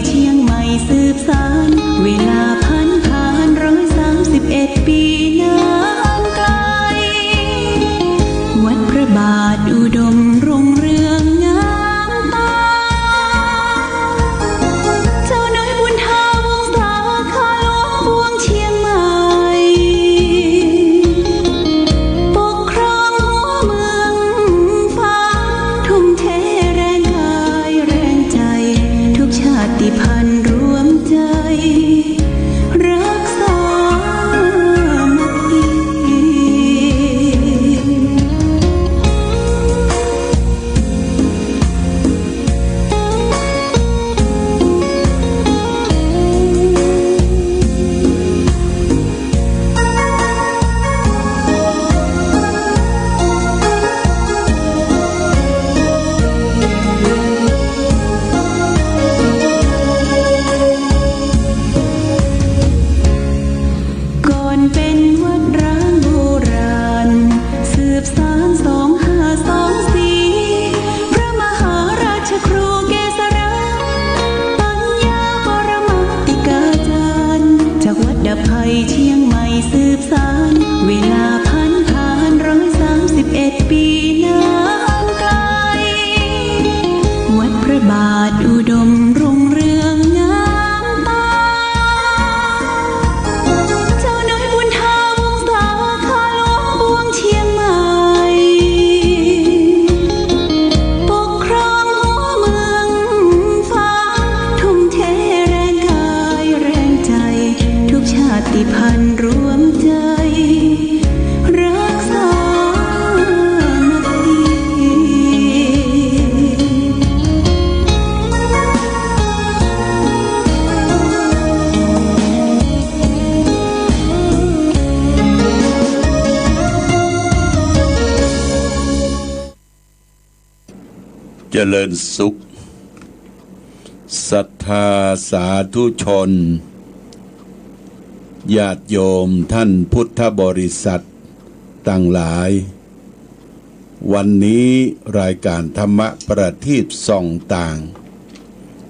เชียงใหม่สืบสานเวลาผ่าน131 ปีนานไกลวัดพระบาทอุดมรุ่งเรืองงามตาเจ้าน้อยบุญธาวงศาข้าหลวงปวงเชียงใหม่ปกครองหัวเมืองฟ้าทุ่มเทแรงกายแรงใจทุกชาติพันธุ์รวมใจรักษาเป็นวัดร้างโบราณสืบสาน2524พระมหาราชครูเกษราปัญญาปรมาติกาจารย์จากวัดดับภัยเชียงใหม่สืบสานเวลาผ่าน131 ปีนานไกลวัดพระบาทอุดมรุ่งเรืองงามตาเชียงใหม่ปกครองหัวเมืองฟ้าทุ่มเทแรงกายแรงใจทุกชาติพันธุ์รวมใจรักษามัคคีเจริญสุขศรัทธาสาธุชนญาติโยมท่านพุทธบริษัทต่างหลายวันนี้รายการธรรมะประทีปส่องต่าง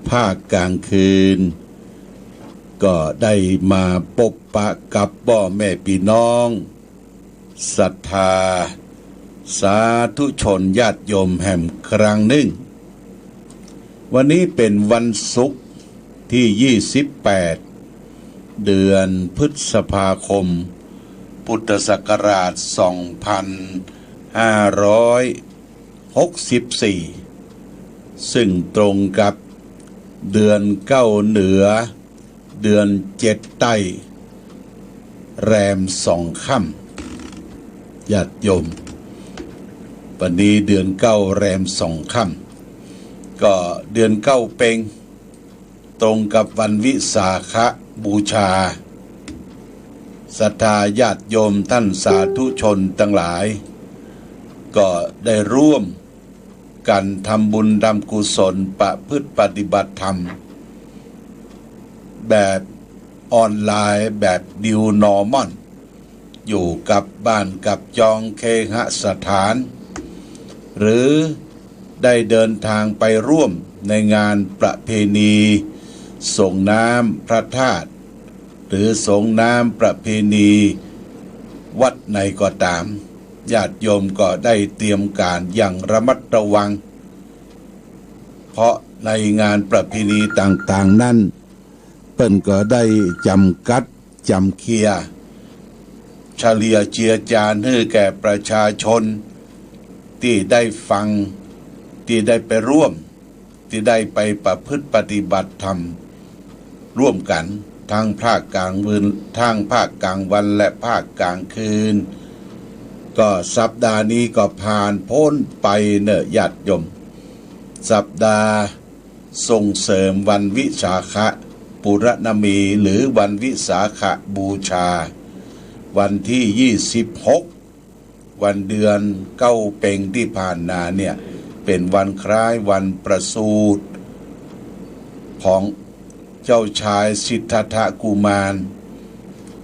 ภาคกลางคืนก็ได้มาพบปะกับพ่อแม่พี่น้องศรัทธาสาธุชนญาติโยมแห่งครั้งหนึ่งวันนี้เป็นวันศุกร์ที่28เดือนพฤษภาคมพุทธศักราช2564ซึ่งตรงกับเดือน9เหนือเดือน7ใต้แรม2ค่ำญาติโยมวันนี้เดือน9แรม2ค่ำก็เดือน9เป็งตรงกับวันวิสาขบูชาศรัทธาญาติโยมท่านสาธุชนทั้งหลายก็ได้ร่วมกันทำบุญทำกุศลประพฤติปฏิบัติธรรมแบบออนไลน์แบบนิวนอร์มอนอยู่กับบ้านกับจองเคหสถานหรือได้เดินทางไปร่วมในงานประเพณีส่งน้ำพระธาตุหรือส่งน้ำประเพณีวัดไหนก็ตามญาติโยมก็ได้เตรียมการอย่างระมัดระวังเพราะในงานประเพณีต่างๆนั้นเปิ้นก็ได้จำกัดจำเคลียเฉลี่ยเจียจานให้แก่ประชาชนที่ได้ฟังที่ได้ไปร่วมที่ได้ไปประพฤติปฏิบัติธรรมร่วมกันทั้งภาคกลางวันและภาคกลางคืนก็สัปดาห์นี้ก็ผ่านพ้นไปเนอะญาติโยมสัปดาห์ส่งเสริมวันวิสาขปุรณมีหรือวันวิสาขบูชาวันที่26วันเดือนเก้าเป็งที่ผ่านมาเนี่ยเป็นวันคล้ายวันประสูติของเจ้าชายสิทธัตถกุมาร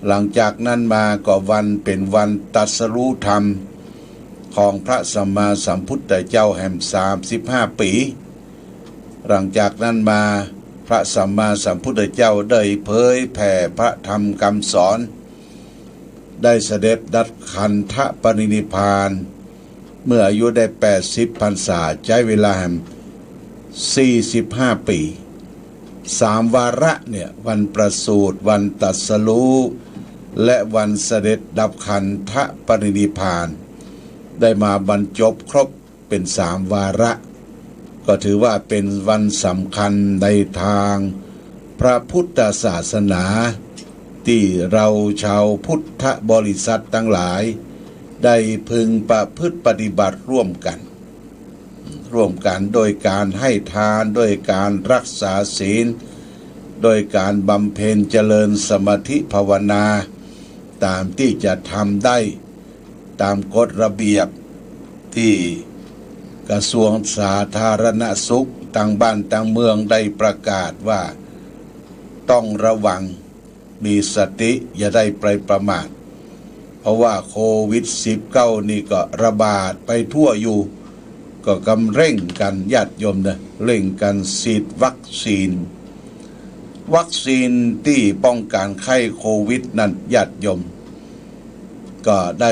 หลังจากนั้นมาก็วันเป็นวันตรัสรู้ธรรมของพระสัมมาสัมพุทธเจ้าแห่ง35 ปีหลังจากนั้นมา พระสัมมาสัมพุทธเจ้าได้เผยแผ่พระธรรมคำสอนได้เสด็จดับขันธปรินิพพานเมื่ออายุได้80 พรรษาใช้เวลา45 ปี3 วาระเนี่ยวันประสูติวันตรัสรู้และวันเสด็จดับขันธปรินิพพานได้มาบรรจบครบเป็น3 วาระก็ถือว่าเป็นวันสำคัญในทางพระพุทธศาสนาที่เราชาวพุทธบริษัททั้งหลายได้พึงประพฤติปฏิบัติร่วมกันโดยการให้ทานโดยการรักษาศีลโดยการบำเพ็ญเจริญสมาธิภาวนาตามที่จะทำได้ตามกฎระเบียบที่กระทรวงสาธารณสุขต่างบ้านต่างเมืองได้ประกาศว่าต้องระวังมีสติอย่าได้ประมาทเพราะว่าโควิด -19 นี่ก็ระบาดไปทั่วอยู่ก็กำเร่งกันญาติโยมนะเร่งกันฉีดวัคซีนที่ป้องกันไข้โควิดนั้นญาติโยมก็ได้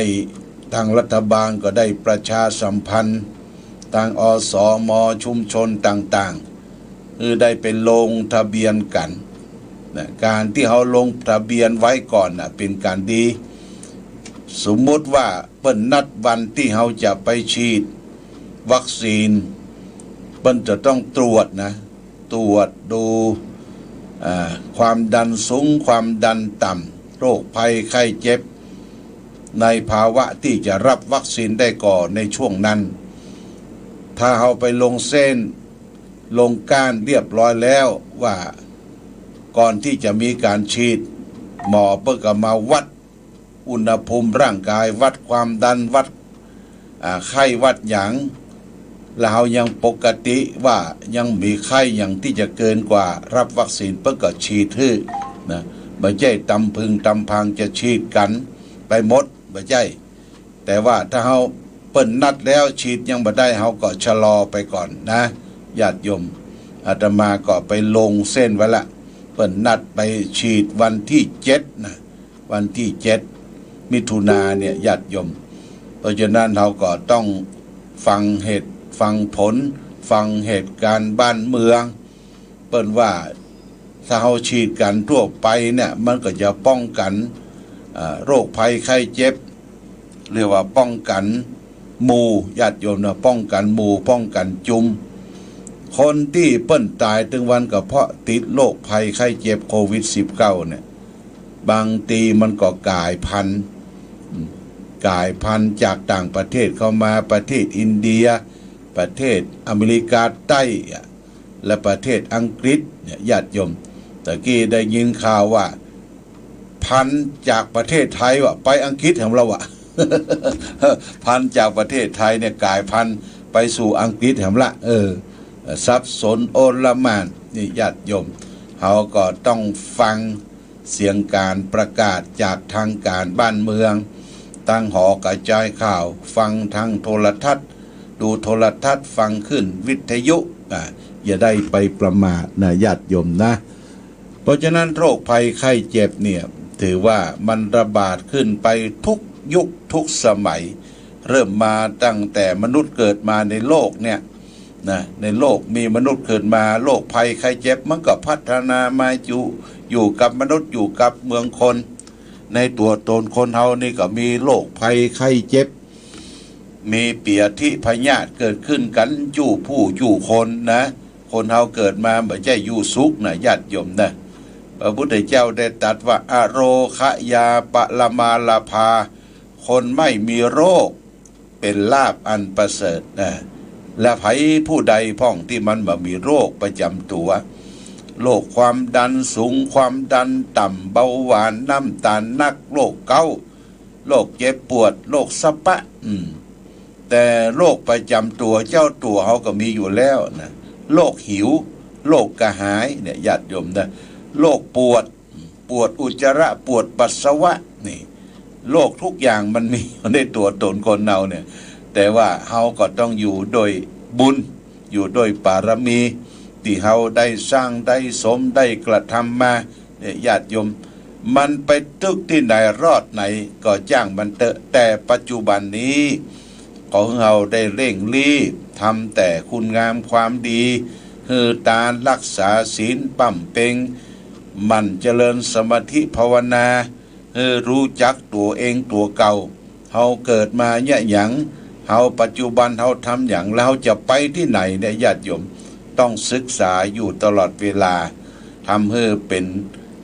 ทางรัฐบาลก็ได้ประชาสัมพันธ์ทางอสม.ชุมชนต่างๆคือได้ไปลงทะเบียนกันนะการที่เขาลงทะเบียนไว้ก่อนนะเป็นการดีสมมติว่าเปิ้นนัดวันที่เขาจะไปฉีดวัคซีนเปิ้นจะต้องตรวจดูความดันสูงความดันต่ำโรคภัยไข้เจ็บในภาวะที่จะรับวัคซีนได้ก่อนในช่วงนั้นถ้าเขาไปลงเส้นลงก้านเรียบร้อยแล้วว่าก่อนที่จะมีการฉีดหมอเปิ้นก็มาวัดอุณหภูมิร่างกายวัดความดันวัดไข้วัดหยังแล้วเรายังปกติว่ายังมีไข้อย่างที่จะเกินกว่ารับวัคซีนเปิ้นก็ฉีดให้นะไม่ใช่ตำพึงตำพังจะฉีดกันไปหมดไม่ใช่แต่ว่าถ้าเราเปิ้นนัดแล้วฉีดยังบ่ได้เราก็ชะลอไปก่อนนะญาติโยมอาตมาก็ไปลงเส้นไว้ละเปิ้นนัดไปฉีดวันที่7นะวันที่7 มิถุนาเนี่ยญาติโยมเพราะฉะนั้นเราก็ต้องฟังผลฟังเหตุการณ์บ้านเมืองเปิ้นว่าถ้าเราฉีดกันทั่วไปเนี่ยมันก็จะป้องกันโรคภัยไข้เจ็บเรียกว่าป้องกันหมู่ญาติโยมนะป้องกันหมู่ป้องกันจุมคนที่เปิ้นตายถึงวันก็เพราะติดโรคภัยไข้เจ็บโควิด -19 เนี่ยบางทีมันก็กลายพันธุ์จากต่างประเทศเข้ามาประเทศอินเดียประเทศอเมริกาใต้และประเทศอังกฤษญาติโยมตะกี้ได้ยินข่าวว่าพันจากประเทศไทยว่าไปอังกฤษของเราอ่ะ พันจากประเทศไทยเนี่ยกลายพันธุ์ไปสู่อังกฤษของละสับสนโอลหม่านนี่ญาติโยมเขาก็ต้องฟังเสียงการประกาศจากทางการบ้านเมืองตั้งหอกระจายข่าวฟังทางโทรทัศน์ดูโทรทัศน์ฟังขึ้นวิทยุอย่าได้ไปประมาทนะญาติโยมนะเพราะฉะนั้นโรคภัยไข้เจ็บเนี่ยถือว่ามันระบาดขึ้นไปทุกยุคทุกสมัยเริ่มมาตั้งแต่มนุษย์เกิดมาในโลกเนี่ยนะในโลกมีมนุษย์เกิดมาโรคภัยไข้เจ็บมันก็พัฒนามาอยู่กับมนุษย์อยู่กับเมืองคนในตัวตนคนเฮานี่ก็มีโรคภัยไข้เจ็บมีเปียทิพยาธิเกิดขึ้นกันอยู่ผู้อยู่คนนะคนเฮาเกิดมาไม่ใช่อยู่สุขนะญาติโยมนะพระพุทธเจ้าได้ตรัสว่าอโรคะยาปะละมาลาภาคนไม่มีโรคเป็นลาภอันประเสริฐนะและไผผู้ใดพ้องที่มันบ่มีโรคประจำตัวโรคความดันสูงความดันต่ำเบาหวานน้ำตาลนักโรคเกาต์โรคเจ็บปวดโรคสะปะแต่โรคประจำตัวเจ้าตัวเขาก็มีอยู่แล้วนะโรคหิวโรคกระหายเนี่ยญาติโยมนะโรคปวดอุจจาระปวดปัสสาวะนี่โรคทุกอย่างมันมีในตัวตนคนเราเนี่ยแต่ว่าเขาก็ต้องอยู่โดยบุญอยู่โดยปารมี ที่เฮาได้สร้างได้สมได้กระทำมาเนี่ยญาติโยมมันไปตึกที่ไหนรอดไหนก็จ้างมันเตอะแต่ปัจจุบันนี้ของเราได้เร่งรีบทำแต่คุณงามความดีคือตารักษาศีลปั่มเปงมันเจริญสมาธิภาวนารู้จักตัวเองตัวเก่าเฮาเกิดมาเนี่ยหยังเฮาปัจจุบันเฮาทำอย่างแล้วจะไปที่ไหนเนี่ยญาติโยมต้องศึกษาอยู่ตลอดเวลาทำให้เป็น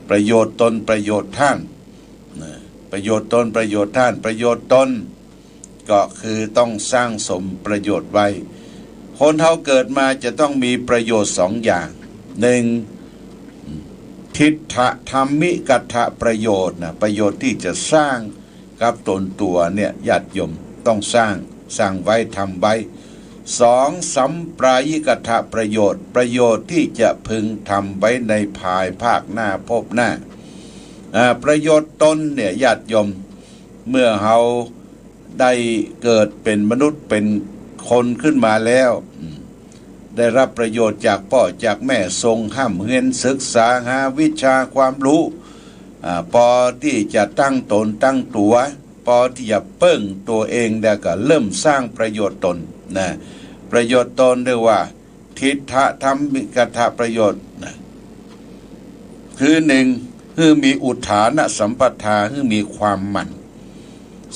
ประโยชน์ตนประโยชน์ท่านประโยชน์ตนประโยชน์ท่านประโยชน์ตนก็คือต้องสร้างสมประโยชน์ไว้คนเฮาเกิดมาจะต้องมีประโยชน์สองอย่างหนึ่งทิฏฐธรรมิกัตถะประโยชน์นะประโยชน์ที่จะสร้างกับตนตัวเนี่ยญาติโยมต้องสร้างไว้ทำไว้สองสัมปรายิกัตถะประโยชน์ประโยชน์ที่จะพึงทำไว้ในภายภาคหน้าพบหน้าประโยชน์ตนเนี่ยญาติโยมเมื่อเฮาได้เกิดเป็นมนุษย์เป็นคนขึ้นมาแล้วได้รับประโยชน์จากพ่อจากแม่ทรงห้ำเรียนศึกษาหาวิชาความรู้พอที่จะตั้งตนตั้งตัวพอที่จะเปิ้งตัวเองแล้วก็เริ่มสร้างประโยชน์ตนนะประโยชน์ตนเรียกว่าทิฏฐธรรมิกัตถะประโยชน์นะคือหนึ่งคือมีอุทานสัมปทาคือมีความหมั่น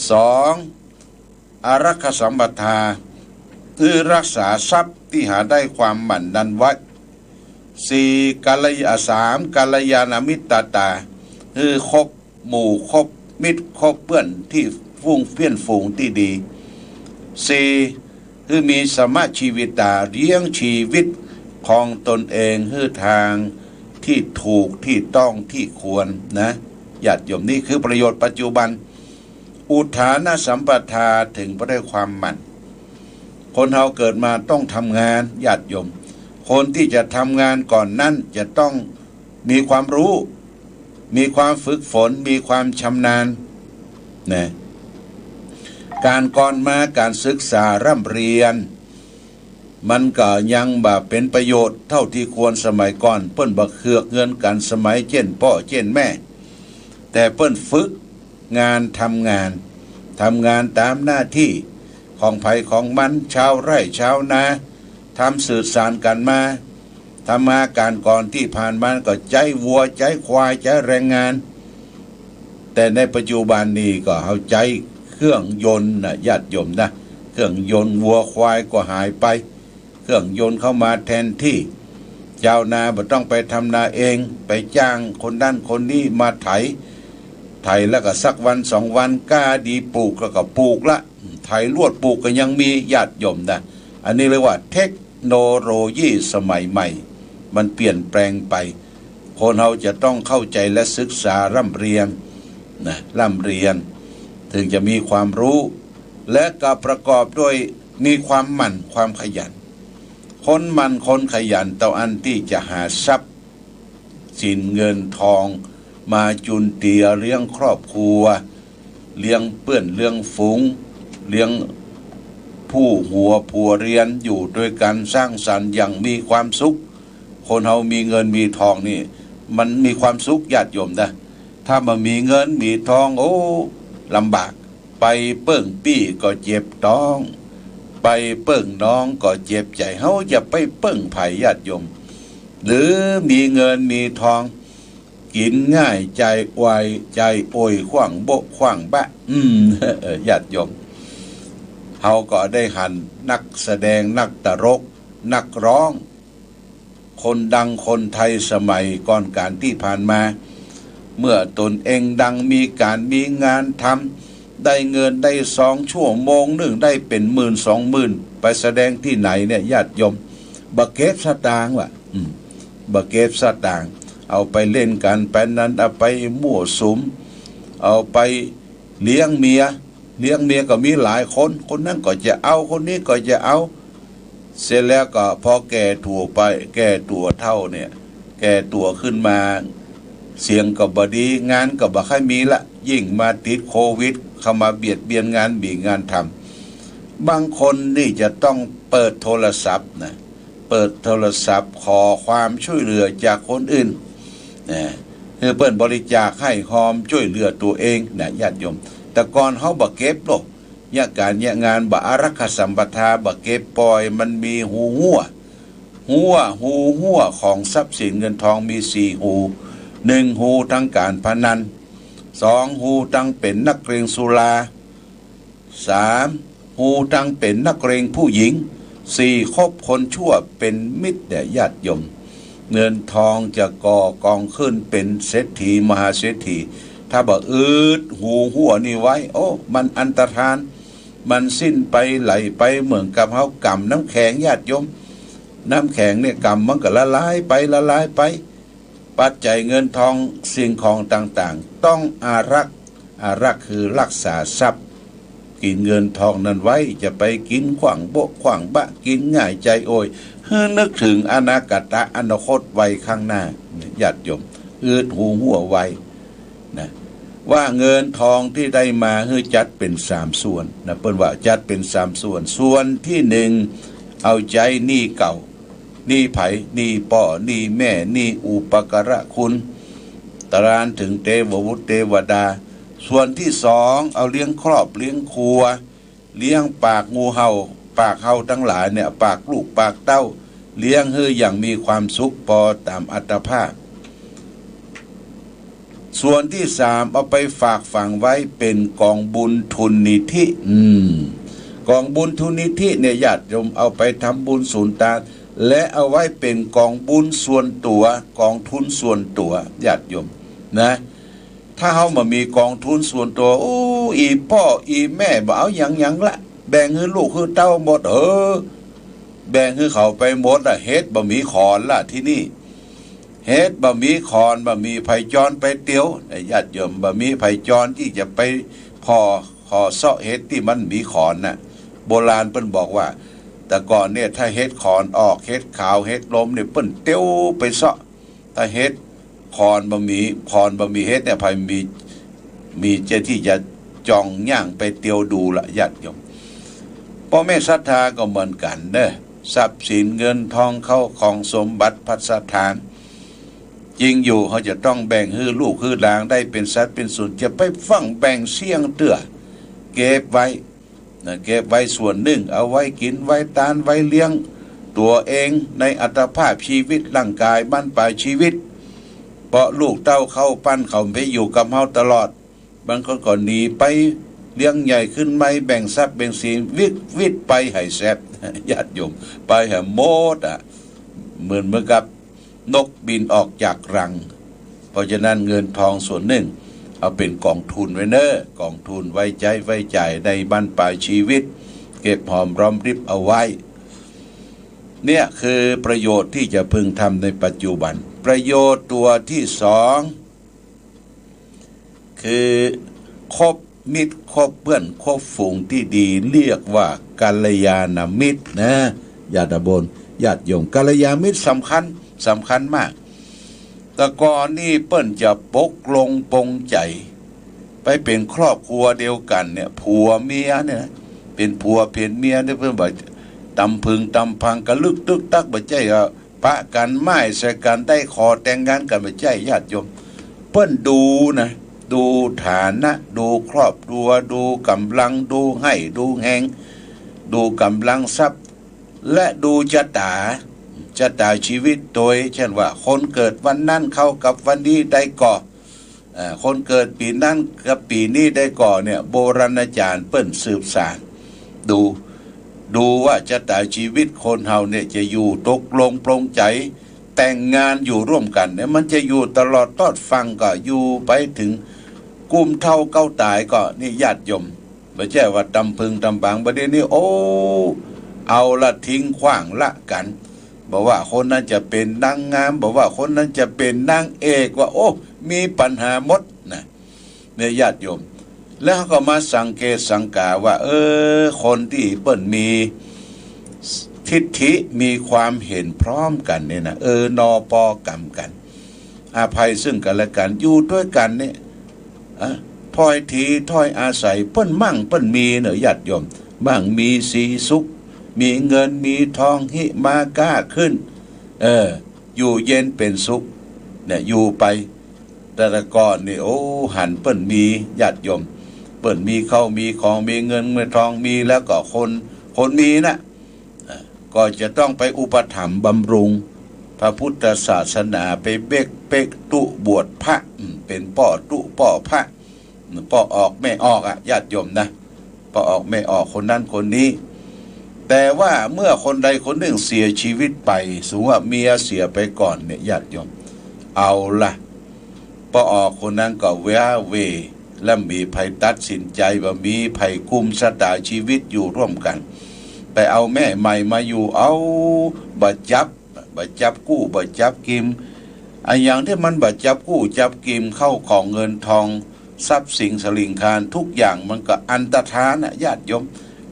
สองอารักขสัมปทาคือรักษาทรัพย์ที่หาได้ความหมั่นนั้นไว้สี่สามกัลยาณมิตรตาคือคบหมู่คบมิตรคบเพื่อนที่ฟุ้งเฟี้ยนฝูงที่ดีสี่คือมีสมาชีวิตาเลี้ยงชีวิตของตนเองคือทางที่ถูกที่ต้องที่ควรนะญาติโยมนี่คือประโยชน์ปัจจุบันอุทานสัมปทาถึงไปได้ความหมั่นคนเราเกิดมาต้องทำงานญาติโยมคนที่จะทำงานก่อนนั้นจะต้องมีความรู้มีความฝึกฝนมีความชำนาญนะการก่อนมาการศึกษาร่ำเรียนมันก็ยังแบบเป็นประโยชน์เท่าที่ควรสมัยก่อนเปิ้นบักเคือกเงินกันสมัยเช่นพ่อเช่นแม่แต่เปิ้นฝึกงานทำงานตามหน้าที่ของไผของมันชาวไร่ชาวนาทำสื่อสารกันมาทำมาการก่อนที่ผ่านมาก็ใจวัวใจควายใจแรงงานแต่ในปัจจุบันนี้ก็เอาใจเครื่องยนต์นะญาติโยมนะเครื่องยนต์วัวควายก็หายไปเครื่องยนต์เข้ามาแทนที่ชาวนาบ่ต้องไปทำนาเองไปจ้างคนด้านคนนี้มาไถแล้วก็สักวันสองวันกล้าดีปลูกแล้วก็ปลูกละไถลวดปลูกก็ยังมีญาติโยมนะอันนี้เรียกว่าเทคโนโลยีสมัยใหม่มันเปลี่ยนแปลงไปคนเราจะต้องเข้าใจและศึกษาร่ำเรียนถึงจะมีความรู้และก็ประกอบด้วยมีความหมั่นความขยันคนหมั่นคนขยันต่ออันที่จะหาทรัพย์สินเงินทองมาจุนเจือเลี้ยงครอบครัวเลี้ยงเปื้อนเลี้ยงฝูงเลี้ยงผู้หัวผัวเรียนอยู่ด้วยกันสร้างสรรค์อย่างมีความสุขคนเฮามีเงินมีทองนี่มันมีความสุขญาติโยมนะถ้ามันมีเงินมีทองโอ้ลำบากไปเปิ้งปี้ก็เจ็บท้องไปเปิ้งน้องก็เจ็บใจเฮาจะไปเปิ้งไผญาติโยมหรือมีเงินมีทองกินง่ายใจไวใจโอยขว้างโบขว้างบะญาติโยมเฮาก็ได้หันนักแสดงนักตลกนักร้องคนดังคนไทยสมัยก่อนการที่ผ่านมาเมื่อตนเองดังมีการมีงานทำได้เงินได้2 ชั่วโมงหนึ่งได้เป็น10,000 20,000ไปแสดงที่ไหนเนี่ยญาติโยมบักเก็บสตางค์ว่ะบักเก็บสตางค์เอาไปเล่นกันไปนั้นเอาไปมั่วสุมเอาไปเลี้ยงเมียก็มีหลายคนนั้นก็จะเอาคนนี้ก็จะเอาเสร็จแล้วก็พอแก่ตัวเท่าเนี่ยแก่ตัวขึ้นมาเสียงก็บ่ดีงานก็บ่ค่อยมีละยิ่งมาติดโควิดเข้ามาเบียดเบียนงานทำบางคนนี่จะต้องเปิดโทรศัพท์นะ เปิดโทรศัพท์ขอความช่วยเหลือจากคนอื่นคือเปิ้นบริจาคให้ความช่วยเหลือตัวเองนะญาติโยมแต่ก่อนเขาบ่เก็บหรอกยะการยะงานบ่อารักขาสัมปทาบ่เก็บปล่อยมันมีหูหัวของทรัพย์สินเงินทองมี4หู1หูทั้งการพนัน2หูทั้งเป็นนักเลงสุรา3หูทั้งเป็นนักเลงผู้หญิง4คบคนชั่วเป็นมิตรแด่ญาติโยมเงินทองจะก่อกองขึ้นเป็นเศรษฐีมหาเศรษฐีถ้าบ่หูหัวนี่ไว้โอ้มันอันตรธานมันสิ้นไปไหลไปเหมือนกับเฮากำน้ำแข็งญาติโยมน้ำแข็งเนี่ยกำมันก็ละลายไปปัจจัยเงินทองสิ่งของต่างๆต้องอารักคือรักษาทรัพย์กินเงินทองนั้นไว้จะไปกินขวางโบะขวางบะกินง่ายใจโอยนึกถึงอนาคตไว้ข้างหน้าญาติโยมหูหัวไว้นะว่าเงินทองที่ได้มาจัดเป็น3ส่วนนะเปิ้นว่าจัดเป็น3ส่วนที่1เอาใจหนี้เก่าหนี้ไผหนี้พ่อหนี้แม่หนี้อุปการะคุณตรานถึงเทววุฒิเทวดาส่วนที่2เอาเลี้ยงครอบเลี้ยงครัวเลี้ยงปากงูเห่าปากเห่าทั้งหลายเนี่ยปากลูกปากเต้าเลี้ยงอย่างมีความสุขพอตามอัตภาพส่วนที่3เอาไปฝากฝังไว้เป็นกองบุญทุนนิธิกองบุญทุนนิธิเนี่ยญาติโยมเอาไปทำบุญศูนย์ตาและเอาไว้เป็นกองบุญส่วนตัวกองทุนส่วนตัวญาติโยมนะถ้าเฮามามีกองทุนส่วนตัวอีพ่ออีแม่บ่เอาหยังละแบ่งให้ลูกให้เต้าหมดแบ่งให้เขาไปหมดเฮ็ดบ่มีขอนละที่นี่เฮ็ดบ่มีขอนบ่มีไผจรไปเตียวญาติโยมบ่มีไผจรที่จะไปขอเซาะเฮ็ดที่มันมีขอนน่ะโบราณเพิ่นบอกว่าแต่ก่อนเนี่ยถ้าเฮ็ดขอนออกเฮ็ดขาวเฮ็ดลมเนี่ยเปิ้นเตียวไปเซาะถ้าเฮ็ดขอนบ่มีเฮ็ดเนี่ยไผมีเจ้าที่จะจ้องย่างไปเตียวดูละญาติโยมพ่อแม่ศรัทธาก็เหมือนกันเด้อทรัพย์สินเงินทองเข้าของสมบัติพัสถานจริงอยู่เขาจะต้องแบ่งให้ลูกให้หลานได้เป็นสัดเป็นส่วนจะไปฟังแบ่งเสี่ยงเตื้อเก็บไว้เก็บไว้ส่วนหนึ่งเอาไว้กินไว้ทานไว้เลี้ยงตัวเองในอัตภาพชีวิตร่างกายบ้านปลายชีวิตเพราะลูกเต้าเข้าปั้นเขาไปอยู่กับเฮาตลอดบางคนก็หนีไปเลี้ยงใหญ่ขึ้นไม่แบ่งทรัพย์แบ่งสินวิทไปให้แซ่บญาติโยมไปให้หมดเหมือนกับนกบินออกจากรังเพราะฉะนั้นเงินทองส่วนหนึ่งเอาเป็นกองทุนไว้เนอะกองทุนไว้จ่ายในบ้านปลายชีวิตเก็บหอมรอมริบเอาไว้เนี่ยคือประโยชน์ที่จะพึงทำในปัจจุบันประโยชน์ตัวที่2คือคบมิตรคบเพื่อนคบฝูงที่ดีเรียกว่ากัลยาณมิตรนะญาติโยมกัลยาณมิตรสำคัญมากแต่ก่อนนี่เปิ้นจะปกลงปงใจไปเป็นครอบครัวเดียวกันเนี่ยผัวเมียเนี่ยเป็นผัวเป็นเมียเนี่ยเพิ่นบอกตำพึงตำพังกะลึกตึกตักบ่ใจก็ปะกันไม้ใส่กันได้ขอแต่งงานกันบ่ใจญาติโยมเปิ้นดูนะดูฐานะดูครอบครัวดูกำลังดูให้ดูแหงดูกำลังทรัพย์และดูชะตาชีวิตโดยเช่นว่าคนเกิดวันนั้นเข้ากับวันนี้ได้ก่อคนเกิดปีนั้นกับปีนี้ได้ก่อเนี่ยโบราณอาจารย์เปิ้นสืบสานดูว่าชะตาชีวิตคนเฮาเนี่ยจะอยู่ตกลงปรงใจแต่งงานอยู่ร่วมกันเนี่ยมันจะอยู่ตลอดตอดฟังก็อยู่ไปถึงกุมเท่าเก้าตายก็นี่ญาติโยมไม่ใช่ว่าตำพึงตำบางประเด็นนี้เอาละทิ้งขว้างละกันบอกว่าคนนั้นจะเป็นนางงามบอกว่าคนนั้นจะเป็นนางเอกว่ามีปัญหาหมดนะเนี่ยญาติโยมแล้วก็มาสังเกตสังกาว่าคนที่เปิ้นมีทิฏฐิมีความเห็นพร้อมกันเนี่ยนะนอปอกรรมกันอภัยซึ่งกันและกันอยู่ด้วยกันเนี่ยถ้อยทีถ้อยอาศัยเปิ้นมั่งเปิ้นมีเนอะญาติโยมบ้างมีสีสุข มีเงินมีทองหิมาก้าขึ้นอยู่เย็นเป็นสุขเนี่ยอยู่ไปแต่ละก่อนนี่โอ้หันเปิ้นมีญาติโยมเปิ้นมีเข้ามีของมีเงินมีทองมีแล้วก็คนมีนะก็จะต้องไปอุปถัมภ์บำรุงพระพุทธศาสนาไปเบกตุบวชพระเป็นป่อตุป่อพระป่อออกไม่ออกญาติโยมนะป่อออกไม่ออกคนนั้นคนนี้แต่ว่าเมื่อคนใดคนหนึ่งเสียชีวิตไปสมมุติว่าเมียเสียไปก่อนเนี่ยญาติโยมเอาละป่อออกคนนั้นก็เวและมีภัยตัดสินใจว่ามีภัยกุมชะตาชีวิตอยู่ร่วมกันไปเอาแม่ใหม่มาอยู่เอาบัดจับกู้บัดจับกิมไอ้อย่างที่มันบัดจับกู้จับกิมเข้าของเงินทองทรัพย์สินสลิงคารทุกอย่างมันก็อันตรธานญาติโยม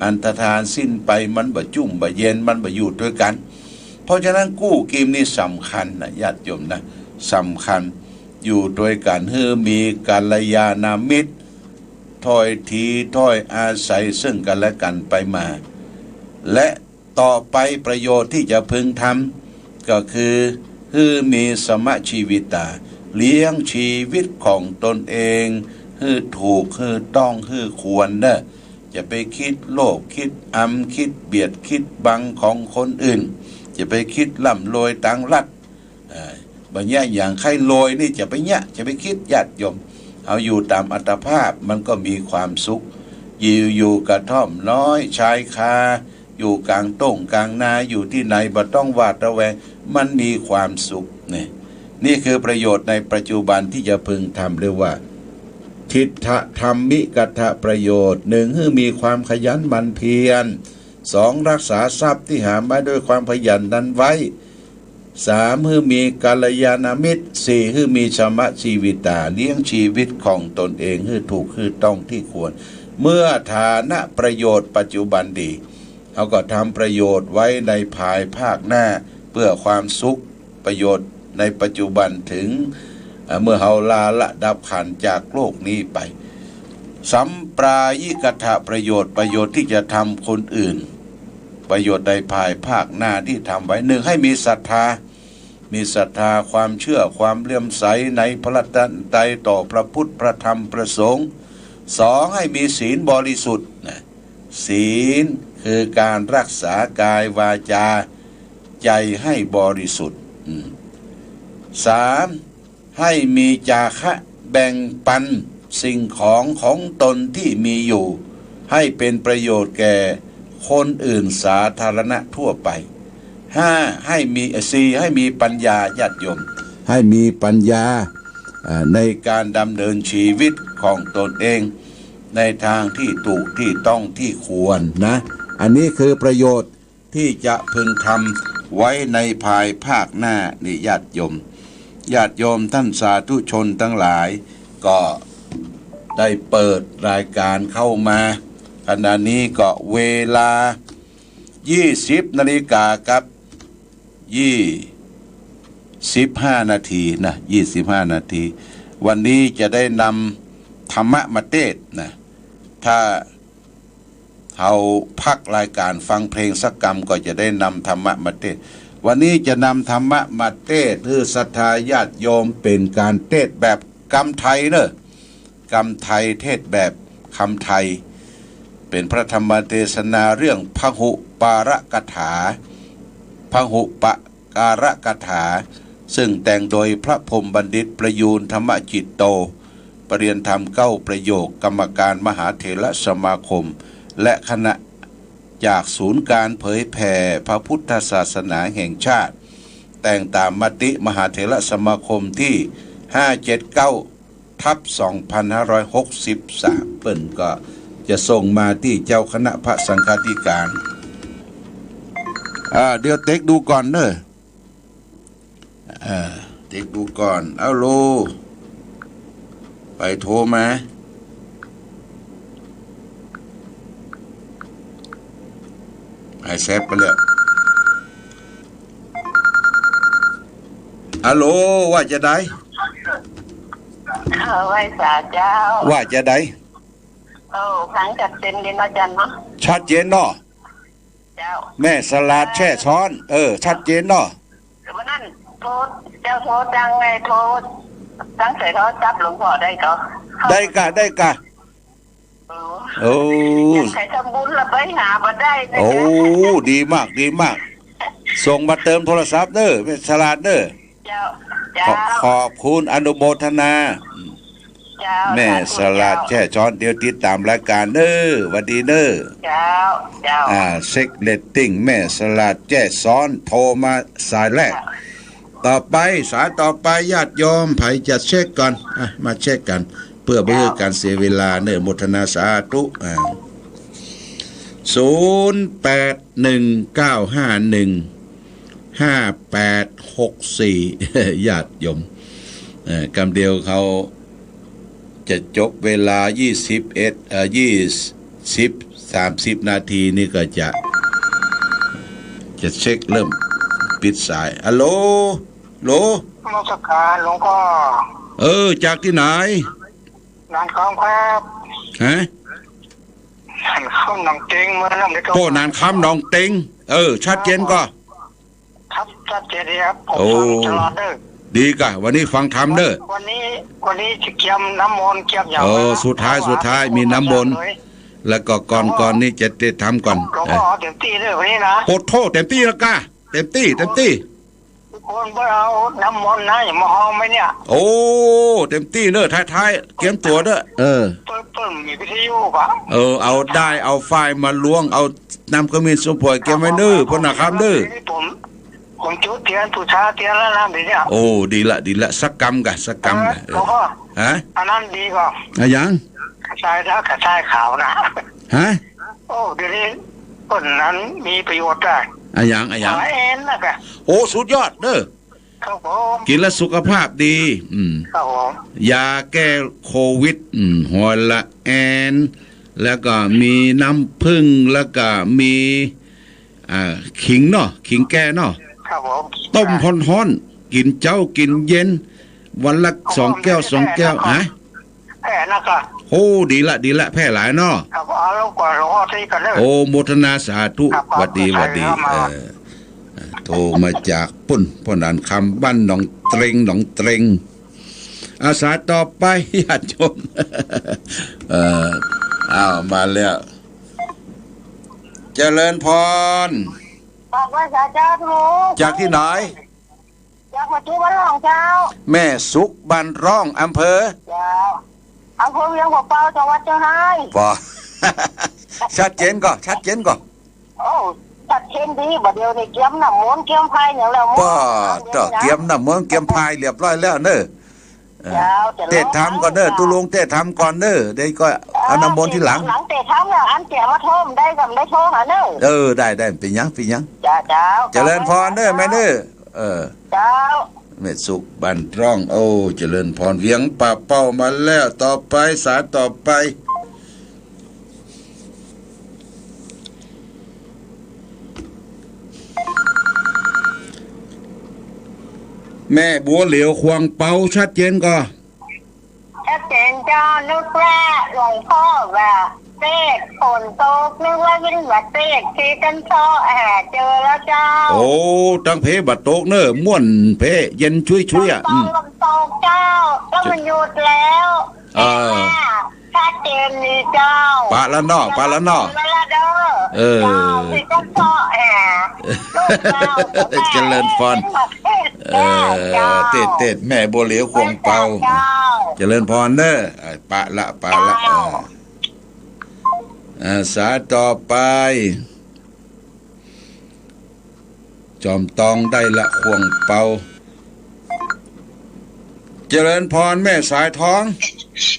อันตรธานสิ้นไปมันบ่จุ่มบ่เย็นมันบ่อยู่ด้วยกันเพราะฉะนั้นกู้กิมนี่สำคัญญาติโยมนะสำคัญอยู่ด้วยกันมีกัลยาณมิตรถ้อยทีถ้อยอาศัยซึ่งกันและกันไปมาและต่อไปประโยชน์ที่จะพึงทำก็คือมีสมชีวิตาเลี้ยงชีวิตของตนเองถูกต้องควรเนอะจะไปคิดโลภคิดคิดเบียดคิดบังของคนอื่นจะไปคิดล่ำรวยตังรัดบางอย่างใครรวยนี่จะไปคิดญาติโยมเอาอยู่ตามอัตภาพมันก็มีความสุขอยู่กระท่อมน้อยชายคาอยู่กลางต้งกลางนาอยู่ที่ไหนบ่ต้องหวาดระแวงมันมีความสุขนี่คือประโยชน์ในปัจจุบันที่จะพึงทำเรียกว่าทิฏฐธรรมิกัตถประโยชน์1มีความขยันหมั่นเพียร2รักษาทรัพย์ที่หามาด้วยความขยันนั้นไว้3มีกัลยาณมิตร4มีสมชีวิตาเลี้ยงชีวิตของตนเองถูกต้องที่ควรเมื่อฐานะประโยชน์ปัจจุบันดีเขาก็ทำประโยชน์ไว้ในภายภาคหน้าเพื่อความสุขประโยชน์ในปัจจุบันถึงเมื่อเขาลาละดับขันจากโลกนี้ไปสัมปรายิกถะประโยชน์ที่จะทำคนอื่นประโยชน์ในภายภาคหน้าที่ทำไว้1ให้มีศรัทธาความเชื่อความเลื่อมใสในพระรัตนตรัยต่อพระพุทธพระธรรมพระสงฆ์2ให้มีศีลบริสุทธิ์ศีลคือการรักษากายวาจาใจให้บริสุทธิ์3ให้มีจาคะแบ่งปันสิ่งของตนที่มีอยู่ให้เป็นประโยชน์แก่คนอื่นสาธารณะทั่วไป5ให้มีปัญญาญาติโยมให้มีปัญญาในการดำเนินชีวิตของตนเองในทางที่ถูกที่ต้องที่ควรนะอันนี้คือประโยชน์ที่จะพึงทำไว้ในภายภาคหน้านี่ญาติโยมท่านสาธุชนทั้งหลายก็ได้เปิดรายการเข้ามาขณะนี้ก็เวลา 20 นาฬิกากับ25 นาทีนะ25 นาทีวันนี้จะได้นำธรรมะมาเทศนะถ้าเอาพักรายการฟังเพลงสักกรรมก็จะได้นำธรรมะมาเทศวันนี้จะนำธรรมะมาเทศเพื่อศรัทธาญาติโยมเป็นการเทศแบบกรรมไทยเนอะกรรมไทยเทศแบบคำไทยเป็นพระธรรมเทศนาเรื่องพหุปารกถาพหุปการกถาซึ่งแต่งโดยพระพรหมบัณฑิตประยูรธรรมจิตโตปรริยนธรรม9ประโยคกรรมการมหาเถรสมาคมและคณะจากศูนย์การเผยแผ่พระพุทธศาสนาแห่งชาติแต่งตามมติมหาเถรสมาคมที่579/2563เปิ้นก็จะส่งมาที่เจ้าคณะพระสังฆาธิการเดี๋ยวเต็กดูก่อนเนอะเต็กดูก่อนเอาโลไปโทรมาไอ้แซฟไปเลยฮัลโหลว่าจะได้ไหว้สาเจ้าว่าจะได้ครั้งจัดเต็มเลยนะจันเนาะชัดเจนเนาะเจ้า แม่สลัดแช่ช้อน ชัดเจนเนาะวันนั้นโทรเจ้าโทรจังไงโทรตั้งใส่โทรจับหลวงพ่อได้ก็ได้กะโอ้ใครทำบุญละไปหามาได้โอ้ดีมากส่งมาเติมโทรศัพท์เด้อแม่สลัดเด้อขอบคุณอนุโมทนาแม่สลัดแช่ช้อนเดี๋ยวติดตามรายการเด้อวันดีเด้อเช็คเรตติ้งแม่สลัดแช่ช้อนโทรมาสายแรกต่อไปสายต่อไปญาติโยมไผจะเช็คก่อนมาเช็คกันเพื่อเพื่อการเสียเวลาเนื้อโมทนาสาธุ0819515864ญาติโยมกำเดียวเขาจะจบเวลา30 นาทีนี่ก็จะเช็คเริ่มปิดสายฮัลโหลนมัสการหลวงพ่อจากที่ไหนนานคำครับฮะนานคำหนองเต็งเมื่อน้ำเด็กโป้นานคำหนองเต็งชัดเจนก็ครับชัดเจนดีครับผมฟังตลอดเด้อดีกะวันนี้ฟังธรรมเด้อวันนี้จะเกี่ยมน้ำมนต์เกี่ยมอย่างสุดท้ายมีน้ำมนต์แล้วก็ก่อนนี้จะได้ทำก่อนหลวงพ่อเต็มที่เลยวันนี้นะโคตรโทษเต็มที่แล้วกะเต็มที่คนบ่เอาน้ำมนต์นะอย่ามาห้องไหมเนี่ยโอ้เต็มที่เด้อท้ายเตรียมตัวเด้อต้นมีวิทยุปะเอาได้เอาไฟมาล้วงเอานำขมิ้นสมผวยเก็บไว้เด้อพ่อนะครับเด้อผมจุดเทียนผู้ชาเทียนแล้วนะเนี่ยโอ้ดีละสักกรรมกะหลวงพ่ออันนั้นดีกว่ายังกระชายแล้วกระชายขาวนะโอ้เดี๋ยวนี้ต้นนั้นมีประโยชน์ได้ยังเอ็นนะกะโอ้สุดยอดเด้อครับผมกินแล้วสุขภาพดีครับผมยาแก้โควิดหัวละแอนแล้วก็มีน้ำผึ้งแล้วก็มีขิงเนาะขิงแก้เนาะครับผมต้มฮ้อนๆกินเจ้ากินเย็นวันละ2 แก้วฮะแพ้นะกะโอ้ดีละแพ้หลายเนาะครับเอาลงก่อนหลวงพ่อที่กันเลยโอ้โมทนาสาธุหวัดดีโทรมาจากปุ่นพ่อนันคำบ้านหนองเตรงอาสาต่อไปญาติโยมมาแล้วเจริญพรบอกว่าเจ้าทูจากที่ไหนจากวัดที่บ้านร่องเจ้าแม่สุขบ้านร่องอำเภออำเภอเวียงหัวเปาจังหวัดเชียงรายชัดเจนก็โอ้ชัดเจนดีบ่เดียวนี่เกี่ยมน้ำมนต์เกี่ยมพายอย่างแล้วต่อเกี่ยมน้ำมนต์เกี่ยมพายเรียบร้อยแล้วเนอะเตะทำก่อนเนอะตุลุงเตะทำก่อนเนอะเดี๋ยวก็เอาน้ำมนต์ที่หลังเตะทำแล้วอันเตะมาโทมได้กับได้โทมหาเนอะได้เป็นยังจ้าเจริญพรเนอะแม่เนอะเจ้าแม่สุขบันร่องโอ้เจริญพรเวียงป่าเป้ามาแล้วต่อไปสายต่อไปแม่บัวเหลียวควงเป้าชัดเจนก็ชัดเจนจ้านึกว่าหลวงพ่อว่าเตกฝนตกนึกว่าวิ่งวัดเตกที่กันซ้อเจอแล้วเจ้าโอ้ตั้งเพบัดโตกเนอะม่วนเพเย็นช่วยอ่ะลมตกเจ้าต้องมันหยุดแล้วชัดเจนนี่เจ้าปาละนอที่กันซ้อเจริญพรเตแม่บัวเหลียวควงเป่าเจริญพรเด้อปะละสาต่อไปจอมตองได้ละควงเป่าเจริญพรแม่สายท้อง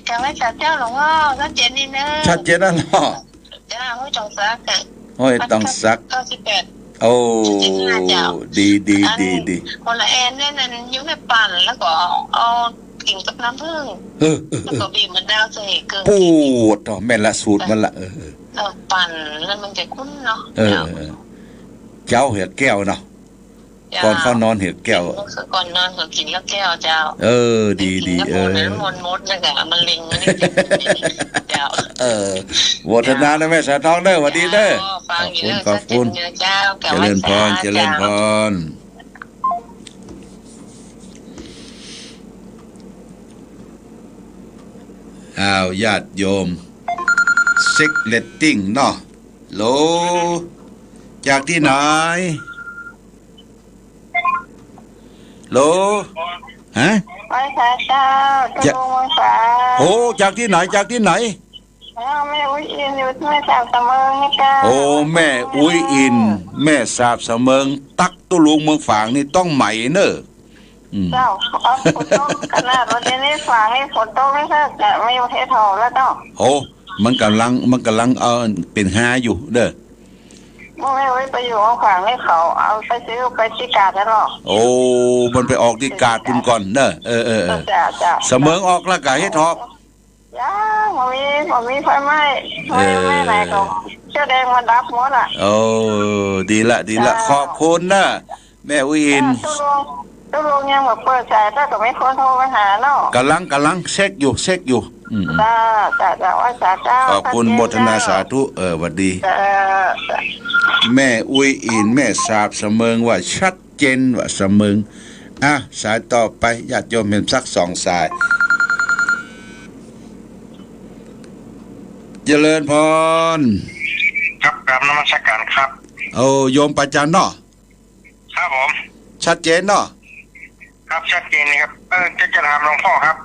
จะไม่จัดเจ้าหลวงพ่อชัดเจนนี่เนอะชัดเจนแล้วเนาะจ้าห้อยต้องซัก98โอ้ดีคนละแอนเนี่ยนั่นยุ่งในปั่นแล้วก็เอากิ่งกับน้ำผึ้งแล้วก็บีบมันดาวใส่เกลือปูดแม่ละสูตรมันละปั่นแล้วมันจะคุ้นเนาะเจ้าเห็ดแก้วเนาะก่อนเข้านอนเห็ดแก้วก่อนนอนก็กินแล้วแก้วเจ้าดีมันมดนะกะมันลิงเจ้า โมทนานะแม่สาทองเด้อสวัสดีเด้อ ฟังอยู่ ขอบคุณ เจ้า เจริญพรเจริญพรอ้าวญาติโยมเซ็กเลตติ้งเนาะโหลจากที่ไหนโหลฮะ ไม่ใช่เจ้าจะลงมาสา โอ้จากที่ไหนจากที่ไหน ไม่อุ้ยอินอยู่ที่ไม่สาวเสมอนี่เจ้า โอ้แม่อุ้ยอินแม่สาบเสมิงตักตุลุงเมืองฝางนี่ต้องใหม่เนอะ เจ้าฝนตกขนาดวันนี้ฝางนี่ฝนตกไม่ใช่แต่ไม่อยู่เททอแล้วเจ้า โอ้มันกำลังเป็นหาอยู่เด้อ ไม่ไว้ไปอยู่ฝางให้เขาเอาไปซื้อไปชิกาแล้วหรอ โอ้มันไปออกที่กาดคุณก่อนเด้อจ้าเสมิงออกแล้วก็เฮ็ดฮอก ยังมีไฟไหม้ไหนก็เชื่อแดงมันดับหมดอ่ะ โอ้ดีละขอบคุณนะแม่อุ้ยอินตู้ลงยังแบบเปิดใจถ้าก็ไม่คนโทรมาหาเนาะกำลังเช็คอยู่จ้าว่าสาเจ้าขอบคุณโมทนาสาธุหวัดดีแม่อุ้ยอินแม่สาบเสมิงว่าชัดเจนว่าเสมิงสายต่อไปญาติโยมเห็นสัก2 สายเจริญพรครับกราบนมัสการครับเอาโยมประจันเนาะครับผมชัดเจนเนาะครับชัดเจนนะครับจะถามหลวงพ่อครับ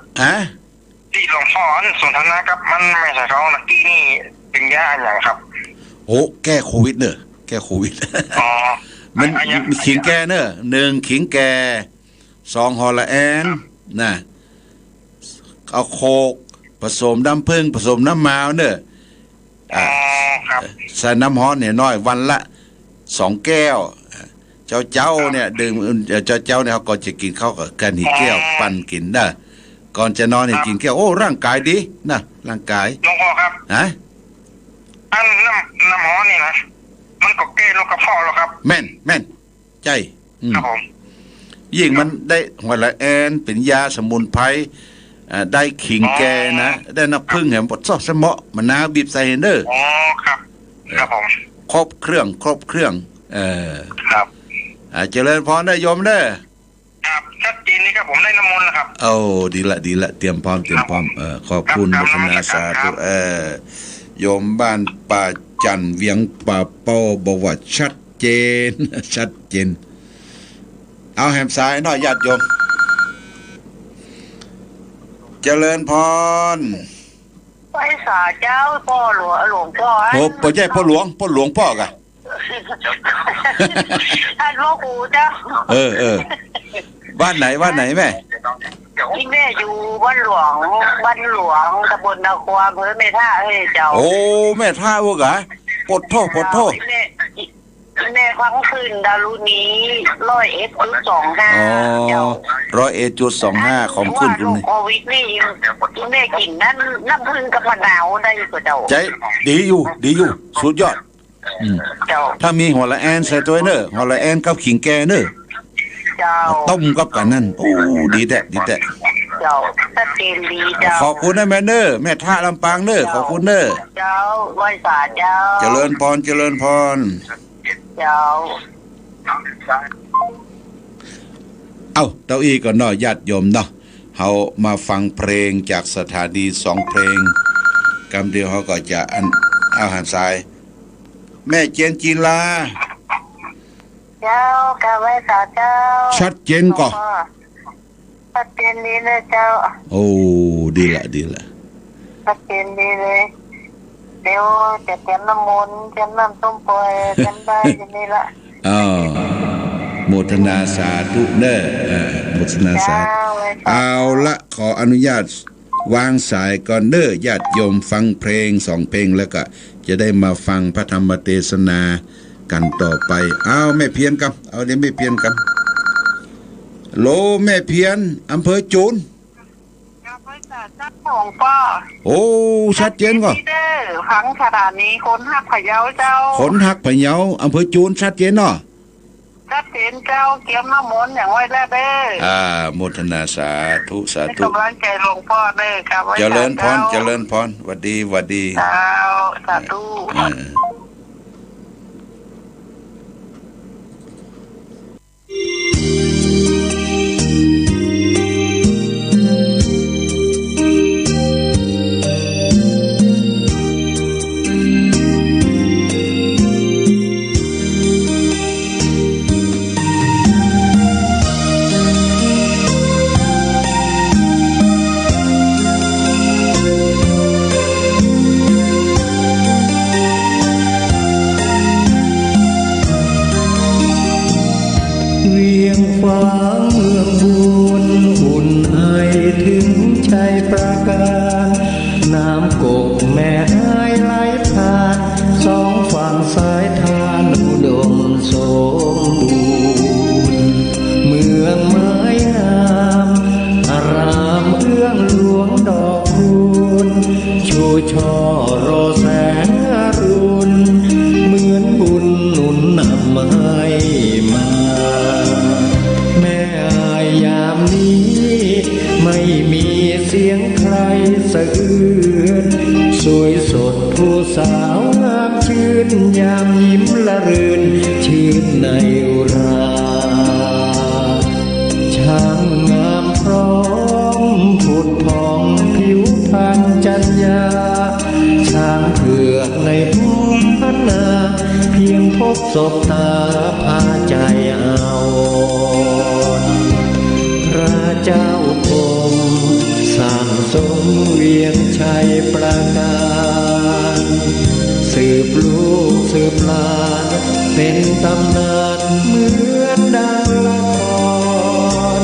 ที่หลวงพ่อสนทนาครับมันไม่ใช่ท้องนักกี้นี่เป็นยาอย่างครับโอ้แก้โควิดเนอะแก้โควิดมันขิงแก่เนอะ1ขิงแก่2ฮอลลาแอนนะเอาโคกผสมน้ำผึ้งผสมน้ำมาวเนอะใส่น้ำฮ้อนเนี่ยน้อยวันละ2 แก้วเจ้าเนี่ยดื่มเจ้าเนี่ยเขาก็จะกินข้าวกับกันหีแก้วปั่นกินนะก่อนจะนอนเนี่ยกินแก้วโอ้ร่างกายดีนะร่างกายหลวงพ่อครับอันน้ำฮ้อนนี่นะมันก็แก้โรคกระเพาะแล้วครับแม่นใจครับผมยิ่งมันได้หัวละแอนเป็นยาสมุนไพรได้ขิงแกนะได้น้ำผึ้งแหมบดซอสมะมะนาวบีบใส่เด้อครับผมครบเครื่องครับเจริญพรได้โยมเด้อครับชัดเจนนี่ครับผมได้น้ำมนต์แล้วครับโอ้ดีละเตรียมพร้อมขอบคุณโมทนาสาธุโยมบ้านป่าจันเวียงป่าเป้าบอกว่าชัดเจนเอาแหมซ้ายหน่อยญาติโยมเจริญพรไปสาเจ้าพ่อหลวงพ่อโอ้พ่อใหญ่พ่อหลวงพ่อกะท่านพ่อครูเจ้าบ้านไหนแม่ที่แม่อยู่บ้านหลวงตำบลนาควาอำเภอแม่ท่าเจ้าโอ้แม่ท่าพวกกะปดโทษแม่ครั้งคืนดารุณี101.25เจ้า101.25ของคุณนี่โควิดนี่แม่กินน้ำผึ้งกับมะนาวได้กว่าเจ้าใจดีอยู่สุดยอดถ้ามีหัวละแอนใส่ตัวเนอะหัวละแอนกับขิงแกเนอะต้มกับกันนั่นโอ้ดีแท้เจ้าชัดเจนดีเจ้าขอบคุณนะแม่เนอะแม่ท่าลำปางเนอะขอบคุณเนอะเจ้าไหว้ศาลเจ้าเจริญพรเจ้าเต้าอี้ก่อนเนาะญาติโยมเนาะเฮามาฟังเพลงจากสถานี2 เพลงกำเดียวเขาก็จะเอาหันซ้ายแม่เจนจีลาเจ้ากะไว้สาเจ้าชัดเจนก่อนชัดเจนดีเลยเจ้าโอ้ดีละชัดเจนดีเลยเดี๋ยวจะเตรียมน้ำมนต์เตรียมน้ำต้มปอยกันได้อย่างนี้ละโมทนาสาธุเด้อโมทนาสาธุเอาละขออนุญาตวางสายก่อนเด้อญาติโยมฟังเพลง2 เพลงแล้วก็จะได้มาฟังพระธรรมเทศนากันต่อไปแม่เพียนครับเอาเดี๋ยวแม่เพียนครับโลแม่เพียนอำเภอจูนโอ้ชัดเจนก่อนพังขนาดนี้คนหักพะเยาเจ้าคนหักพะเยาอำเภอจูนชัดเจนเนาะ ชัดเจนเจ้าเกี่ยวมะม่วงอย่างไว้แล้วเด้อโมทนาสาธุสาธุกำลังใจหลวงพ่อเด้อครับเจริญพรเจริญพรหวัดดีหวัดดีเจ้าสาธุช่อรอแสงอรุณเหมือนบุญหนุนนำให้มาแม่อายยามนี้ไม่มีเสียงใครสะอื้นสวยสดผู้สาวงามชื่นยามยิ้มละรื่นชื่นในอุราช่างงามพร้อมผุดผ่องผิวพรรณจัญญาช้างเผือกในภูมิพันนาเพียงพบศพตาพาใจเอาพระเจ้าคงสร้างสมเวียงชัยประการสืบลูกสืบหลานเป็นตำนานเหมือนดังละคร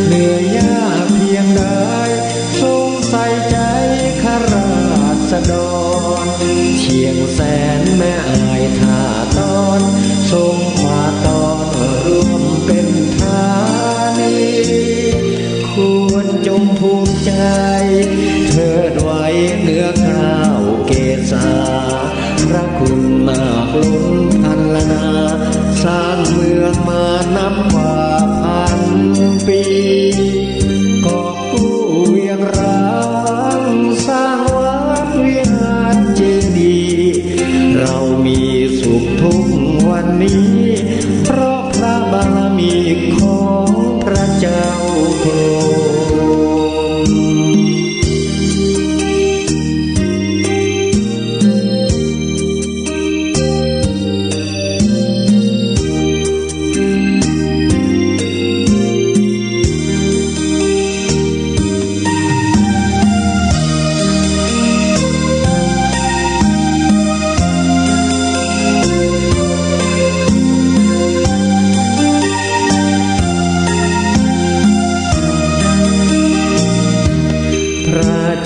เหนื่อยยากเพียงใดทรงใส่ใจข้าราษฎรเชียงแสนแม่อายท่าตอนทรงมาตอนร่วมเป็นธานีควรจงภูมิใจเถิดไว้เนื้อข้าวเกศาพระคุณมากล้นพันละนาสร้างเมืองมานับกว่าพันปีกอบกู้เวียงร้างสร้างวัดเวียงหาดเจดีย์เรามีสุขทุกวันนี้เพราะพระบารมีของพระเจ้าโปรด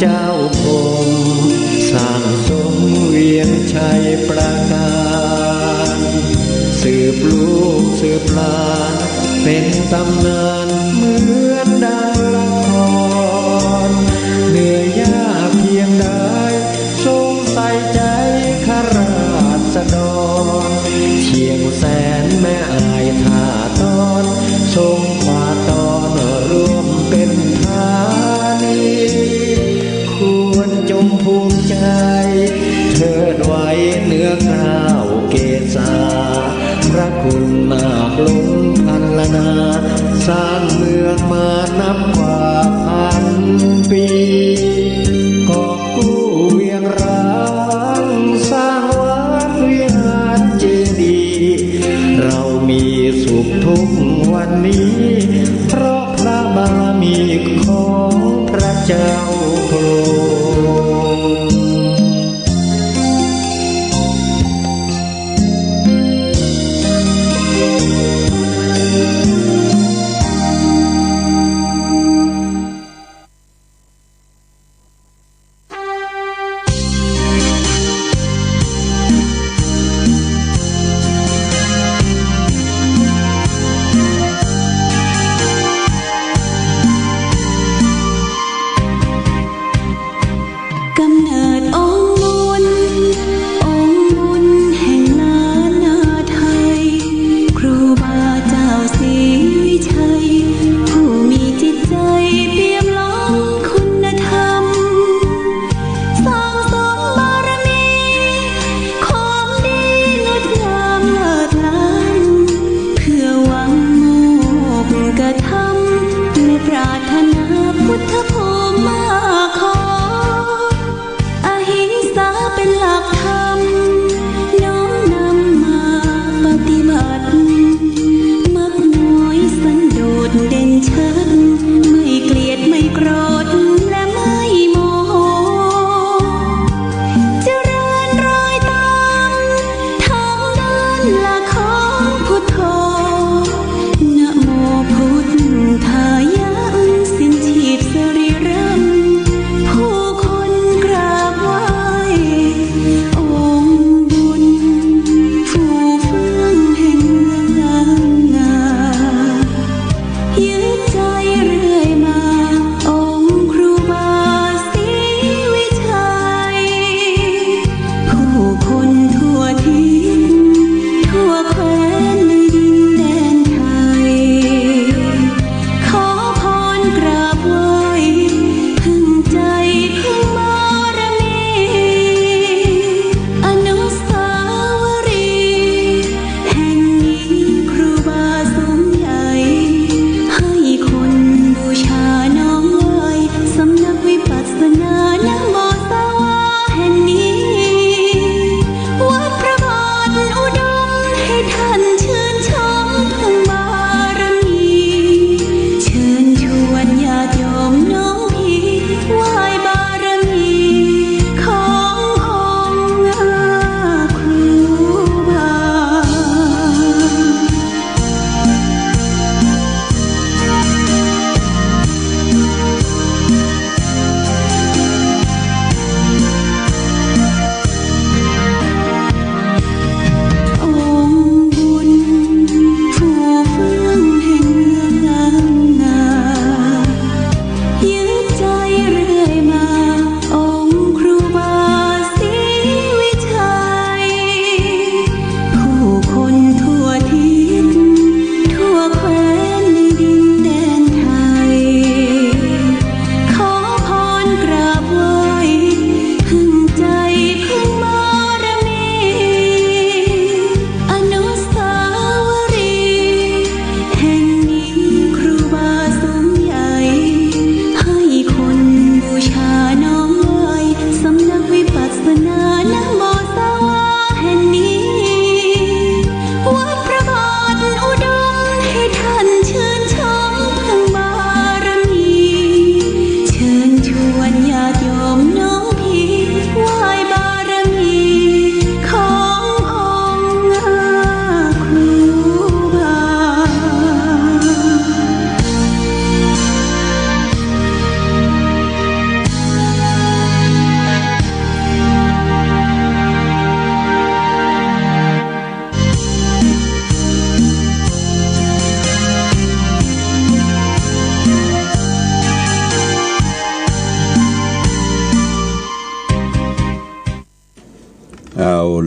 เจ้าคงสร้างสมเวียงชัยประการสืบลูกสืบหลานเป็นตำนานเหมือนดังละครเหนื่อยยากเพียงใดทรงใส่ใจข้าราษฎรเชียงแสนแม่อายท่าตอนทรงมาตอนร่วมเป็นธานีควรจงภูมิใจเถิดไว้เนื้อข้าวเกศาพระคุณมากล้นพันละนาสร้างเมืองมานับกว่าพันปีกอบกู้เวียงร้างสร้างวัดเวียงหาดเจดีย์เรามีสุขทุกวันนี้เพราะพระบารมีของพระเจ้าโปรด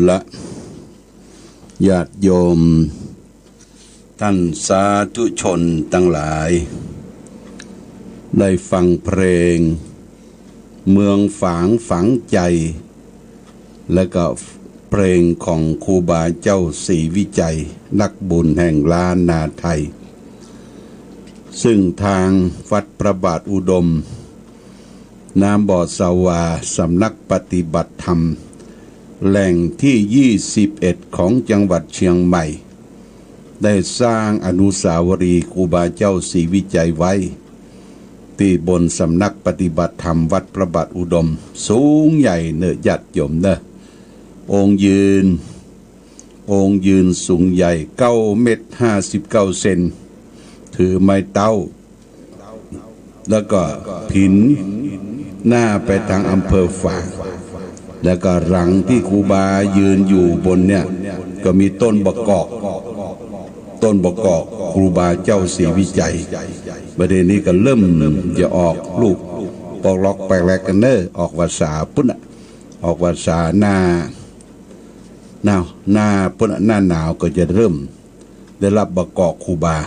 ละญาติโยมท่านสาธุชนทั้งหลายได้ฟังเพลงเมืองฝางฝังใจและก็เพลงของครูบาเจ้าศรีวิจัยนักบุญแห่งล้านนาไทยซึ่งทางวัดพระบาทอุดมน้ำบ่อสาวาสำนักปฏิบัติธรรมแหล่งที่21ของจังหวัดเชียงใหม่ได้สร้างอนุสาวรีย์ครูบาเจ้าศรีวิจัยไว้ที่บนสำนักปฏิบัติธรรมวัดพระบาทอุดมสูงใหญ่เนื้อยัดยมเนอะองค์ยืนสูงใหญ่9 เมตร 59 เซนถือไม้เต้าแล้วก็ผินหน้าไปทางอำเภอฝางแล้วก็หลังที่ครูบายืนอยู่บนเนี่ยก็มีต้นบกอกครูบาเจ้าศรีวิจัยประเด็นนี้ก็เริ่มจะออกลูกปอกล็อกแปลกกันเนอออกภาษาพุ่นออกภาษาหน้าพุ่นหน้าหนาวก็จะเริ่มได้รับบกอกครูบา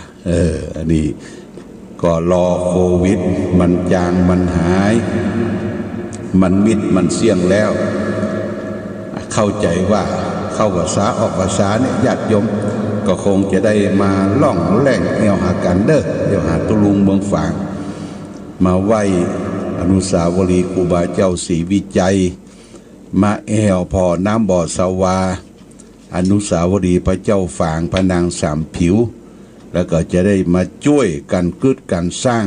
อันนี้ก็รอโควิดมันจางมันหายมันมิดมันเสี่ยงแล้วเข้าใจว่าเข้าภาษาออกภาษาเนี่ยญาติโยมก็คงจะได้มาล่องแหล่งแนวหากันเด้อเดี๋ยวหาตุลุงเมืองฝางมาไหว้อนุสาวรีย์ครูบาเจ้าศรีวิจัยมาแอวพอน้ำบ่อสาวาอนุสาวรีย์พระเจ้าฝางพระนางสามผิวแล้วก็จะได้มาช่วยกันกึศกันสร้าง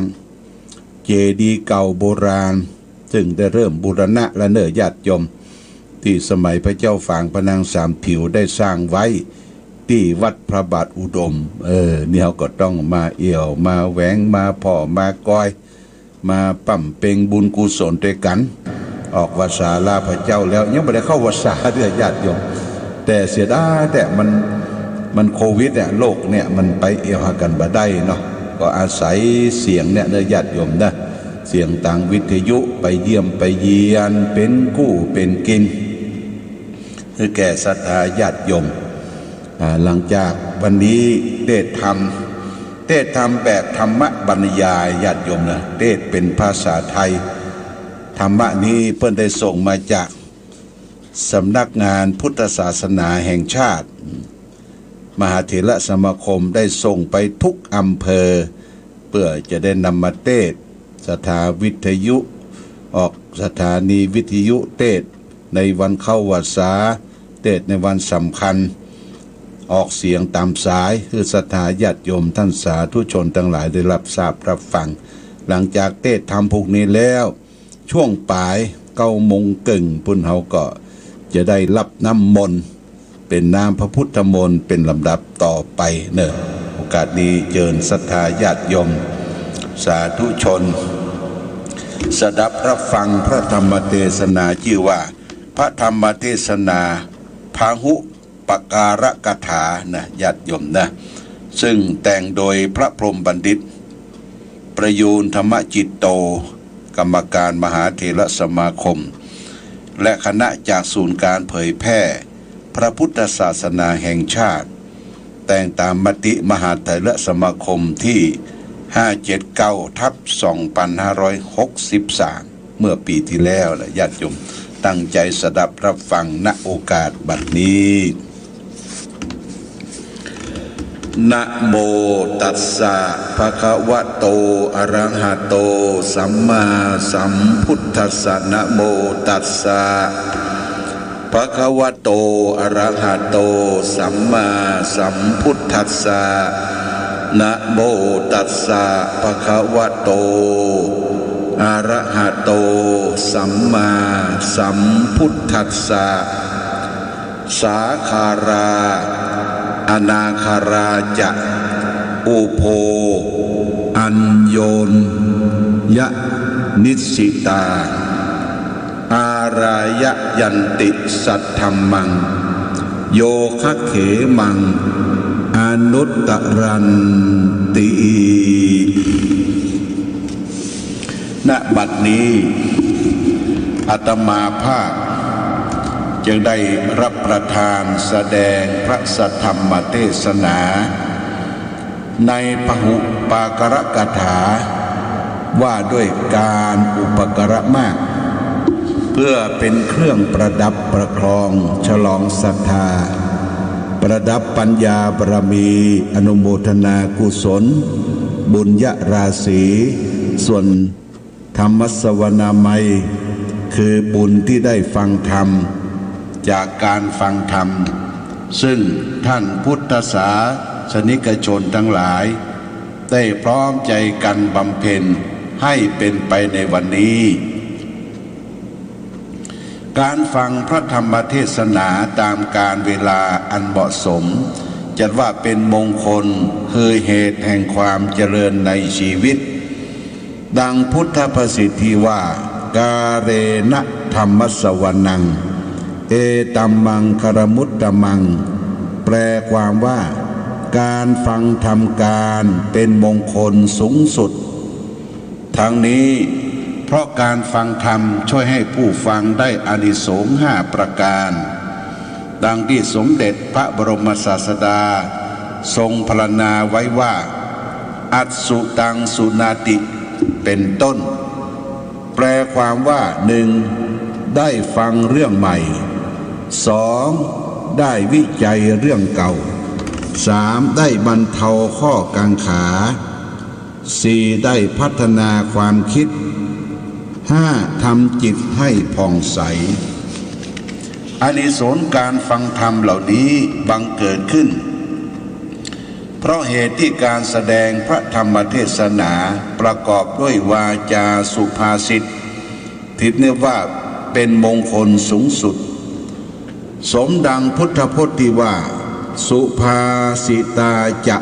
เจดีย์เก่าโบราณซึ่งได้เริ่มบูรณะและเนอญาติโยมที่สมัยพระเจ้าฝางพระนางสามผิวได้สร้างไว้ที่วัดพระบาทอุดมเนี่ยเราก็ต้องมาเอี่ยวมาแหวงมาพ่อมาก้อยมาปั่มเป่งบุญกุศลด้วยกันออกวาสาลาพระเจ้าแล้วยังไม่ได้เข้าวาสาเรื่องญาติโยมแต่เสียดายแต่มันโควิดเนี่ยโลกเนี่ยมันไปเอี่ยวหากันบ่ได้เนาะก็อาศัยเสียงเนี่ยเนญาติโยมนะเสียงต่างวิทยุไปเยี่ยมไปเยียนเป็นกู้เป็นกินคือแก่ศรัทธาญาติโยมหลังจากวันนี้เทศธรรมแบบธรรมบรรยายญาติโยมนะเทศเป็นภาษาไทยธรรมะนี้เพิ่นได้ส่งมาจากสำนักงานพุทธศาสนาแห่งชาติมหาเถรสมาคมได้ส่งไปทุกอำเภอเพื่อจะได้นำมาเทศสถาวิทยุออกสถานีวิทยุเทศในวันเข้าพรรษาเทศในวันสำคัญออกเสียงตามสายคือศรัทธาญาติโยมท่านสาธุชนทั้งหลายได้รับทราบรับฟังหลังจากเทศทำพวกนี้แล้วช่วงปลาย9 โมงครึ่งพุ่นเฮาก็จะได้รับน้ำมนต์เป็นน้ำพระพุทธมนต์เป็นลำดับต่อไปเนอะโอกาสนี้เชิญศรัทธาญาติโยมสาธุชนสดับรับฟังพระธรรมเทศนาชื่อว่าพระธรรมเทศนาพาหุปการกถานะญาติโยมนะซึ่งแต่งโดยพระพรหมบัณฑิตประยูรธรรมจิตโตกรรมการมหาเถรสมาคมและคณะจากศูนย์การเผยแพร่พระพุทธศาสนาแห่งชาติแต่งตามมติมหาเถรสมาคมที่579/2563เมื่อปีที่แล้วและญาติโยมตั้งใจสดับรับฟังณโอกาสบัดนี้นะโมตัสสะภะคะวะโตอะระหะโตสัมมาสัมพุทธัสสะนะโมตัสสะภะคะวะโตอะระหะโตสัมมาสัมพุทธัสสะนะโมตัสสะภะคะวะโตอะระหะโตสัมมาสัมพุทธัสสะสาคาราอนาคาราจะอุโภอัญโยนยะนิสิตาอารายะยันติสัทธัมมังโยคะเขมังอนุตตรันติณบัดนี้อาตมาภาพ จึงได้รับประทานแสดงพระสัทธรรมเทศนาในพหุปากรกถาว่าด้วยการอุปการะมากเพื่อเป็นเครื่องประดับประคองฉลองศรัทธาประดับปัญญาบารมีอนุโมทนากุศลบุญญราศีส่วนธรรมสวนามัยคือบุญที่ได้ฟังธรรมจากการฟังธรรมซึ่งท่านพุทธศาสนิกชนทั้งหลายได้พร้อมใจกันบำเพ็ญให้เป็นไปในวันนี้การฟังพระธรรมเทศนาตามการเวลาอันเหมาะสมจัดว่าเป็นมงคลคือเหตุแห่งความเจริญในชีวิตดังพุทธภษิตที่ว่ากาเรนะธรรมสวนังเอตัมมังคารมุตตมังแปลความว่าการฟังธรรมการเป็นมงคลสูงสุดทั้งนี้เพราะการฟังธรรมช่วยให้ผู้ฟังได้อานิสงส์5ประการดังที่สมเด็จพระบรมศาสดาทรงพรรณนาไว้ว่าอัสสุตังสุนาติเป็นต้นแปลความว่า 1. ได้ฟังเรื่องใหม่ 2. ได้วิจัยเรื่องเก่า 3. ได้บรรเทาข้อกังขา 4. ได้พัฒนาความคิด 5. ทำจิตให้ผ่องใสอานิสงส์การฟังธรรมเหล่านี้บังเกิดขึ้นเพราะเหตุที่การแสดงพระธรรมเทศนาประกอบด้วยวาจาสุภาษิตที่เรียกว่าเป็นมงคลสูงสุดสมดังพุทธพจน์ที่ว่าสุภาษิตาจะ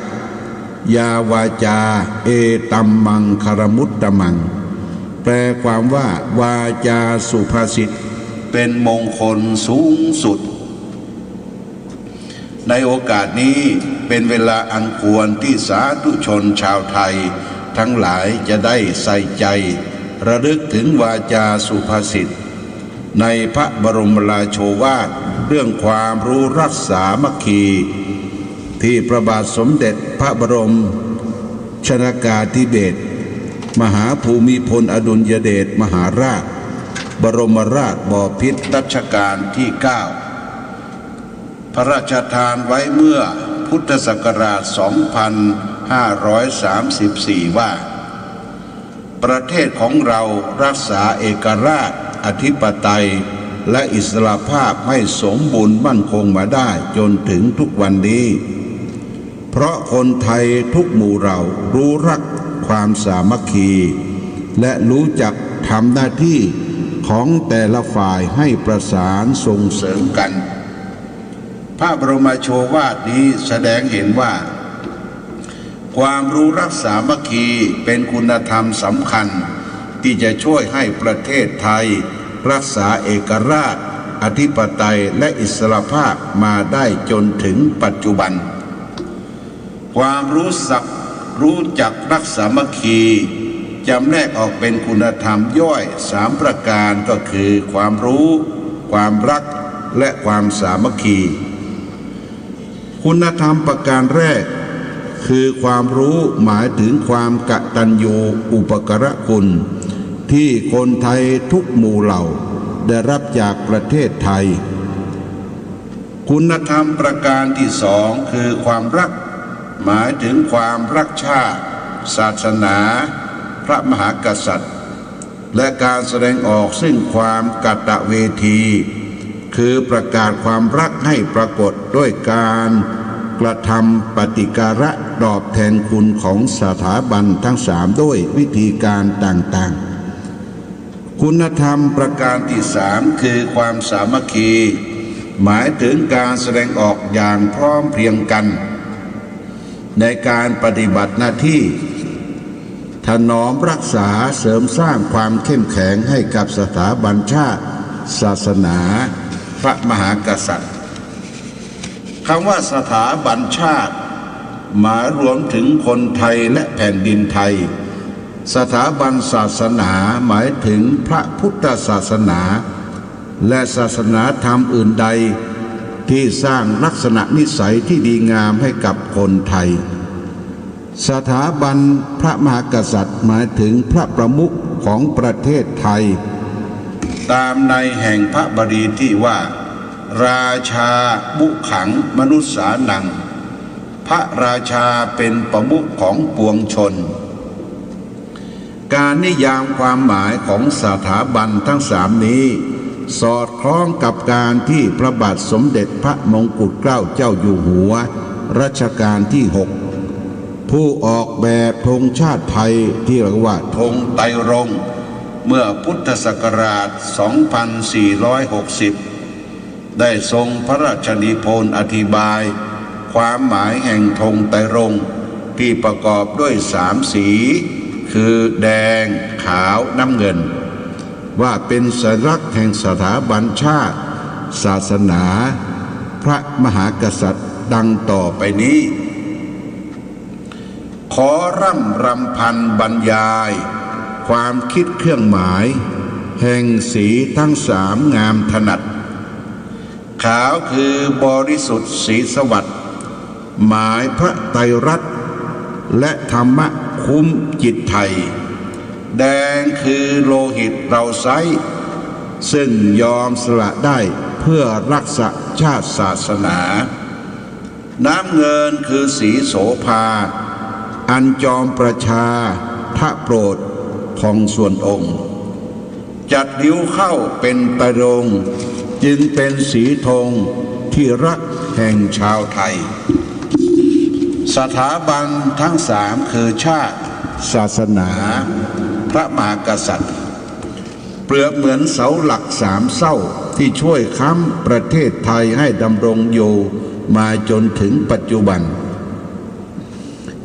ยาวาจาเอตัมมังคารมุตตมังแปลความว่าวาจาสุภาษิตเป็นมงคลสูงสุดในโอกาสนี้เป็นเวลาอันควรที่สาธุชนชาวไทยทั้งหลายจะได้ใส่ใจระลึกถึงวาจาสุภาษิตในพระบรมราโชวาทเรื่องความรู้รักสามัคคีที่พระบาทสมเด็จพระบรมชนกาธิเบศรมหาภูมิพลอดุลยเดชมหาราชบรมราชบพิตรรัชกาลที่ 9พระราชทานไว้เมื่อพุทธศักราช 2534 ว่าประเทศของเรารักษาเอกราชอธิปไตยและอิสรภาพให้สมบูรณ์มั่นคงมาได้จนถึงทุกวันนี้เพราะคนไทยทุกหมู่เหล่ารู้รักความสามัคคีและรู้จักทำหน้าที่ของแต่ละฝ่ายให้ประสานส่งเสริมกันพระบรมโชวาทนี้แสดงเห็นว่าความรู้รักสามัคคีเป็นคุณธรรมสำคัญที่จะช่วยให้ประเทศไทยรักษาเอกราชอธิปไตยและอิสรภาพมาได้จนถึงปัจจุบันความรู้จักรักสามัคคีจำแนกออกเป็นคุณธรรมย่อย3ประการก็คือความรู้ความรักและความสามัคคีคุณธรรมประการแรกคือความรู้หมายถึงความกตัญญูอุปการะคุณที่คนไทยทุกหมู่เหล่าได้รับจากประเทศไทยคุณธรรมประการที่2คือความรักหมายถึงความรักชาติศาสนาพระมหากษัตริย์และการแสดงออกซึ่งความกตเวทีคือประกาศความรักให้ปรากฏด้วยการกระทำปฏิการะตอบแทนคุณของสถาบันทั้ง3ด้วยวิธีการต่างๆคุณธรรมประการที่3คือความสามัคคีหมายถึงการแสดงออกอย่างพร้อมเพรียงกันในการปฏิบัติหน้าที่ถนอมรักษาเสริมสร้างความเข้มแข็งให้กับสถาบันชาติศาสนาพระมหากษัตริย์คำว่าสถาบันชาติหมายรวมถึงคนไทยและแผ่นดินไทยสถาบันศาสนาหมายถึงพระพุทธศาสนา และศาสนาธรรมอื่นใดที่สร้างลักษณะนิสัยที่ดีงามให้กับคนไทยสถาบันพระมหากษัตริย์หมายถึงพระประมุขของประเทศไทยตามในแห่งพระบาลีที่ว่าราชาบุขังมนุษสานังพระราชาเป็นประมุขของปวงชนการนิยามความหมายของสถาบันทั้งสามนี้สอดคล้องกับการที่พระบาทสมเด็จพระมงกุฎเกล้าเจ้าอยู่หัวรัชกาลที่6ผู้ออกแบบธงชาติไทยที่เรียกว่าธงไตรรงค์เมื่อพุทธศักราช 2460 ได้ทรงพระราชนิพนธ์อธิบายความหมายแห่งธงไตรรงค์ที่ประกอบด้วย3 สีคือแดงขาวน้ำเงินว่าเป็นสัญลักษณ์แห่งสถาบันชาติศาสนาพระมหากษัตริย์ดังต่อไปนี้ขอร่ำรำพันบรรยายความคิดเครื่องหมายแห่งสีทั้ง3งามถนัดขาวคือบริสุทธิ์สีสวัสดิ์หมายพระไตรรัตน์และธรรมะคุ้มจิตไทยแดงคือโลหิตเราไซซึ่งยอมสละได้เพื่อรักษาชาติศาสนาน้ำเงินคือสีโสภาอันจอมประชาพระโปรดของส่วนองค์จัดริ้วเข้าเป็นไตรรงค์จึงเป็นสีธงที่รักแห่งชาวไทยสถาบันทั้ง3คือชาติศาสนาพระมหากษัตริย์เปรียบเหมือนเสาหลัก3 เสาที่ช่วยค้ำประเทศไทยให้ดำรงอยู่มาจนถึงปัจจุบัน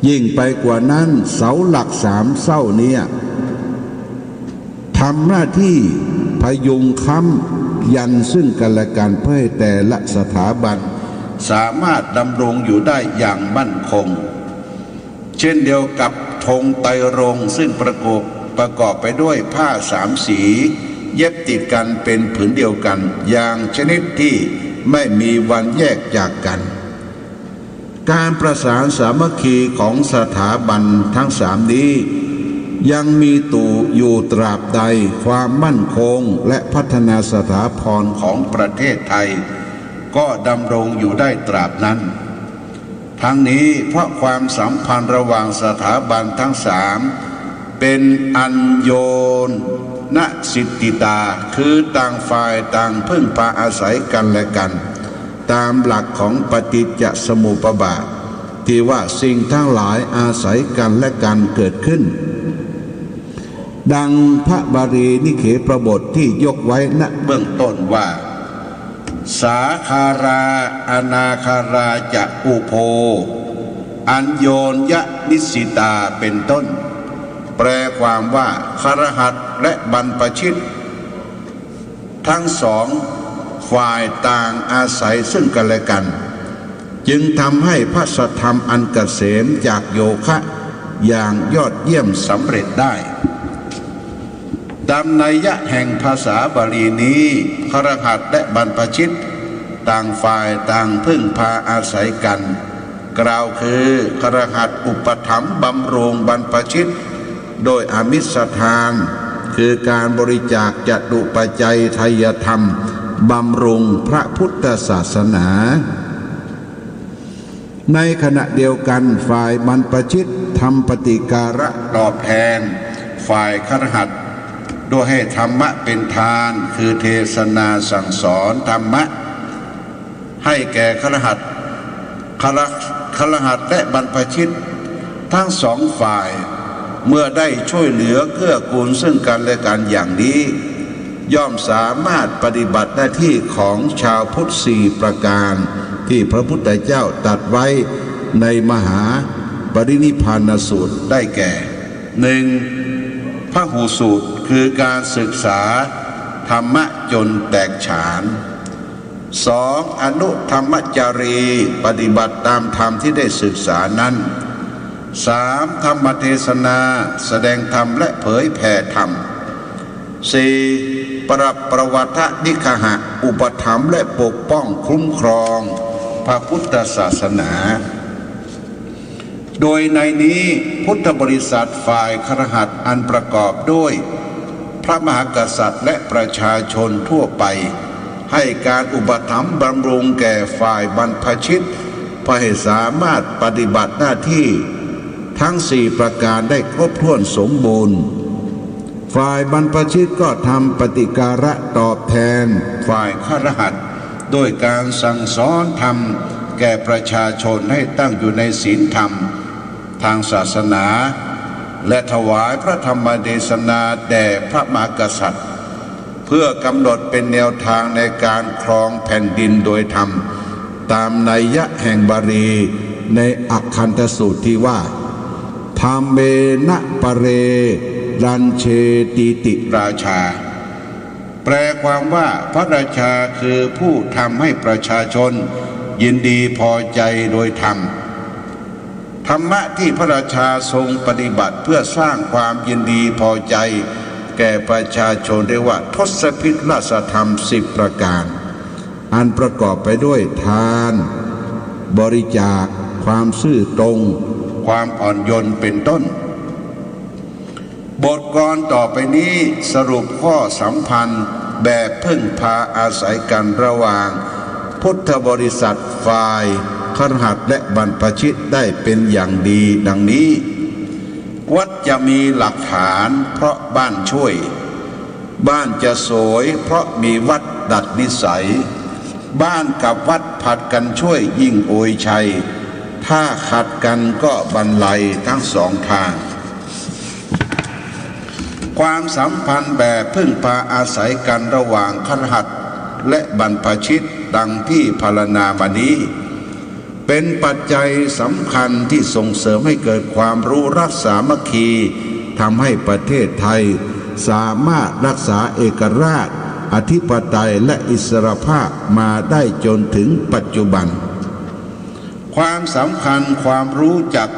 ยิ่งไปกว่านั้นเสาหลัก3 เสานี้ทำหน้าที่พยุงค้ำยันซึ่งกันและกันเพื่อให้แต่ละสถาบันสามารถดำรงอยู่ได้อย่างมั่นคงเช่นเดียวกับธงไตรรงค์ซึ่งประกอบไปด้วยผ้า3 สีเย็บติดกันเป็นผืนเดียวกันอย่างชนิดที่ไม่มีวันแยกจากกันการประสานสามัคคีของสถาบันทั้ง3นี้ยังมีอยู่ตราบใดความมั่นคงและพัฒนาสถาพรของประเทศไทยก็ดำรงอยู่ได้ตราบนั้นทั้งนี้เพราะความสัมพันธ์ระหว่างสถาบันทั้ง3เป็นอัญโยนสิทธิตาคือต่างฝ่ายต่างพึ่งพาอาศัยกันและกันตามหลักของปฏิจจสมุปบาทที่ว่าสิ่งทั้งหลายอาศัยกันและกันเกิดขึ้นดังพระบาลีนิเขปบทที่ยกไว้ณเบื้องต้นว่าสาคาราอนาคาราจะอุโภอัญโยนยนิสิตาเป็นต้นแปลความว่าคฤหัสถ์และบรรพชิตทั้ง2 ฝ่ายต่างอาศัยซึ่งกันและกันจึงทำให้พระสัทธรรมอันเกษมจากโยคะอย่างยอดเยี่ยมสำเร็จได้ตามนัยยะแห่งภาษาบาลีนี้คฤหัสถ์และบรรพชิตต่างฝ่ายต่างพึ่งพาอาศัยกันกล่าวคือคฤหัสถ์อุปถัมภ์บำรุงบรรพชิตโดยอามิสทานคือการบริจาคจตุปัจจัยไทยธรรมบำรุงพระพุทธศาสนาในขณะเดียวกันฝ่ายบรรพชิตทำปฏิการะตอบแทนฝ่ายคฤหัสถ์โดยให้ธรรมะเป็นทานคือเทศนาสั่งสอนธรรมะให้แก่คฤหัสถ์และบรรพชิตทั้ง2 ฝ่ายเมื่อได้ช่วยเหลือเกื้อกูลซึ่งกันและกันอย่างนี้ย่อมสามารถปฏิบัติหน้าที่ของชาวพุทธ4 ประการที่พระพุทธเจ้าตรัสไว้ในมหาปรินิพพานสูตรได้แก่ 1. พหูสูตรคือการศึกษาธรรมะจนแตกฉาน 2. อนุธรรมจารีปฏิบัติตามธรรมที่ได้ศึกษานั้น 3. ธรรมเทศนาแสดงธรรมและเผยแผ่ธรรม 4. ป ประวัตินิคหะอุปถัมภ์และปกป้องคุ้มครองพระพุทธศาสนาโดยในนี้พุทธบริษัทฝ่ายคฤหัสถ์อันประกอบด้วยพระมหากษัตริย์และประชาชนทั่วไปให้การอุปถัมภ์บำรุงแก่ฝ่ายบรรพชิตเพื่อให้สามารถปฏิบัติหน้าที่ทั้ง4ประการได้ครบถ้วนสมบูรณ์ฝ่ายบรรพชิตก็ทำปฏิการะตอบแทนฝ่ายคฤหัสถ์โดยการสั่งสอนธรรมแก่ประชาชนให้ตั้งอยู่ในศีลธรรมทางศาสนาและถวายพระธรรมเทศนาแด่พระมหากษัตริย์เพื่อกำหนดเป็นแนวทางในการครองแผ่นดินโดยธรรมตามนัยยะแห่งบาลีในอักขันธสูตรที่ว่าธรรมเมนะปะเรรัญเชติติราชาแปลความว่าพระราชาคือผู้ทำให้ประชาชนยินดีพอใจโดยธรรมธรรมะที่พระราชาทรงปฏิบัติเพื่อสร้างความยินดีพอใจแก่ประชาชนเรียกว่าทศพิธราชธรรม10ประการอันประกอบไปด้วยทานบริจาคความซื่อตรงความอ่อนโยนเป็นต้นบทกลต่อไปนี้สรุปข้อสัมพันธ์แบบพึ่งพาอาศัยกันระหว่างพุทธบริษัทฝ่ายคฤหัสถ์และบรรพชิตได้เป็นอย่างดีดังนี้วัดจะมีหลักฐานเพราะบ้านช่วยบ้านจะสวยเพราะมีวัดดัดนิสัยบ้านกับวัดผัดกันช่วยยิ่งอวยชัยถ้าขัดกันก็บรรลัยทั้งสองทางความสัมพันธ์แบบพึ่งพาอาศัยกันระหว่างคฤหัสถ์และบรรพชิตดังที่พรรณนามานี้เป็นปัจจัยสำคัญที่ส่งเสริมให้เกิดความรู้รักสามัคคีทำให้ประเทศไทยสามารถรักษาเอกราชอธิปไตยและอิสรภาพมาได้จนถึงปัจจุบันความสำคัญความรู้จัก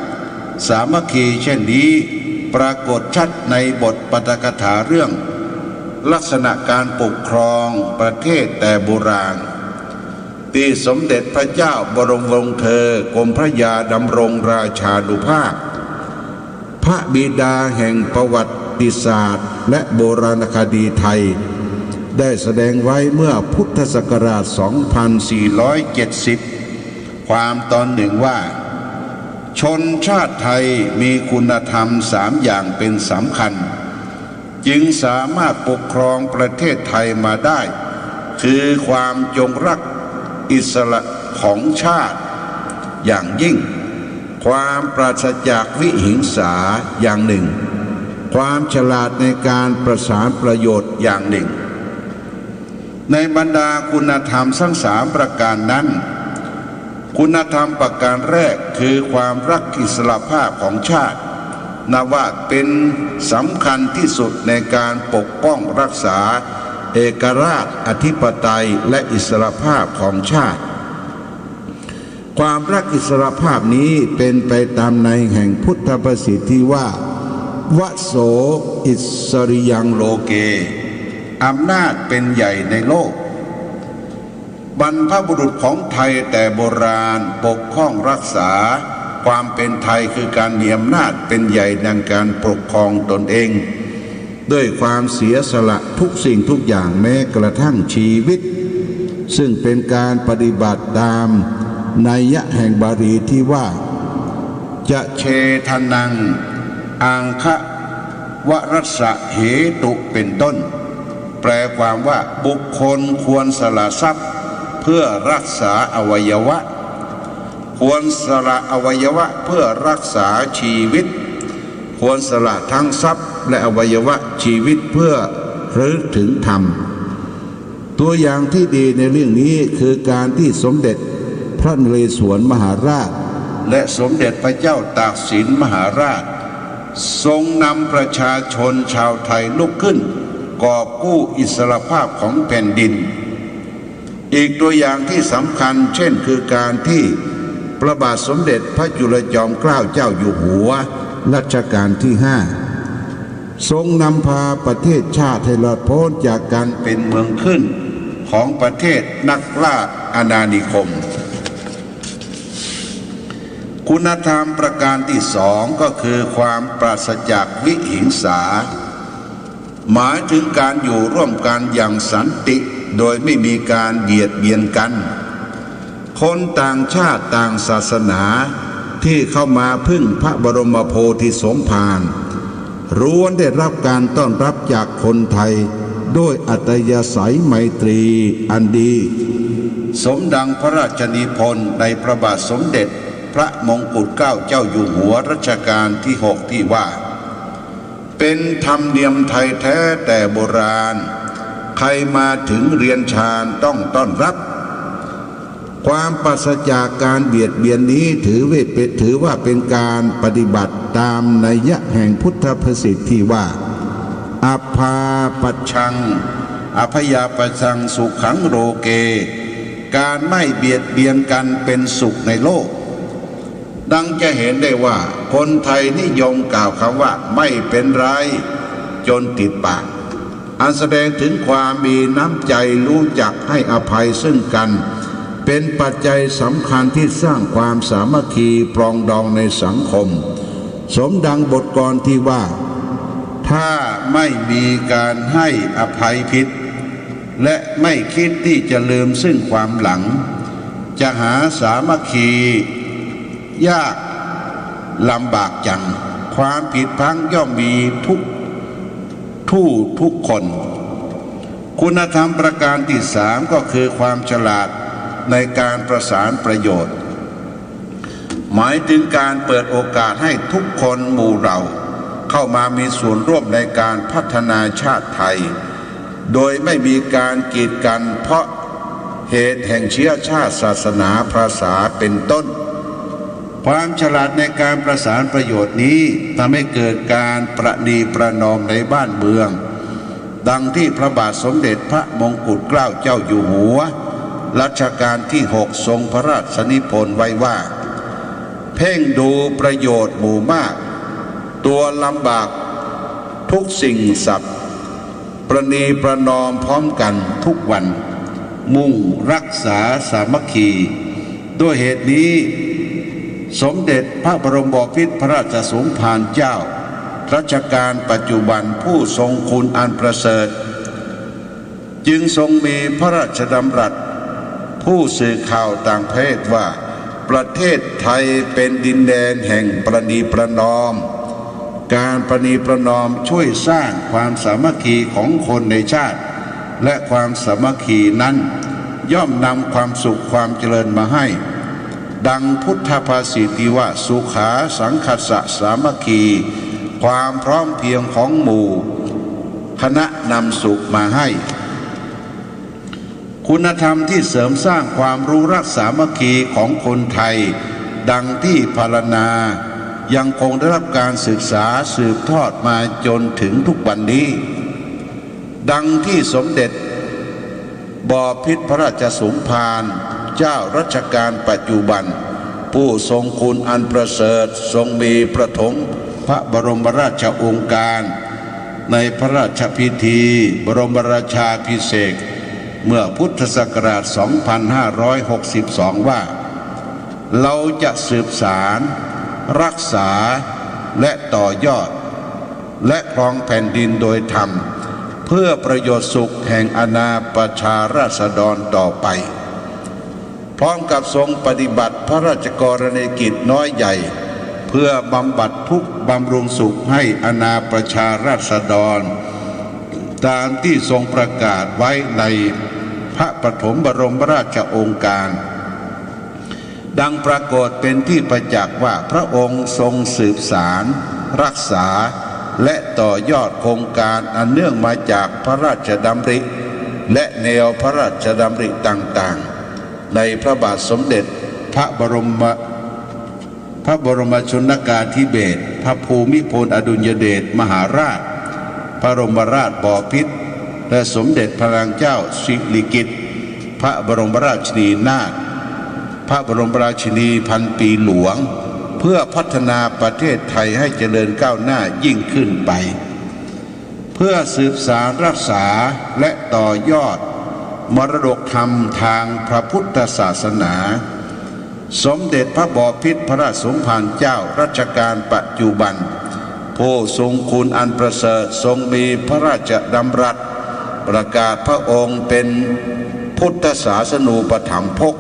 สามัคคีเช่นนี้ปรากฏชัดในบทปาฐกถาเรื่องลักษณะการปกครองประเทศแต่โบราณที่สมเด็จพระเจ้าบรมวงศ์เธอกรมพระยาดำรงราชานุภาพพระบิดาแห่งประวัติศาสตร์และโบราณคดีไทยได้แสดงไว้เมื่อพุทธศักราช 2470 ความตอนหนึ่งว่าชนชาติไทยมีคุณธรรม3อย่างเป็นสำคัญจึงสามารถปกครองประเทศไทยมาได้คือความจงรักอิสระของชาติอย่างยิ่งความปราศจากวิหิงสาอย่างหนึ่งความฉลาดในการประสานประโยชน์อย่างหนึ่งในบรรดาคุณธรรมทั้ง3ประการนั้นคุณธรรมประการแรกคือความรักอิสรภาพของชาตินับว่าเป็นสำคัญที่สุดในการปกป้องรักษาเอกราชอธิปไตยและอิสรภาพของชาติความรักอิสรภาพนี้เป็นไปตามในแห่งพุทธประสิทธิ์ที่ว่าวโสอิสริยังโลเกอำนาจเป็นใหญ่ในโลกบรรพบุรุษของไทยแต่โบราณปกป้องรักษาความเป็นไทยคือการมีอำนาจเป็นใหญ่ในการปกครองตนเองด้วยความเสียสละทุกสิ่งทุกอย่างแม้กระทั่งชีวิตซึ่งเป็นการปฏิบัติตามนัยยะแห่งบาลีที่ว่าจะเชทนังอังคะวรัสสะเหตุเป็นต้นแปลความว่าบุคคลควรสละทรัพย์เพื่อรักษาอวัยวะควรสละอวัยวะเพื่อรักษาชีวิตควรสละทั้งทรัพย์และอวัยวะชีวิตเพื่อระลึกถึงธรรมตัวอย่างที่ดีในเรื่องนี้คือการที่สมเด็จพระนเรศวรมหาราชและสมเด็จพระเจ้าตากสินมหาราชทรงนำประชาชนชาวไทยลุกขึ้นกอบกู้อิสรภาพของแผ่นดินอีกตัวอย่างที่สำคัญเช่นคือการที่พระบาทสมเด็จพระจุลจอมเกล้าเจ้าอยู่หัวรัชกาลที่ ทรงนำพาประเทศชาติให้รอดพ้นจากการเป็นเมืองขึ้นของประเทศนักล่าอาณานิคมคุณธรรมประการที่สองก็คือความปราศจากวิหิงสาหมายถึงการอยู่ร่วมกันอย่างสันติโดยไม่มีการเบียดเบียนกันคนต่างชาติต่างศาสนาที่เข้ามาพึ่งพระบรมโพธิสมภารล้วนได้รับการต้อนรับจากคนไทยด้วยอัตยาศัยไมตรีอันดีสมดังพระราชนิพนธ์ในพระบาทสมเด็จพระมงกุฎเกล้าเจ้าอยู่หัวรัชกาลที่ 6ที่ว่าเป็นธรรมเนียมไทยแท้แต่โบราณใครมาถึงเรียนฌานต้องต้อนรับความปราศจากการเบียดเบียนนี้ถือว่าเป็นการปฏิบัติตามนัยยะแห่งพุทธภาษิตที่ว่าอภาปัชชังอภยาปัชชังสุขังโรเกการไม่เบียดเบียนกันเป็นสุขในโลกดังจะเห็นได้ว่าคนไทยนิยมกล่าวคำว่าไม่เป็นไรจนติดปากอันแสดงถึงความมีน้ำใจรู้จักให้อภัยซึ่งกันเป็นปัจจัยสำคัญที่สร้างความสามัคคีปรองดองในสังคมสมดังบทกลอนที่ว่าถ้าไม่มีการให้อภัยผิดและไม่คิดที่จะลืมซึ่งความหลังจะหาสามัคคียากลำบากจังความผิดพลั้งย่อมมีทุกคนคุณธรรมประการที่สามก็คือความฉลาดในการประสานประโยชน์หมายถึงการเปิดโอกาสให้ทุกคนหมู่เราเข้ามามีส่วนร่วมในการพัฒนาชาติไทยโดยไม่มีการกีดกันเพราะเหตุแห่งเชื้อชาติศาสนาภาษาเป็นต้นความฉลาดในการประสานประโยชน์นี้ทำให้เกิดการประนีประนอมในบ้านเมืองดังที่พระบาทสมเด็จพระมงกุฎเกล้าเจ้าอยู่หัวรัชกาลที่ 6ทรงพระราชนิพนธ์ไว้ว่าเพ่งดูประโยชน์หมู่มากตัวลำบากทุกสิ่งสับประนีประนอมพร้อมกันทุกวันมุ่งรักษาสามัคคีด้วยเหตุนี้สมเด็จพระบรมบพิตรพระราชสมภารเจ้ารัชกาลปัจจุบันผู้ทรงคุณอันประเสริฐจึงทรงมีพระราชดำรัสผู้สื่อข่าวต่างประเทศว่าประเทศไทยเป็นดินแดนแห่งประนีประนอมการประนีประนอมช่วยสร้างความสามัคคีของคนในชาติและความสามัคคีนั้นย่อมนำความสุขความเจริญมาให้ดังพุทธภาษิตที่ว่าสุขาสังคัสสะสามัคคีความพร้อมเพรียงของหมู่คณะนำสุขมาให้คุณธรรมที่เสริมสร้างความรู้รักสามัคคีของคนไทยดังที่พรรณนายังคงได้รับการศึกษาสืบทอดมาจนถึงทุกวันนี้ดังที่สมเด็จบพิตรพระราชสมภารเจ้ารัชกาลปัจจุบันผู้ทรงคุณอันประเสริฐทรงมีประถมพระบรมราชโองการในพระราชพิธีบรมราชาภิเษกเมื่อพุทธศักราช 2562 ว่าเราจะสืบสารรักษาและต่อยอดและครองแผ่นดินโดยธรรมเพื่อประโยชน์สุขแห่งอาณาประชาราษฎรต่อไปพร้อมกับทรงปฏิบัติพระราชกรณียกิจน้อยใหญ่เพื่อบำบัดทุกข์บำรุงสุขให้อาณาประชาราษฎรตามที่ทรงประกาศไว้ในพระปฐมบรมราชโองการดังปรากฏเป็นที่ประจักษ์ว่าพระองค์ทรงสืบสารรักษาและต่อยอดโครงการอันเนื่องมาจากพระราชดำริและแนวพระราชดำริต่างๆในพระบาทสมเด็จพระบรมชนกาธิเบศรพระภูมิพลอดุลยเดชมหาราชพระบรมราชบพิตรและสมเด็จพระนางเจ้าสิริกิติ์พระบรมราชินีนาถพระบรมราชินีพันปีหลวงเพื่อพัฒนาประเทศไทยให้เจริญก้าวหน้ายิ่งขึ้นไป เพื่อสืบสานรักษาและต่อยอดมรดกธรรมทางพระพุทธศาสนาสมเด็จพระบพิตรพระราชสมภารเจ้ารัชกาลปัจจุบันผู้ทรงคุณอันประเสริฐทรงมีพระราชดำรัสประกาศพระองค์เป็นพุทธศาสนูปถัมภก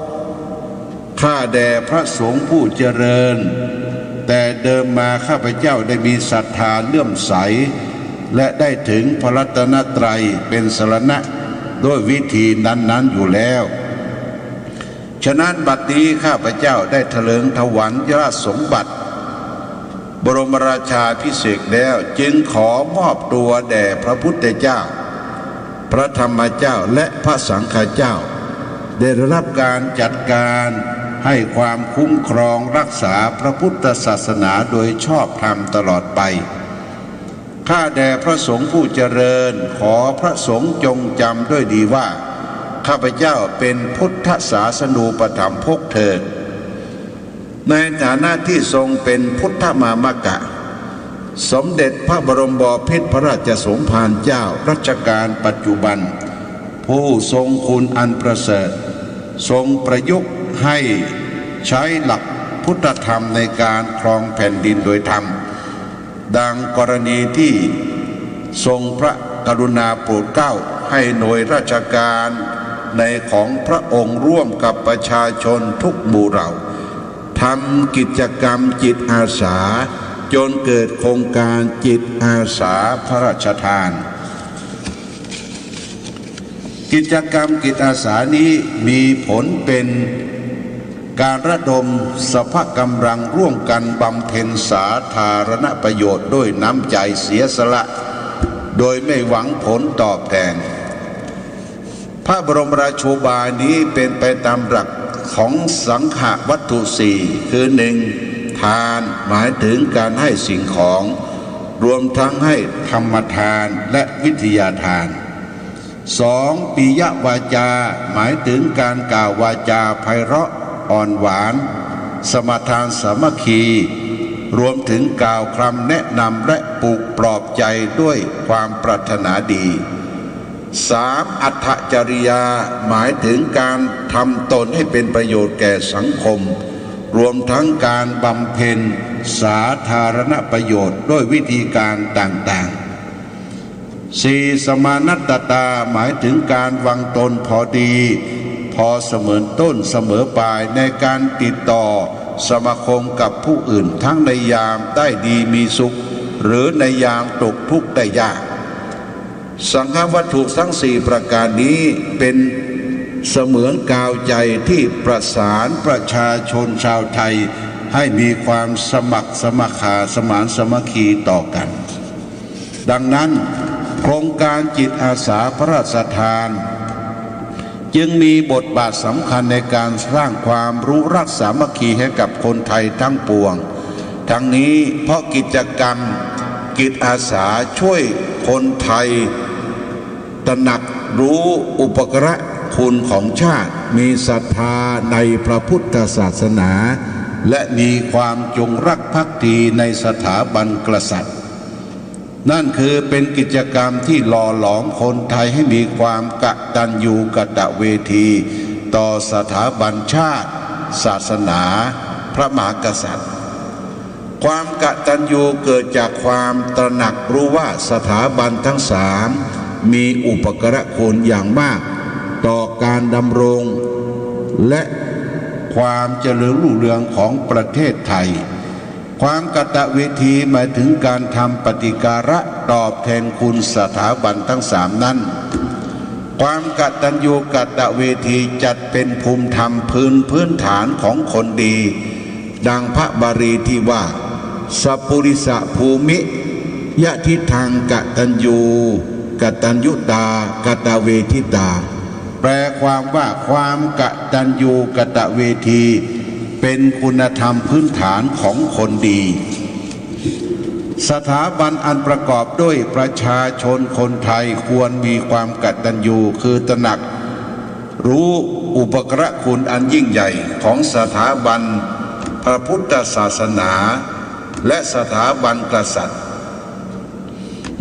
ข้าแด่พระสงฆ์ผู้เจริญแต่เดิมมาข้าพเจ้าได้มีศรัทธาเลื่อมใสและได้ถึงพระรัตนตรัยเป็นสรณะด้วยวิธีนั้นๆอยู่แล้วฉะนั้นบัดนี้ข้าพเจ้าได้เถลิงถวัลย์ราชสมบัติบรมราชาภิเษกแล้วจึงขอมอบตัวแด่พระพุทธเจ้าพระธรรมเจ้าและพระสังฆเจ้าได้รับการจัดการให้ความคุ้มครองรักษาพระพุทธศาสนาโดยชอบธรรมตลอดไปข้าแด่พระสงฆ์ผู้เจริญขอพระสงฆ์จงจำด้วยดีว่าข้าพเจ้าเป็นพุทธศาสนูปถัมภกเถิดในฐานะที่ทรงเป็นพุทธมามกะสมเด็จพระบรมบพิตรพระราชสมภารเจ้ารัชกาลปัจจุบันผู้ทรงคุณอันประเสริฐทรงประยุกต์ให้ใช้หลักพุทธธรรมในการครองแผ่นดินโดยธรรมดังกรณีที่ทรงพระกรุณาโปรดเกล้าให้หน่วยราชการในของพระองค์ร่วมกับประชาชนทุกหมู่เหล่าทำกิจกรรมจิตอาสาจนเกิดโครงการจิตอาสาพระราชทานกิจกรรมจิตอาสานี้มีผลเป็นการระดมสรรพกำลังร่วมกันบำเพ็ญสาธารณประโยชน์ด้วยน้ำใจเสียสละโดยไม่หวังผลตอบแทนพระบรมราโชบายนี้เป็นไปตามหลักของสังฆวัตถุสี่คือหนึ่งทานหมายถึงการให้สิ่งของรวมทั้งให้ธรรมทานและวิทยาทานสองปิยวาจาหมายถึงการกล่าววาจาไพเราะอ่อนหวานสมทานสามัคคีรวมถึงกล่าวคำแนะนำและปลุกปลอบใจด้วยความปรารถนาดีสามอัตถจริยาหมายถึงการทำตนให้เป็นประโยชน์แก่สังคมรวมทั้งการบำเพ็ญสาธารณประโยชน์ด้วยวิธีการต่างๆสี่สมานัตตาหมายถึงการวางตนพอดีพอเสมอต้นเสมอปลายในการติดต่อสมาคมกับผู้อื่นทั้งในยามได้ดีมีสุขหรือในยามตกทุกข์ได้ยากสังฆวัตถุทั้งสี่ประการนี้เป็นเสมือนกาวใจที่ประสานประชาชนชาวไทยให้มีความสมัครสมัคราสมานสามัคคีต่อกันดังนั้นโครงการจิตอาสาพระราชทานจึงมีบทบาทสำคัญในการสร้างความรู้รักสามัคคีให้กับคนไทยทั้งปวงทั้งนี้เพราะกิจกรรมจิตอาสาช่วยคนไทยตระหนักรู้อุปการะคุณของชาติมีศรัทธาในพระพุทธศาสนาและมีความจงรักภักดีในสถาบันกษัตริย์นั่นคือเป็นกิจกรรมที่หล่อหลอมคนไทยให้มีความกตัญญูกตเวทีต่อสถาบันชาติศาสนาพระมหากษัตริย์ความกตัญญูเกิดจากความตระหนักรู้ว่าสถาบันทั้งสามมีอุปการะคุณอย่างมากต่อการดำรงและความเจริญรุ่งเรืองของประเทศไทยความกตเวทีหมายถึงการทำปฏิการะตอบแทนคุณสถาบันทั้งสามนั้นความกตัญญูกตเวทีจัดเป็นภูมิธรรมพื้นฐานของคนดีดังพระบาลีที่ว่าสัพพุริสภูมิยะทิทังกตัญญูกตัญยุตากตเวทิตาแปลความว่าความกตัญญูกตเวทีเป็นคุณธรรมพื้นฐานของคนดีสถาบันอันประกอบด้วยประชาชนคนไทยควรมีความกตัญญูคือตระหนักรู้อุปการะคุณอันยิ่งใหญ่ของสถาบันพระพุทธศาสนาและสถาบันกษัตริย์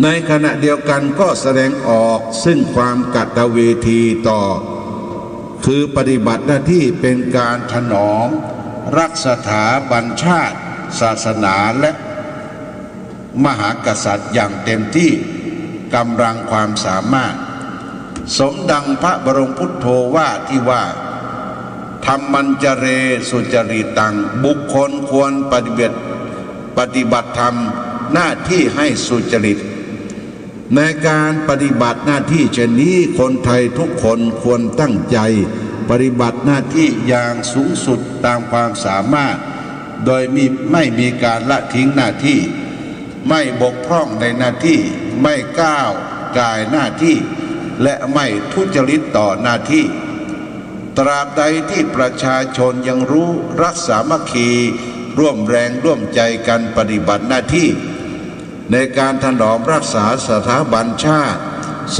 ในขณะเดียวกันก็แสดงออกซึ่งความกตเวทีต่อคือปฏิบัติหน้าที่เป็นการถนอมรักสถาบันชาติศาสนาและมหากษัตริย์อย่างเต็มที่กำลังความสามารถสมดังพระบรมพุทโธว่าที่ว่าธรรมัญจเรสุจริตังบุคคลควรปฏิบัติธรรมหน้าที่ให้สุจริตในการปฏิบัติหน้าที่เช่นนี้คนไทยทุกคนควรตั้งใจปฏิบัติหน้าที่อย่างสูงสุดตามความสามารถโดยไม่มีการละทิ้งหน้าที่ไม่บกพร่องในหน้าที่ไม่ก้าวก่ายหน้าที่และไม่ทุจริตต่อหน้าที่ตราบใดที่ประชาชนยังรู้รักสามัคคีร่วมแรงร่วมใจกันปฏิบัติหน้าที่ในการถนอมรักษาสถาบันชาติ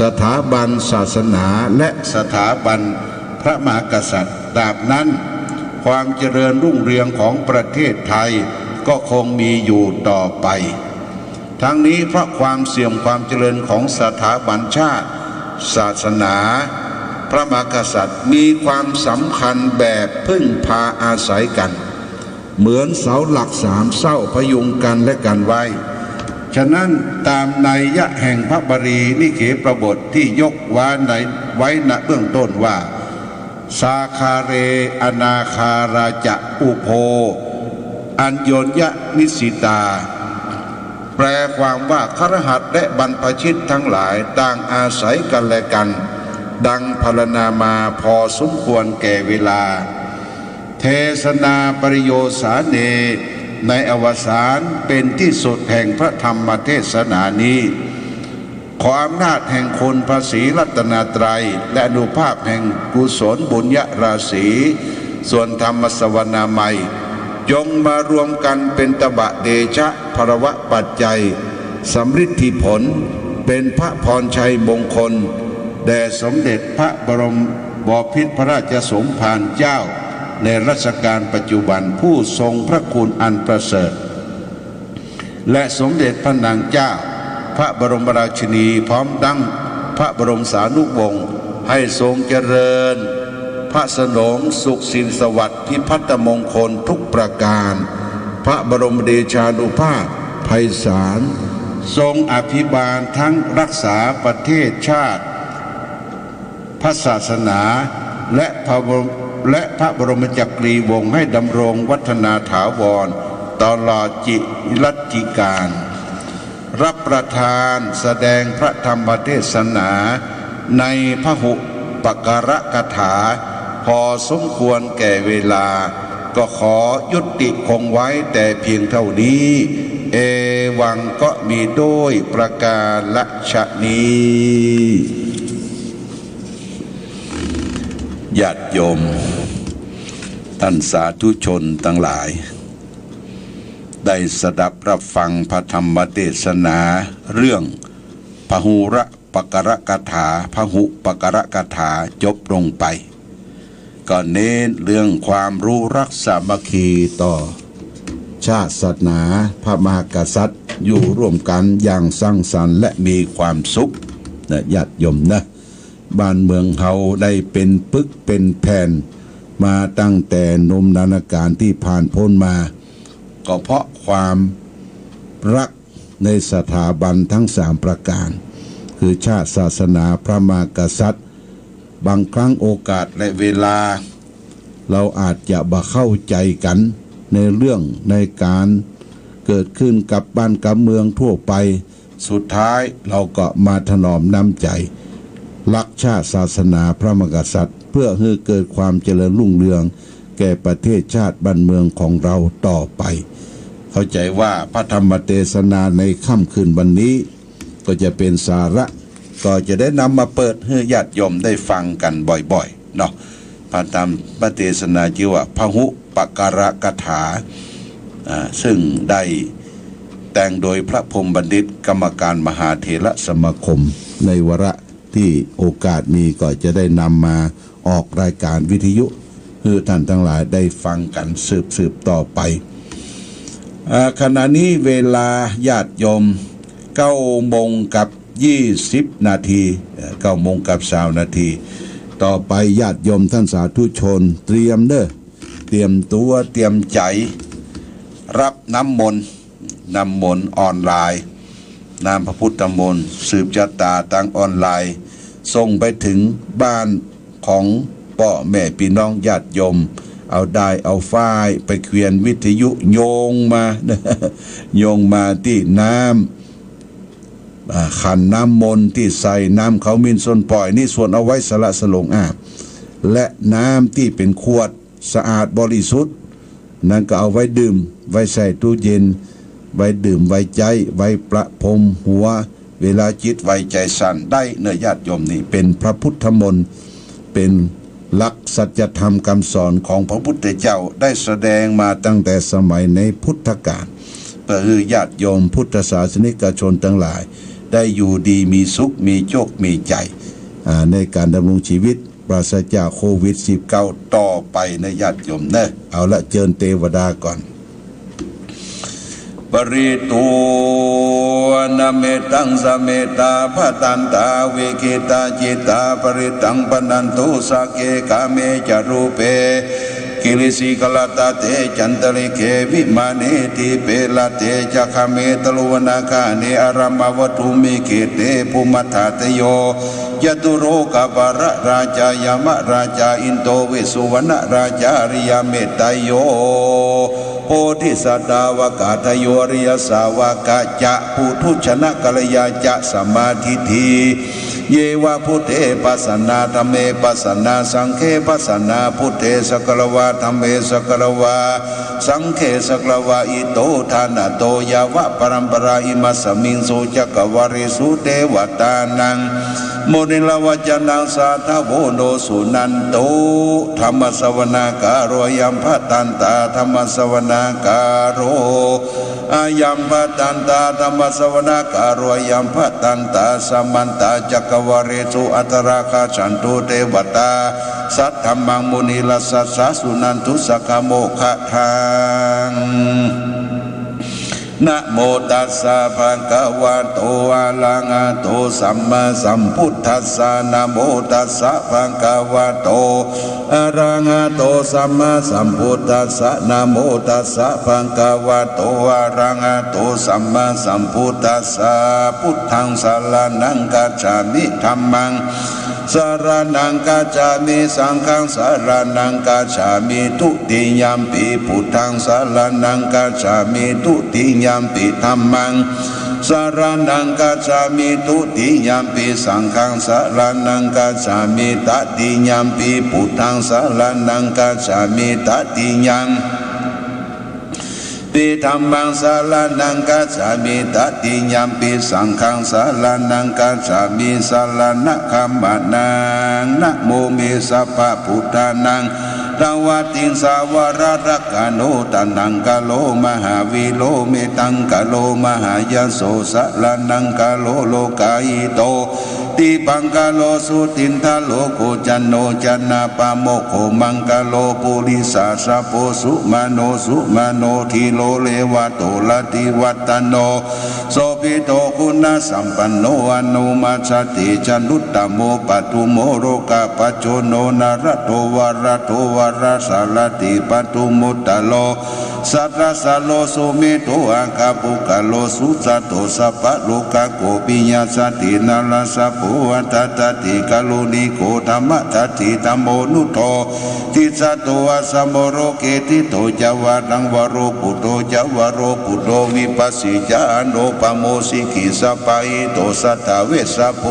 สถาบันศาสนาและสถาบันพระมหากษัตริย์ตราบนั้นความเจริญรุ่งเรืองของประเทศไทยก็คงมีอยู่ต่อไปทั้งนี้เพราะความเสื่อมความเจริญของสถาบันชาติศาสนาพระมหากษัตริย์มีความสำคัญแบบพึ่งพาอาศัยกันเหมือนเสาหลักสามเสาพยุงกันและกันไว้ฉะนั้นตามนัยยะแห่งพระบรีนิเขปบทที่ยกไว้ณเบื้องต้นว่าสาคาเรอนาคาราจะอุโภอัญโยนยะนิสิตาแปลความว่าคฤหัสถ์และบรรพชิตทั้งหลายต่างอาศัยกันและกันดังพรรณนามาพอสมควรแก่เวลาเทศนาปริโยสาเนในอวสานเป็นที่สุดแห่งพระธรรมเทศนานี้ขออำนาจแห่งคุณพระศรีรัตนตรัยและอนุภาพแห่งกุศลบุญญราศีส่วนธรรมสวนามัยจงมารวมกันเป็นตบะเดชะภรวะปัจจัยสำฤทธิผลเป็นพระพรชัยมงคลแด่สมเด็จพระบรมบพิตรพระราชสมภารเจ้าในรัชกาลปัจจุบันผู้ทรงพระคุณอันประเสริฐและสมเด็จพระนางเจ้าพระบรมราชินีพร้อมดังพระบรมสานุวงศ์ให้ทรงเจริญพระสนมสุขสินสวัสดิ์พิพัฒมงคลทุกประการพระบรมเดชานุภาพไพศาลทรงอภิบาลทั้งรักษาประเทศชาติพระศาสนาและพระบรมจักรีวงศ์ให้ดำรงวัฒนาถาวรตลอดจิรัติการรับประทานแสดงพระธรรมเทศนาในพหุปการกถาพอสมควรแก่เวลาก็ขอยุติคงไว้แต่เพียงเท่านี้เอวังก็มีโดยประการละชนี้ญาติโยมท่านสาธุชนทั้งหลายได้สดับรับฟังพระธรรมเทศนาเรื่องพหุปการกถาพหุปการกถาจบลงไปก็เน้นเรื่องความรู้รักสามัคคีต่อชาติศาสนาพระมหากษัตริย์อยู่ร่วมกันอย่างสร้างสรรค์และมีความสุขนะญาติโยมนะบ้านเมืองเฮาได้เป็นปึกเป็นแผ่นมาตั้งแต่นมนานาการที่ผ่านพ้นมาก็เพราะความรักในสถาบันทั้งสามประการคือชาติศาสนาพระมหากษัตริย์บางครั้งโอกาสและเวลาเราอาจจะบ่เข้าใจกันในเรื่องในการเกิดขึ้นกับบ้านกับเมืองทั่วไปสุดท้ายเราก็มาถนอมน้ำใจรักชาติศาสนาพระมหากษัตริย์เพื่อให้เกิดความเจริญรุ่งเรืองแก่ประเทศชาติบ้านเมืองของเราต่อไปเข้าใจว่าพระธรรมเทศนาในค่ำคืนวันนี้ก็จะเป็นสาระก็จะได้นำมาเปิดให้ญาติโยมได้ฟังกันบ่อยๆเนาะพระธรรมเทศนาชื่อว่าพหุปการกถาซึ่งได้แต่งโดยพระพรหมบัณฑิตกรรมการมหาเถรสมาคมในวาระที่โอกาสนี้ก็จะได้นำมาออกรายการวิทยุเพื่อท่านทั้งหลายได้ฟังกันสืบต่อไปขณะนี้เวลาญาติโยม 9:20 9:20 ต่อไปญาติโยมท่านสาธุชนเตรียมเด้อเตรียมตัวเตรียมใจรับน้ำมนต์ออนไลน์น้ำพระพุทธมนต์สืบชะตาทางออนไลน์ส่งไปถึงบ้านของพ่อแม่พี่น้องญาติโยมเอาได้เอาฝ้ายไปเกวียนวิทยุโยงมาที่น้ำขันน้ำมนต์ที่ใส่น้ำเขามินส่วนปล่อยนี่ส่วนเอาไว้สละสลงอาบและน้ำที่เป็นขวดสะอาดบริสุทธิ์นั้นก็เอาไว้ดื่มไว้ใส่ตู้เย็นไว้ดื่มไว้ใจไว้ประพรมหัวเวลาจิตไว้ใจสั่นได้เนื้อญาติโยมนี่เป็นพระพุทธมนต์เป็นหลักสัจธรรมคำสอนของพระพุทธเจ้าได้แสดงมาตั้งแต่สมัยในพุทธกาลเพื่อให้ญาติโยมพุทธศาสนิกชนทั้งหลายได้อยู่ดีมีสุขมีโชคมีใจในการดำรงชีวิตปราศจากโควิด -19 ต่อไปในญาติโยมเนอะเอาละเจิญเทวดาก่อนปริตูนาเมตังสเมตาภตันตาวิกิตาจิตาปริตังปนันตุสักเกกาเมจารูเปกิริสิกลตาเตจันตริเควิมานิติเปลเตจักเมตลุวนาคาเนอารามาวตุมิเกเตภูมัฏฐาตโยยตุโรกบาระราชายามะราชาอินโตวิสุวรรณราชาริยเมตไตโยโพธิสัตวกาทโยริยสาวกะจะปุถุชนะกัลยาจะสมาธิทีเยวะพุทเทปัสสนาธรรมเมปัสสนาสังเฆปัสสนาพุทเทสกลวาธรรมเมสกลวาสังเฆสกลวาอิโตทานะโตยาวะปรัมปราอิมัสสมิงโสจักวาริสุเทวตานังโมนิลาวจนังสาทโวโนสุนันโตธรรมสวนาการโรยัมภตันตาธรรมสวนาการโรอายัมภตันตาธรรมสวนาการโรยัมภตันตาสมันตาจักวาริสุอัตราคาฉันตุเทวตาสัทธรรมังมุนิลัสสะสะสุนันทุสักขโมขะทังนะโมตัสสะภะคะวะโตอะระหะโตสัมมาสัมพุทธัสสะนะโมตัสสะภะคะวะโตอะระหะโตสัมมาสัมพุทธัสสะนะโมตัสสะภะคะวะโตอะระหะโตสัมมาสัมพุทธัสสะพุทธังสรณังกัจฉามิธัมมังสรณังกัจฉามิสังฆังสรณังกัจฉามิทุติยัมปิพุทธังสรณังกัจฉามิทุติยัมปิธัมมังสรณังกัจฉามิทุติยัมปิสังฆังสรณังกัจฉามิตติยัมปิพุทธังสรณังกัจฉามิตติยังปิธัมมังสรณังกัจฉามิตติยัมปิสังฆังสรณังกัจฉามิสรณะคัมมะนังนะโมเมสัพพะพุทธานังตวัติสาวรรักขโนตนังกะโลมหาวิโลเมตังกะโลมหายโสสะละนังกะโลโลกายิโตติปังกะโลสุตินทะโลโกจันโนจันนาปะโมโคมังกะโลปุริสาสะโพสุมาโนทิโลเลวะโตละติวัตตโนโสภิโตคุณสัมปันโนอนุมัสสติจันทุตตโมปัตุโมโรกะปัจโจโนนารโตวรสารติปัตุมุตตโลสัตตสโลสุเมโตอาคาปุกะโลสุสัตโตสัพพะโลกะโกปิญญาสตินาลาสัพพุวัตตติกาลุนิโกธรรมทัตติธัมโมนุโตทิสัตโตอสมโรเกติโตจาวารังวโรปุโตจาวโรปุโตวิปัสสิจาโนปโมสิกิสัพพะอิโตสัตตเวสสัพโพ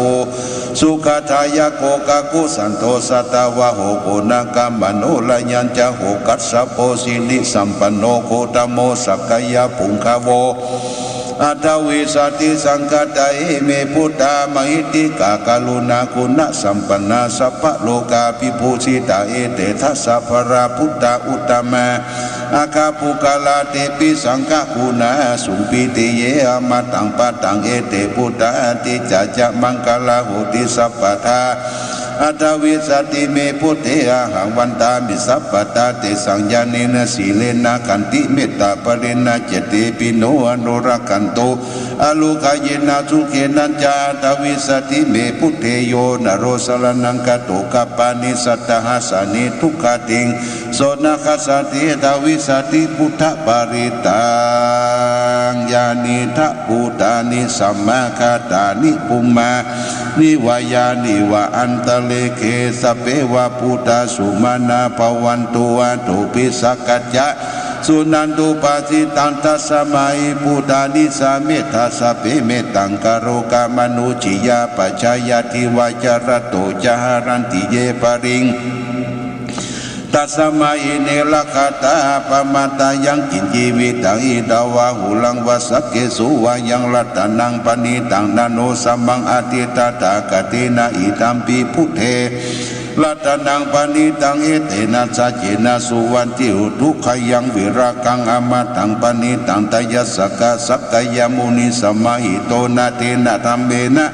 สุขทายโกกะกุสันโตสัตตวะโหโกนากัมมโนลยัญจโหกัสสะโพสิลิสัมปันโนโคตโมสักกายปุงคโวอัตวิสัติสังคตาเมพุทธามหิติกากาลุณาคุณสัมปันนาสัพพะโลกาภิภูชิตาเอเตทัสสะภราพุทธาอุตตมะอาคาปุกาลาเตปิสังฆคุณาสุปิติเยอมตังปะตังเอเตพุทธาติจจะมังคลาโหติสัพพทาอ อัตวิสติเมพุทเถอาหังวันตามิสัพพตาเตสังญาเนนะสีเลนะขันติเมตตาปริณาเจติปิโนอนุรักขันโตอโลกายนาสุเขนัญจาตวิสติเมพุทเทโยนโรสลนังกโตกัปปานิสัตตหัสสานิทุกขติงโสนาคัสสติตวิสติพุทธปาริตังญาณิทะภูตานิสัมมาคาตานิปุมมานิวายานิวะอันตะเลเกสเปวะพุทธสุมานาภวันตุวันตุปิสักกัจจะสุนันตุปัสสิตันตัสมัยพุทธานิสาเมธัสสะเปเมตังกโรกามนุจิยาปัจจายติวาจารโตจหารันติเยปริงตัสมาอิเนลคาตาปมาตายังกินจีวิตังอิดาวะหุลังวสักเกสุวายังรัตนังปณิตังนาโนสัมมังอติตาตากตินาอิตัมปีพุทเทรัตนังปณิตังเอเตนะสัจเจนะสุวันติอุทุขยังวิรากังอมตังปณิตังตยัสสกะสักกายมุนิสมาหิโตนะเตนะธัมเมนะ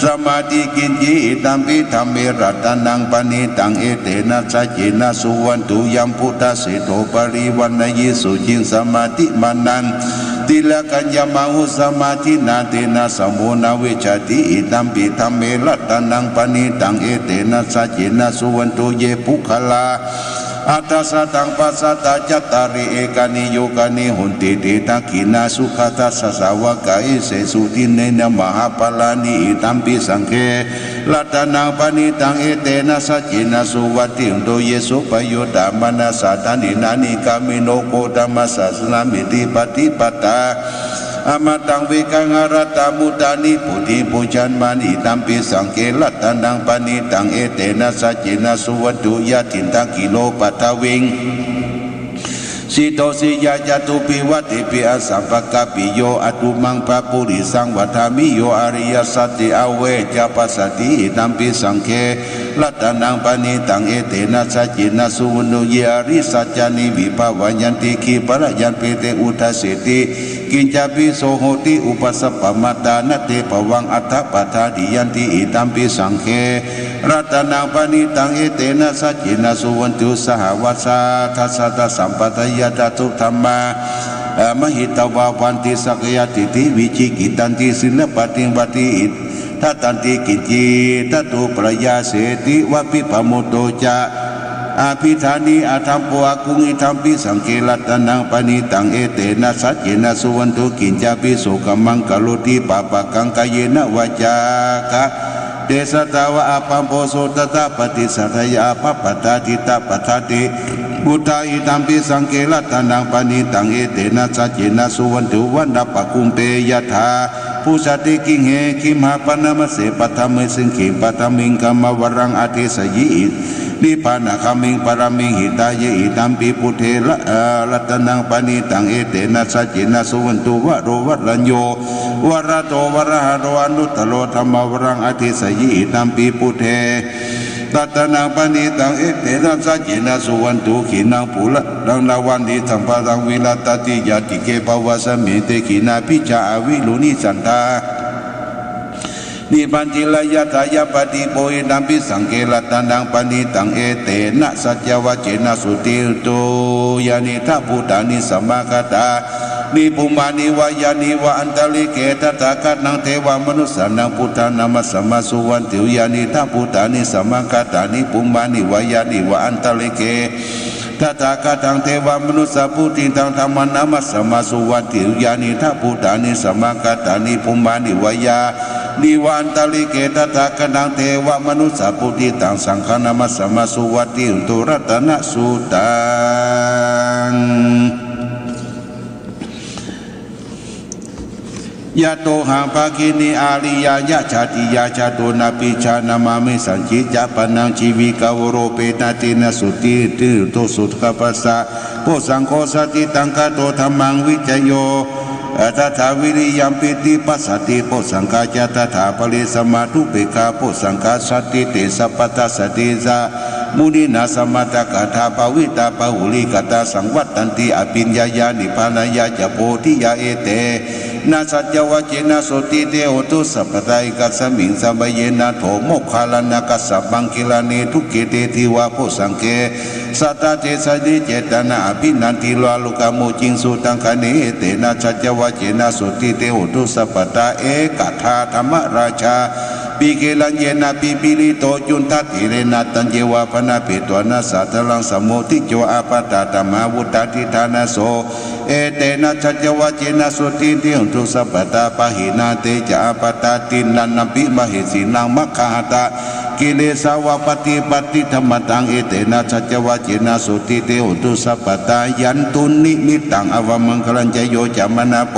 สมาธิกินจีตัมปิธรรมเมรัตนังปณิตังเอเตนะสัจเจนะสุวันตุยัมพุทธเสโตปริวันนยิสุจิงสมาธิมานังติลกัญญมาหุสมาธินาเตนะสมุนาเวชติอิตัมปิธรรมเมรัตนังปณิตังเอเตนะสัจเจนะสุวันตุเยปุคลาอัตตสัตังปัสสตาจัตตาริเอกานิโยกานิหุนติเตตักินาสุขตัสสะสาวกายเสสุติเนนะมหาปลานิอิตัมปิสังเกรัตนังปณิตังเอเตนะสัจเจนะสุวัติโตเยสุปโยตามนัสสะตานินานิกามิโนโกตัมมัสสะสนามิติปฏิปตาอมตังเวกังอรัตตามุตานิปุถิปุจันมานิตัมปิสังเกรัตนังปณิตังเอเตนะสัจเจนะสุวัตุยะตินตังกิโลปัตวิงสิโตสิยาจตุปิวัติปิอสัมปกะปิโยอตุมังปะปุริสังวัฏามิโยอริยสัตติอเวจปัสสติตัมปิสังเครัตนังปณิตังเอเตนะสัจเจนะสุวนุเยอริสัจจานิวิภาวัญญันติขีปะระยันเปเตอุทัสสิติกินจาปิโสโหติอุปสัพพมัตตานเตปวังอัฏฐปัฏฐาดิยันติอิตัมปิสังเครัตนังปณิตังเอเตนะสัจเจนะสุวันตุสหวัสสะทัสสะตสัมปทายตทุธรรมามหิตวาวันติสักยติติวิจิกิตันติสินปฏิบัติอิทัตันติกินจิทัตุปรยาเสติวะปิปโมโตจะอาภิธานีอาธรรมโปอากุงิธรรมปิสังเกลัตนังปณิตังเอเตนะสัจเจนะสุวันตุกินจาปิโสกัมมังกโลติปะปะกังกายนะวาจากะเดสตาวะอาปัมโพโสตตะปฏิสัทยาภัปปตาทิตาปัฏฐาติบุตาอิตัมปิสังเกลัตนังปณิตังเอเตนะสัจเจนะสุวันตุวันดาปะคุมเปยะถาผู้สติกิงเหคิมหาปนามเสปัทมิสิงขิปัทมิงกัมมวรังอติสยินิพพานะคามิงปรามิงหิตายะอิตัมปิพุทเทละรัตนังปณิตังเอเตนะสัจเจนะสุวันตุวะโรวัลัญโยวะระโตวะระหะโตอนุตตโรธรรมวรังอติสยิอิตัมปิพุทเทตัตนังปณิตังเอเตนะสัจเจนะสุวันตุขีนังปุระดังนาวันติสัมปะทังวิลาตติยาติเกภวะสมิเตขีนาพิจาอวิลุนิสันตานิบันติลายะทายาปฏิโปยดัมปิสังเกลัตนังปณิตังเอเตนะสัจวะเจนะสุติโตยานิทัพพุทธานิสัมมาคตานิปุมานิวายานิวะอันตลิเกตตากะนังเทวามนุสสานังพุทธานามัสสมมาสุวันติยานิทัพพุทธานิสัมมาคตานิปุมานิวายานิวะอันตลิเกตถาคตังเทวมนุสสะพุทธิตังธรรมนามัสสมาสุวัติยานิทัพพุทธานิสัมมาคตานิปุมานิวายานิวันตลิเกตถาคตังเทวมนุสสะพุทธิตังสังฆนามัสสมาสุวัติตุรัตนะสุตังยะโตหังภาคินีอาริยายะชาติยาชาโตนาปิชานามามิสัญจิจาปนังชีวิกาวโรเปนาตินะสุติติโตสุขปัสสะโพสังโฆสติตังคโตธรรมังวิจโยตถาวิริยัมปิติปัสสติโพสังฆาจตถาปริสมาทุเปกาโพสังฆาสติเตสัพพตสติจามุนีนาสมัตตกถาภวิตาปหุลิกตาสังวัตตันติอภิญญาญาณิพานายาจะโพธิยาเอเต นาสัจวะเจนะโสติเตโหตุสัพพไตกัสสมิงสัมเยนะโถโมคคาลานะกัสสะบังคิลานีทุกเกเตทิวาโพสังเกสัตตะเจสดิเจตนาอภินันติลวาลุกามุจิงสุตังคเนเตนะสัจวะเจนะโสติเตโหตุสัพพตาเอกทาธรรมราชาปิเกลัญเยนะปิปิลิโตจุนทัติเรนะตัญเจวะพนะเปตวนะสัตลังสมุทิโจอาปตาตมะวุตติธานะโสเอเตนะสัจวะเจนะสุติเตโหตุสัพพตาปะหินาเตจาปตาตินันนปิมหิสินังมัคคหตากิเลสาวปฏิปัติธรรมตังเอเตนะสัจวะเจนะสุติเตโหตุสัพพตายันตุนิมิตังอวมังคลัญจโยจามนาโป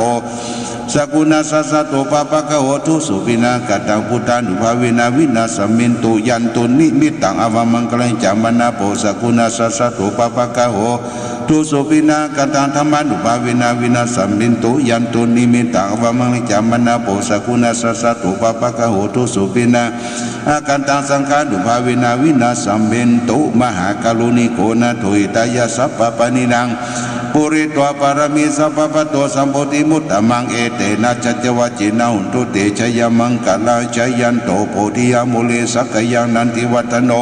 สกุณาสัสสะโตปะปะกะโหตุสุปินากัตตังพุทธานุภาเวนะวินาสมินตุยันตุนิมิตังอวมังคลัญจามนาโปสกุณาสัสสะโตปะปะกะโหตุสุปินากัตตังธรรมานุภาเวนะวินาสมินตุยันตุนิมิตังอวมังคลัญจามนาโปสกุณาสัสสะโตปะปะกะโหตุสุปินากัตตังสังฆานุภาเวนะวินาสมินตุมหากาลุณิโกนะโทหิตายะสัพพปะนินังปุริตวปารมีสัพพะโตสัมโพธิมุตตมังเอเตนะจัจวะเจนะหุนตุเตชยมังกะลาชยันโตโพธิยมุเลสักยังนันติวัฒโน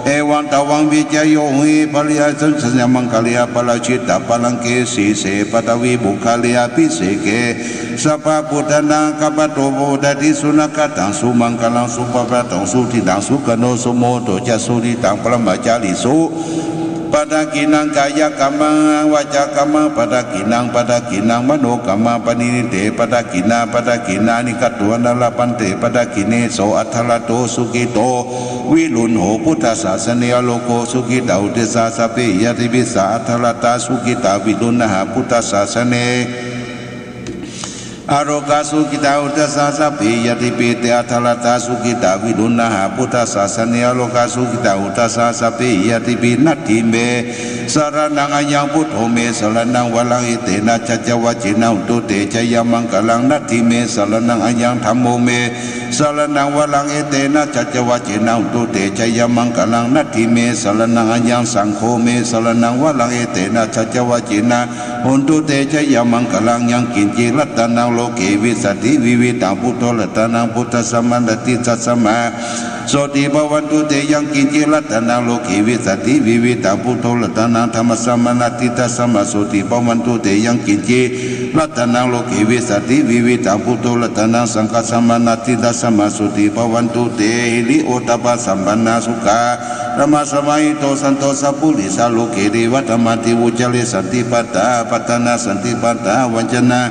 เอวังตวังวิจโยหิปริยสัญญมังกะเลียปะละชิตตะปะลังเกสีเสปตวิบุคาเลียปิเสเกสัพพะพุทธนาคัปโตโพดติสุนักตังสุมังกะลังสุปปะตังสุทิตังสุกโนสุโมโตจะสุริตังปรมาจาริสุปะทากินังกายกรรมังวาจากรรมังปะทากินังมโนกรรมังปณิเตปะทากินานิกัตตัวนาลปันเตปะทากิเนโสอัทธละโตสุกิโตวิรุณโหพุทธศาสเนโลโกสุกิตาอุเทสาสเปยติวิสาอัทธละตาสุกิตาวิรุณหาพุทธศาสเนอารกาสุกิตาอุตสาสะปิยติปิเตอัทลตาสุกิตาวิรุณหาพุทธศาสเนอโลกาสุกิตาอุตสาสะปิยติปินัตถิเมสารนังอัญญังพุทโธเมสารนังวลังอิเตนะจัจวะเจนะอุตุเตชยมังกลังนัตถิเมสารนังอัญญังธัมโมเมสารนังวลังอิเตนะจัจวะเจนะอุตุเตชยมังกลังนัตถิเมสารนังอัญญังสังโฆเมสารนังวลังอิเตนะจัจวะเจนะอุตุเตชยมังกลังยังกินจิรัตนังโลเกวิสัตติวิวิตังพุทโธรัตนังพุทธสัมมันติสัสสมาโสติภวันตุเตยังกินจิรัตนังโลเกวิสัตติวิวิตังพุทโธรัตนังธรรมสัมมันติสัสสมาโสติภวันตุเตยังกินจิรัตนังโลเกวิสัตติวิวิตังพุทโธรัตนังสังฆสัมมันติสัสสมาโสติภวันตุเตหิริโอตปะสัมปันนาสุขาธรรมสมัยโตสันโตสัพพุริสาโลเกเดวัตมัติวุจเลสันติปัตตาปัตตนาสันติปัตตาวัจนะ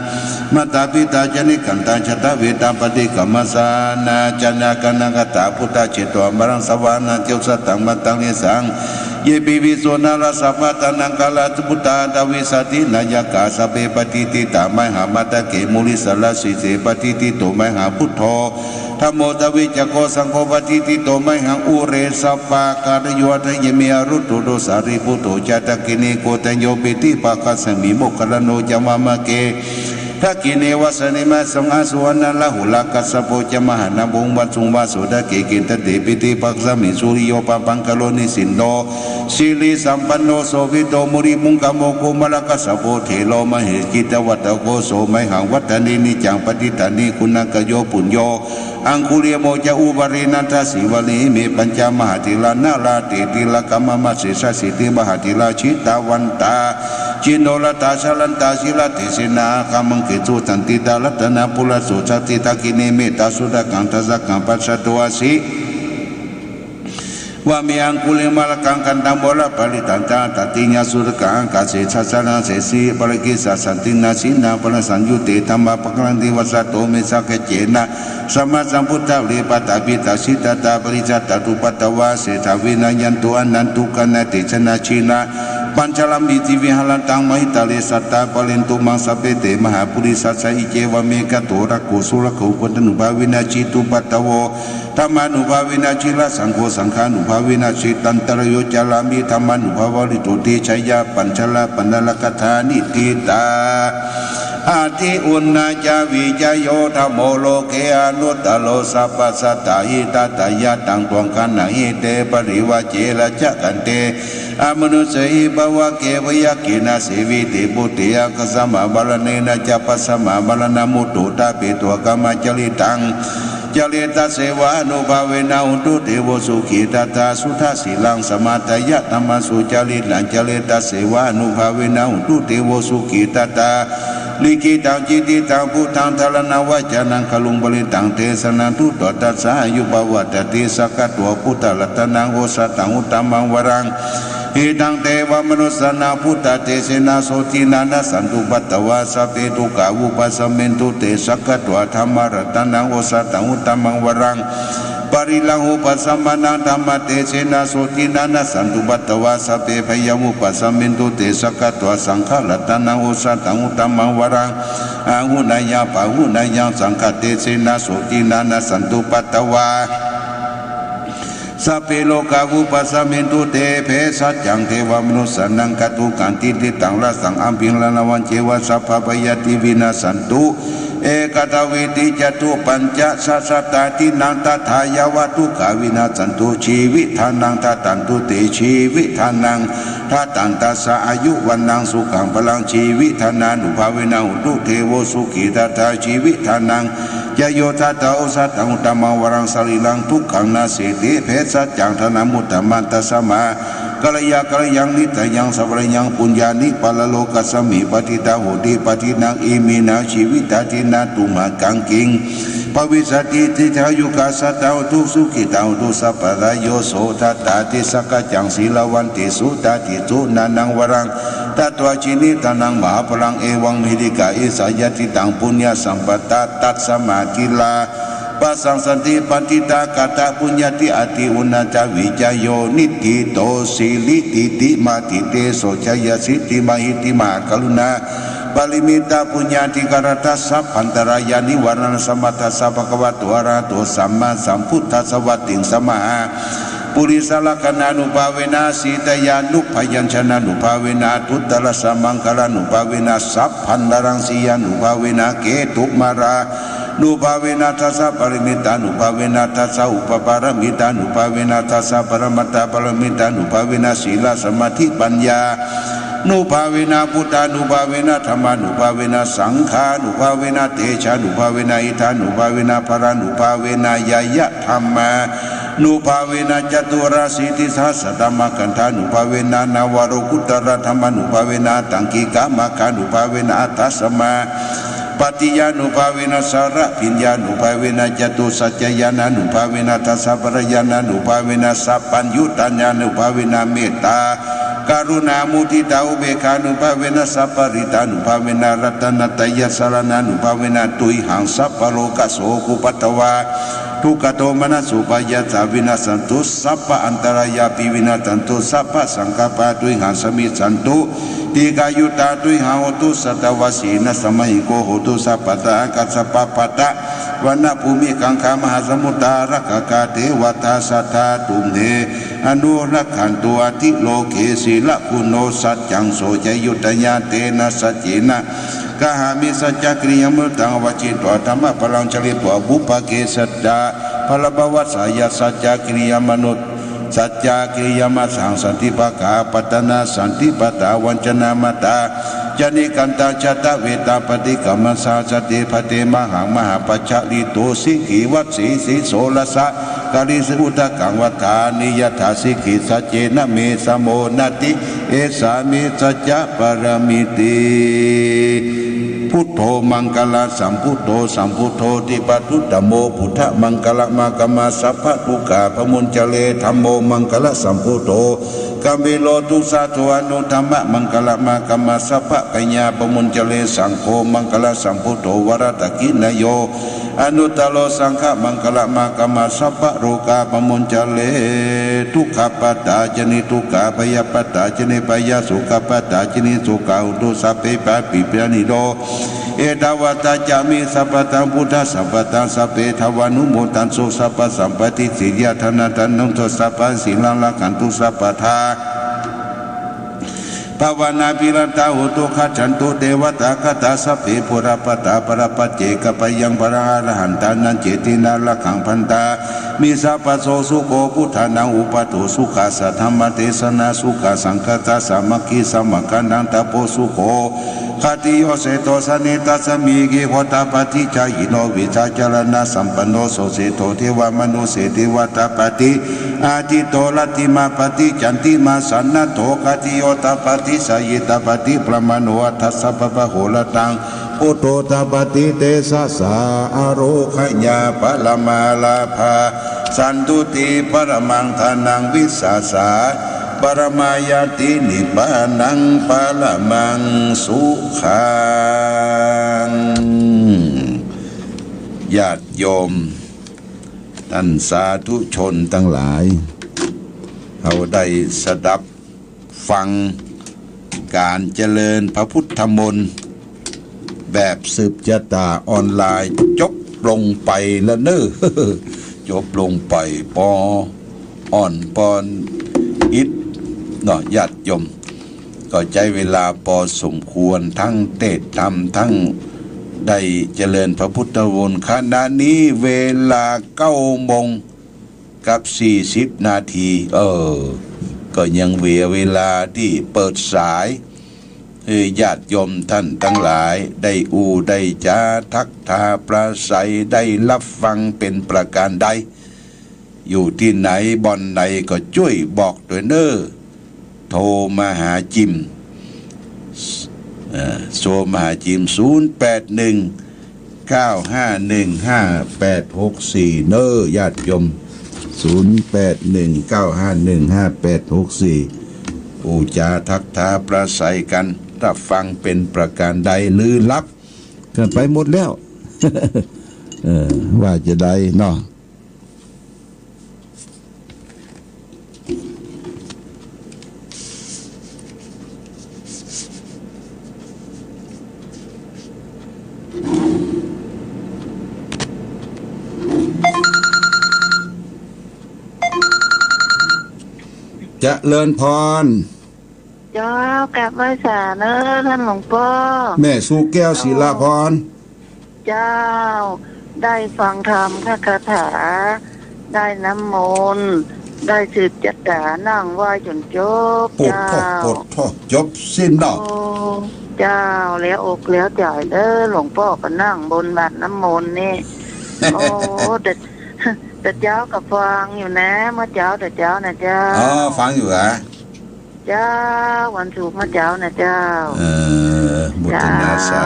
มัตตาปิตาจนิกันตาชตเวตาปฏิกรรมสานาจนะกนังกตาพุทธเจโตอมรังสวานาเจวสตังมัตตังเนสังเยปิวิโสนาลสัพพะตานังกาลาตุพุตตาดาวิสตินายกาสเปปฏิติตามหามัตตะเกมุลิสลาสิเสปฏิติโตมหาพุทโธธรรมโมตวิจโกสังโฆปฏิติโตมหังอุเรสัปปะกาตโยทะเยเมรุตโตสาริปุตโตจัตตะกิเนโกตัญโยปิติปะคัสสมิโมคลโนจามามะเกทักกิเนวสนิมาสังอาสวนาลาหุลากัสสะโพจมหานาบุงวัสุงวาสุดาเกกินตเตปิติปักสมิสุริโยปปังกโลนิสินโดสิริสัมปันโนโสวิโตมุริมุงกโมโกมลกัสสะโพเทโลมหิกิตวัตโกโสไมหังวัตนินิจังปฏิตานิคุณังกโยปุญโยอังคุเลียโมจะอุบารินันทสิวลีเมปัญจมหาติลานาลาติติลกรรมมัสสิสสิติมหาติลาชิตาวันตาจินโนลตาชลันตาศิลาติสินาคามังเกตุตันติตาลัตนาปุระสุชาติตากิเนเมตาสุดากันตาสักกันปัสสะตัวสิว่ามีอังคุลิมาลกังกันตังโมลปาริตันตาตัติญาสุรกังกาเสชัสนาเสสีปริกิสัสันตินาสินาปนสัญยุติธรรมะปะกลันติวัสโตเมสักเจนะสัมมาสัมพุทธะเลปตาปิตาสิตตาปริจัตตตุปัตตวาเสทาวินายันตุอนันตุกันะติชนะชินะปัญจลัมบิจิวิหารันตังมหิตาเลสัตตาปะเลนตุมังสเปเตมหาปุริสัสสะอิเจวะเมกะโตระโกสุระโกปุตตนุภาวินาจิตุปัตตโวธรรมานุภาวินาจิละสังโฆสังฆานุภาวินาจิตันตรโยจารามิธรรมานุภาวริตุติชัยยะปัญชละปัญญลกถานิติตา อาทิอุณนาจาวิจโยธรรมโมโลเกอนุตตโลสัพพสัตตาหิตตายะตังตวงขันหิเตปริวะเจระจะกันเตอมนุสหิภวะเกวะยะกินาสิวิติปุติยกสัมมาบาลเนนะจะปัสสมาบาลนามุตุตาปิตัวกรรมจริตังจริตเสวานุภาเวนะอุตุเทวสุขีตตาสุทัสสิลังสมาตยะธรรมสุจริตังจริตเสวานุภาเวนะอุตุเทวสุขีตตาลิขิตังจิติตังพุทธังทารณวัจนังขลุงบริตังเทสนันตุตตัสสะยุบวัตติสักตัวพุทธรัตนังโอสตังอุตตมังวรังหิตังเทวมนุสนาพุทธเตเสนาโสตินานาสันตุปัตตวาสัพเพตุกาวุปัสสเมนตุเตสักตัวธรรมรัตนังโอสตังอุตตมังวรังปริลังอุปสัมมานังธรรมเตเสนาโสตินานาสันตุปัตตวาสัพเพพยาวุปัสสเมนตุเตสักตัวสังฆรัตนังโอสตังอุตตมังวรังอาหุนายาปะหุนายาสังฆเตเสนาโสตินานาสันตุปัตตวาสัพเพโลกาวุปัสสมินตุเตเพสัจจังเทวมนุสนังกัตุกันติติตังละสังอัมพิงละนวันเจวะสัพพะยติวินาสันตุเอกตวิติจตุปัญจสัสสตาตินังตถายาวตุกาวินาสันตุชีวิทานังทัตันตุเตชีวิทานังทัตันตัสสะอายุวันนังสุขังพลังชีวิทานานุภาเวนะหุตุเทโวสุขีตตาชีวิทานังยโยทัตตาอุสัตตังอุตตมังวรังสลิลังทุกขังนาสิติเพสัจจังธนามุตตมันตัสสมากัลยากัลยังนิตยังสัพพยังปุญญานิปัลโลกัสสมิปฏิตาโหติปฏินังอิมินาชีวิตาทินาตุมากังกิงภวิสัติทิทายุกาสัตตาทุสุขิตาทุสัพพะโยโสทัตตาติสักจังศีลวันติสุตาติทุนานังวรังตัตวะชินิตานังมหาพลังเอวังมิริกาอิสายติตังปุญญาสัมปตาตัสสมากิลาปัสสังสันติปันติตากาตาปุญญาติอติอุณาจาวิจโยนิติโตสิลิติติมาติเตโสชยสิติมาหิติมากรุณาปริมิตาปุญญาติการตัสสะพันตรายานิวรณสมัตตสัพพะวะตัวราตัวสัมมาสัมพุทธัสสะวัตติงสมาปุริสลักนานุภาเวนะสีตยานุพยัญชนะนุภาเวนะทุตตรสมังคลานุภาเวนะสัพพันดรังสียานุภาเวนะเกตุมารานุภาเวนะทัสสะปริมิตานุภาเวนะทัสสะอุปปารมิตานุภาเวนะทัสสะปรมัตถปรมิตานุภาเวนะศีลสมาธิปัญญานุภาเวนะพุทธานุภาเวนะธรรมานุภาเวนะสังฆานุภาเวนะเตชะนุภาเวนะอิทานุภาเวนะภรานุภาเวนะยายะธรรมานุภาเวนะจตุราสิทธิสัสสะธรรมกันธานุภาเวนะนาวโรกุตระธรรมานุภาเวนะตังกิกามคานุภาเวนะอัตถสมาปฏิญานุภาเวนะสารพิญญานุภาเวนะจตุสัจจญาณานุภาเวนะทัสสะปรญาณานุภาเวนะสัพพัญญุตัญญานุภาเวนะเมตตาการุณามุทิตาอุเบกขานุภาเวนะสัพปริตานุภาเวนะรัตนตยสารนานุภาเวนะตุยหังสัพพโลกัสโสกุปัตตวาทุกขโทมนัสสุปายาสาวินาสันตุสัพพะอันตรายาปิวินาสันตุสัพพะสังฆปาตุยหังสมิสันตุติกายุตาตุยหังโหตุสัตวสีนัสมัยโกโหตุสัพพตากัสสปะปะตะวันณภูมิกังคามหาสมุตารักกาเทวตาสัทธาตุมเทอนุรักขันตัวทิโลเกศีละคุโนสัจจังโสจยุตญาเตนะสัจจินะกหามิสัจจกริยมุตังวจิตตัวธรรมะพลังจริตตัวบุปเกสัจจะพลบวัสสายสัจจกริยมนุษย์สัจจกริยมัสสังสันติปกาปัตนาสันติปตาวัญชนามาตาจนิกันตาชตเวตาปฏิกรรมสาสติภเตมหังมหาปัจจลิโตสิกิวัตสีสีโสลสะกาลิสุอุตกังวัฏานิยถาสิกิสัจเจนะเมสโมนติเอสามิสัจจะปรมิติพุทโธมังคลาสัมพุทโธสัมพุทโธติปัตุตโมพุทธมังคละมากมาสัพพะทุกาพมุญจเลธัมโมมังคละสัมพุทโธกัมเบโลตุสาธุอนุธรรมะมังคละมากมาสัพพะกัญญาพมุญจเลสังโฆมังคละสัมพุทโธวรตกินโยอนุตตโลสังฆมังคละมากมาสัพพะโรกาพมุญจเลทุกขปัตตาจนิทุกขพยปัตตาจนิพยสุขปัตตาจนิสุขาอุตุสัพเพปะปิปะนิโดเอตาวตาจามิสัพพตังพุทธสัพพตังสัพเพทวานุโมตันโสสัพพสัมปติสิยาธนาตันนงทสัพพสิลังละขันตุสัพพทา ภาวนาปิรตาหุตุขจันตุเทวตากตาสัพเพปุระปตาปรปัจเจกปยังปราระหันตานันเจตินาละขังพันตามิสัพพโสสุโขพุทธานังอุปโตสุขาสัทธรรมเทศนาสุขาสังคตาสามัคคีสมัคคันังตโพสุโขคติโยเสโตสนิตัสมีกิโหตาปฏิจายโนวิชาจารณะสัมปันโนโสเสโตเทวมนุเสเทวตาปฏิอาทิโตลติมาปฏิจันติมาสันนโตคติโยตาปฏิสายตาปฏิปรมาโนทัสสะปะปะโหละตังโอโตตาปฏิเตสะสาอโรคญาปะละมาลาภาสันตุติปรมังทานังวิสาสาปรมายาตินิพานังปะละมังสุขังญาติโยมท่านสาธุชนทั้งหลายเขาได้สดับฟังการเจริญพระพุทธมนต์แบบสืบชะตาออนไลน์จบลงไปแล้วเนอะจบลงไปปออ่อนปอนอิดเนาะญาติโยมก็ใจเวลาพอสมควรทั้งเทศธรรมทั้งได้เจริญพระพุทธมนต์ขณะนี้เวลา9:40 นาทีก็ยังเวลาที่เปิดสายญาติโยมท่านทั้งหลายได้ได้จาทักทาประสัยได้รับฟังเป็นประการใดอยู่ที่ไหนบ่อนไหนก็ช่วยบอกด้วยเนอโทรมาหาจิมโทรมาหาจิม0819515864เนอญาติโยม0819515864อูจาทักทาประสัยกันรับฟังเป็นประการใดลือลับกันไปหมดแล้ว ว่าจะได้เนาะเจริญพรเจ้ากลับมาสาเนอท่านหลวงพ่อแม่สู่แก้วศิลาพรเจ้าได้ฟังธรรมคาถาได้น้ำมนต์ได้สืบจัตตานั่งไหว้จนจบเจ้าปดท่อจบสิ้นดอกเจ้าแล้วอกแล้วใจเด้อหลวงพ่อก็นั่งบนบาตรน้ำมนต์นี่โอ้แต่เจ้ากับฟังอยู่นะเมื่อเจ้าแต่เจ้านะเจ้าฟังอยู่เหรอเจ้าวันศุกร์เมื่อเจ้านะเจ้าบุตรนาสา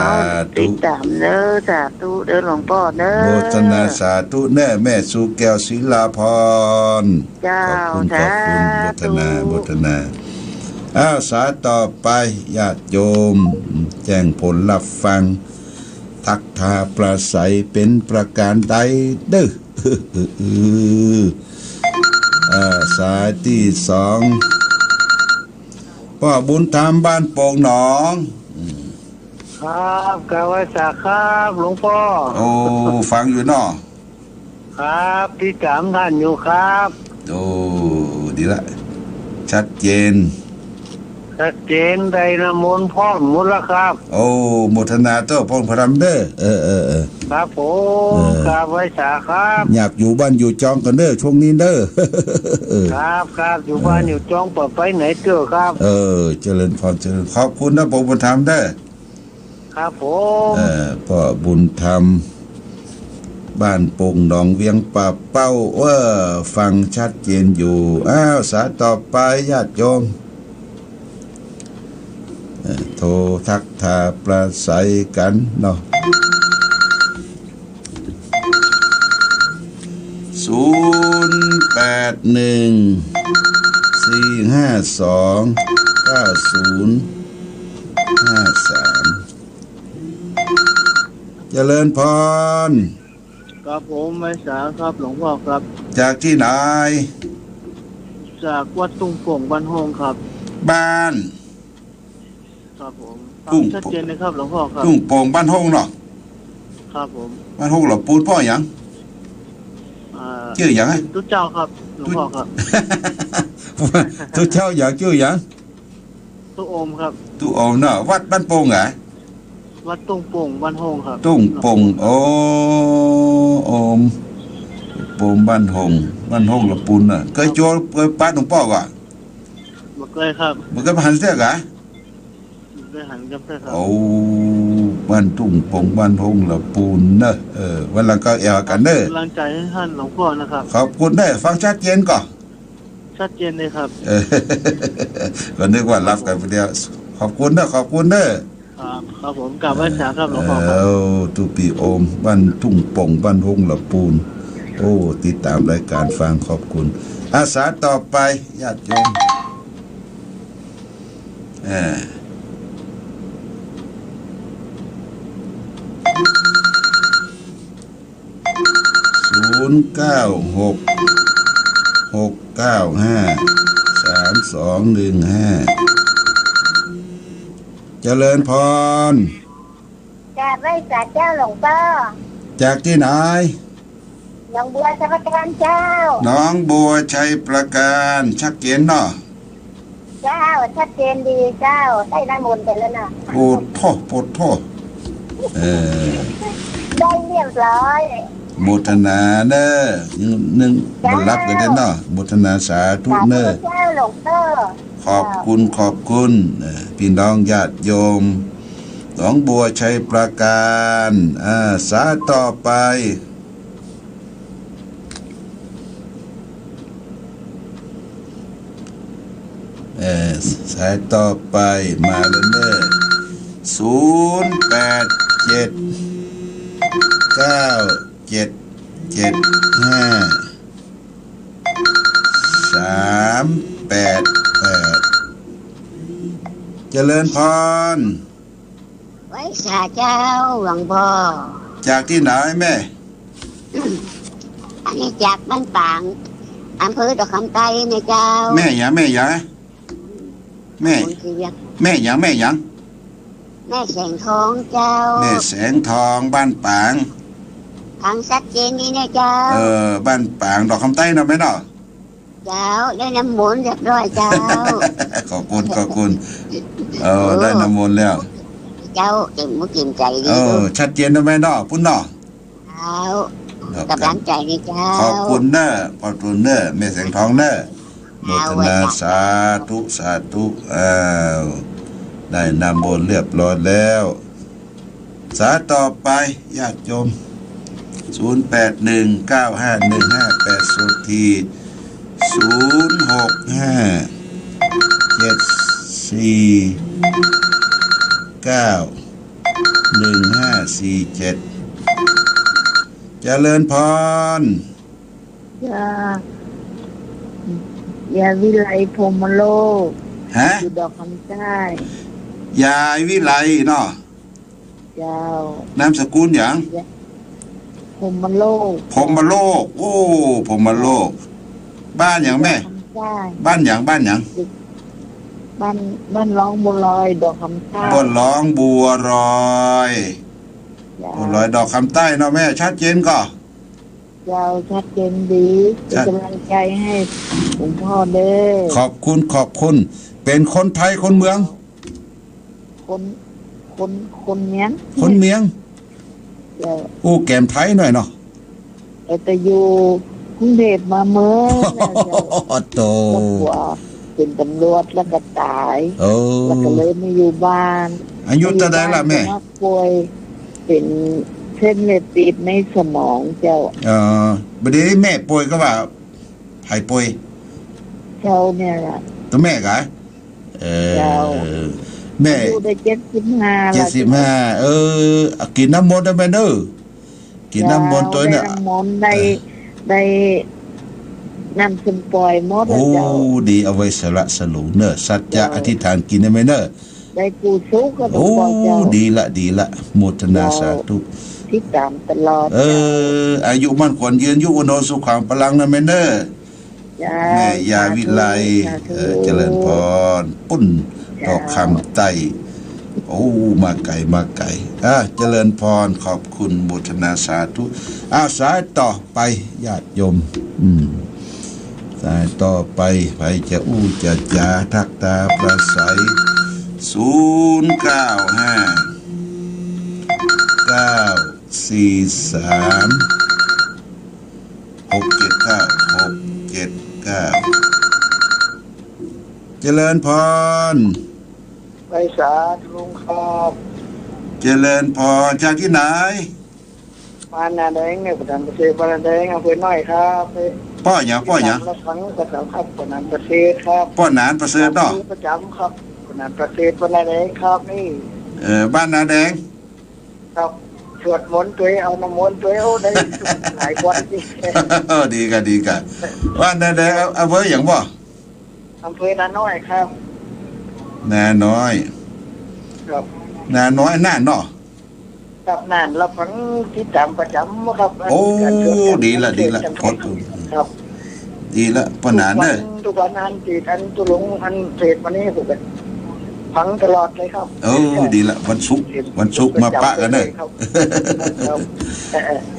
ธุติดตามเด้อสาธุเด้อหลวงพ่อเด้อบุตรนาสาธุแน่แม่สู่แก้วศิลาพรเจ้าขอบคุณบุตรนาสายต่อไปญาติโยมแจ้งผลรับฟังทักทาประสัยเป็นประการใดเด้อสายที่2พ่อบุญธรรมบ้านโป่งหนองครับกาวัสครับหลวงพ่อฟังอยู่เนาะครับที่ถามท่านอยู่ครับดีละชัดเจนได้น้ำมนต์พร้อมหมดแล้วครับโมทนาเจ้าพงพรำเด้อครับผมกาวัสครับอยากอยู่บ้านอยู่จองกันเด้อช่วงนี้เด้อครับอยู่บ้านอยู่จองไปไหนเจอครับเจริญพรเจริญขอบคุณนะพ่อบุญธรรมเด้อครับผมพ่อบุญธรรมบ้านโป่งหนองเวียงป่าเป้าฟังชัดเจนอยู่สายต่อไปญาติโยมโทรทักทาประสัยกันเนาะ0814529053เจริญพรครับผมไม่สาครับหลวงพ่อครับจากที่ไหนจากวัดตุ้งโป่งบ้านห้องครับบ้านครับผมชัดเจนเลยครับหลวงพ่อครับตุ้งโป่งบ้านห้องเนาะครับผมบ้านห้องหรอปูนพ่ออย่างชื่ออย่างไงตุ๊เจ้าครับหลวงพ่อครับตุ๊เจ้าอย่างชื่ออย่าง ตู้โอมครับ ตู้โอมเนาะวัดบ้านโป่งเหรอวัดตุ้งโป่งบ้านโฮงครับตุ้งโป่งโอ้โอมโป่งบ้านหงละปูนน่ะเคยโจรเคยป้าหลวงพ่อก่ะบ่เคยครับมันก็หันเสียกะเคยหันกับเพื่อนครับโอ้บ้านตุ้งโป่งบ้านหงละปูนเนอะวันหลังก็แอวกันเนอะกำลังใจให้ท่านหลวงพ่อนะครับขอบคุณเนอะฟังชัดเจนก่อนชัดเจนเลยครับก็นึกว่ารับกันไปเดียวขอบคุณเนอะครับผมกลับไว้สาครับหลวงพ่อครับตุปีโอมบ้านทุ่งโป่งบ้านหงละปูนโอ้ติดตามรายการฟังขอบคุณอาสาต่อไปญาติโยม096-695-3215เจริญพรจากไร่สาเจ้าหลวงพ่อจากที่ไหนน้องบัวชัยประการเจ้าน้องบัวชัยประการชักเจนเนาะเจ้าชัดเจนดีเจ้าได้น้ำมนต์ไปแล้วนะปวดท่อได้เรียบร้อยโมทนาเนอะนึงบรรลับกันได้เนาะโมทนาสาธุเนอะเจ้าหลวงพ่อขอบคุณพี่น้องญาติโยมหนองบัวชัยประการสาต่อไปสายต่อไปมาแล้วเนอะ087-975-388เจริญพรไว้สาเจ้าหลวงพ่อจากที่ไหนแม่อันนี้จากบ้านปางอำเภอดอกคำไต้นะเจ้าแม่หยังแม่แม่แสงทองเจ้าแม่แสงทองบ้านปางทางชัดเจนนี่นะเจ้าบ้านปางดอกคำใต้เนาะแม่เนาะเจ้าได้น้ำมนต์เรียบร้อยเจ้าขอบคุณได้น้ำมนต์แล้วเจ้าเก่งมุกเก่งใจดีชัดเจนนะแม่เนาะพุ่นเนาะกำลังใจนี่เจ้าขอบคุณเนอะขอบคุณเนอะแม่แสงทองเนอะโมทนาสาธุได้นำบนเรียบร้อยแล้วสาต่อไปญาติโยม08195158ที06574915547เจริญพรยาวิไลพรหมโลกอยู่ดอกคำใต้ยายวิไลเนาะเจ้าน ามสกุลหยังพรหมโลกโอ้พรหมโลกบ้านหยังแม่บ้านหยังบ้านร้องบัวลอยดอกคำใต้บ้านร้องบัวลอยดอกคำใต้เนาะแม่ชัดเจนก็ชัดเจนดีเป็นกำลังใจให้หลวงพ่อเด้อขอบคุณเป็นคนไทยคนเมืองคนเมียงอู้แก้มไทยหน่อยเนาะแต่อยู่กรุงเทพมาเมื่อโตเป็นตำรวจแล้วก็ตายแล้วก็เลยไม่อยู่บ้านอายุเท่าไหร่ล่ะแม่ป่วยเป็นเส้นเลือดตีบในสมองเจ้าบัดนี้แม่ป่วยก็ว่าหายป่วยเจ้าเนี่ยล่ะตัวแม่กะแม่อายุได้75กินน้ำมนต์ได้ไหมเด้อกินน้ำมนต์ตัวเนี่ยน้ำมนต์ได้น้ำซึมปล่อยหมดแล้วเจ้าดีเอาไว้สละสลุเนอะสัจจะอธิษฐานกินได้ไหมเนอะได้กูสุกก็ต้องบอกเจ้าดีละโมทนาสาธุที่ตามตลอดอายุมั่นขวัญยืนยุวโนสุขังพลังนะแม่เนอะแม่ยาวิไลเจริญพรปุ้นดอกคำไต้มาไก่เจริญพรขอบคุณโมทนาสาธุสายต่อไปญาติโยมสายต่อไปไปจะจะจาทักตาประสัย เจริญพรไปสาลุงครับเจริญพรจากที่ไหนปานนาแดงเนี่ยประธานเกษตรปานนาแดงอำเภอน้อยครับป้อหยังรับฟังประจำครับประธานเกษตรครับป้อนานประเสริฐเนาะประจำครับประธานเกษตรปานนาแดงครับนี่บ้านนาแดงครับสวดมนต์ตัวเอาน้ำมนต์ตัวเอาได้หลายวันจริงดีกันบ้านนาแดงอำเภออย่างบ่อำเภอนาน้อยครับนาน้อยครับนาน้อยน่านเนาะครับน่านรับฟังที่ตามประจำครับโอ้ดีละพอดครับดีละปนานเด้อทุกวันนั้นตีทันตุลงอันเศษวันนี้ผมเป็นฟังตลอดเลยครับดีละวันศุกร์มาปะกันเด้อ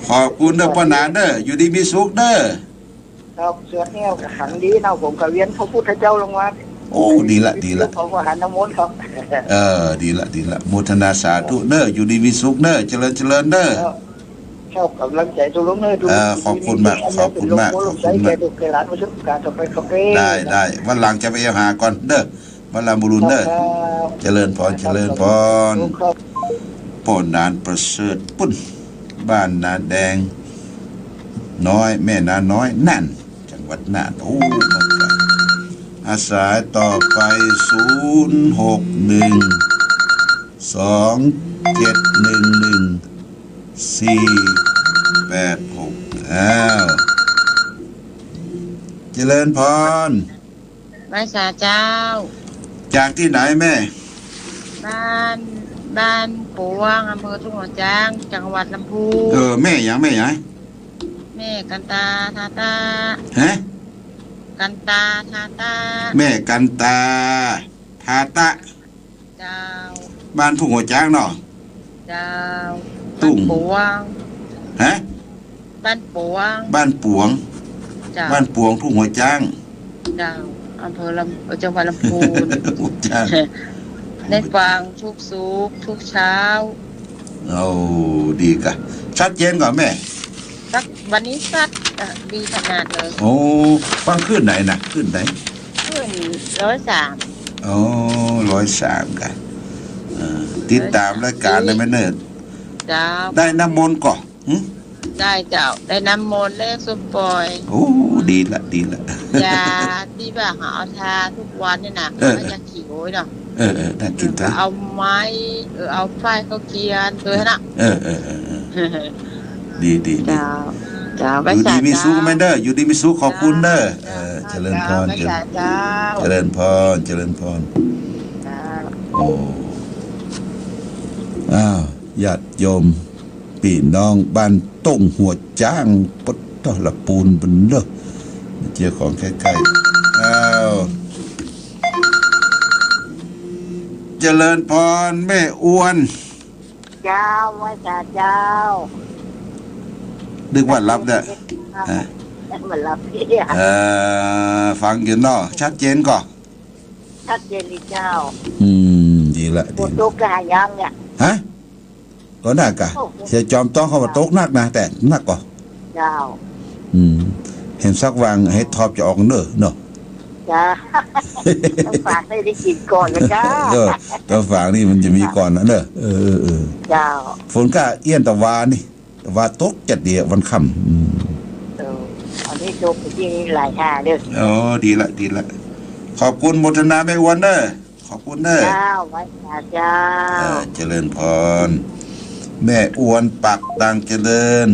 ขอบคุณเด้อปนานเด้ออยู่ดีมีสุขเด้อครับเสือแนวกับขันดีเนาะผมกับเวียนพระพุทธเจ้าลงมาโอ้ดีละผมก็หันน้ำมนต์ครับดีละโมทนาสาธุเด้ออยู่ดีมีสุขเด้อเจริญเด้อชอบกำลังใจตัวลุงเด้อขอบคุณมากได้วันหลังจะไปหาก่อนเด้อวันลาบุรุษเด้อเจริญพรป่อนนานประเสริฐปุ้นบ้านนาแดงน้อยแม่นาน้อยนั่นจังหวัดน่านโอ้อาสายต่อไป0612711486เจริญพรมาสาเจ้าจากที่ไหนแม่บ้านปวงอำเภอทุ่งหัวช้างจังหวัดลำพูนแม่ยังแม่กันตาทาตาฮะกันตาทาตาแม่กันตาทาตะเจ้าบ้านทุ่งหัวช้างเนาะเจ้าตุ้งปวงฮะบ้านปวงบ้านปวงทุ่งหัวช้างเจ้าอำเภอจังหวัดลำพูนได้ฟังทุกสุขทุกเช้าดีกะชัดเจนก่อนแม่วันนี้ชัดดีขนาดเลยโอ้ฟังขึ้นไหนนะขึ้นไหนขึ้น103โอ้103กันติดตามรายการได้ไหมเนิ่นจ้าได้น้ำมนต์ก่อนได้เจ้าได้น้ำมนต์เลขสุปล่อยโอ้ดีละยาที่แบบหาเอาทาทุกวันนี่นะยาขี้โอยเนาะน่ากินจ้ะเอาไม้เอาไฟเขาเกียนตัวน่ะดีจ้าอยู่ดีมีสุขแม่เด้ออยู่ดีมีสุขขอบคุณเด้อเจริญพรเจริญพรโอ้ญาติโยมพี่น้องบ้านต้งหัวจ้างปดตละปูนเป็นเด้อเจอของใกล้ๆเจริญพรแม่อ้วนเจ้าว่าเจ้านึกว่ารับเด้อมันรับพี่ฟังอยู่เนาะชัดเจนก่อชัดเจนดิเจ้าดีละดีตกกะยังเนี่ยฮะก็น่ากะเสียจอมต้องเขาว่าตกนักนะแต่นักก่อเจ้าเห็นสักวางให้ทอบจะออกเนอะเนาะจ้าต้องฝากได้กินก่อนนะจ้าต้องฝากนี่มันจะมีก่อนนะเนอะเจ้าฝนก็เอี้ยนตะวานี่ตะวาตกจัดเดียววันค่ำอันนี้จบที่หลายท่าเด้อดีละขอบคุณโมทนาแม่อ้วนเด้อขอบคุณเด้อเจ้าไว้เจ้าเจริญพรแม่อ้วนปักดังเจริญ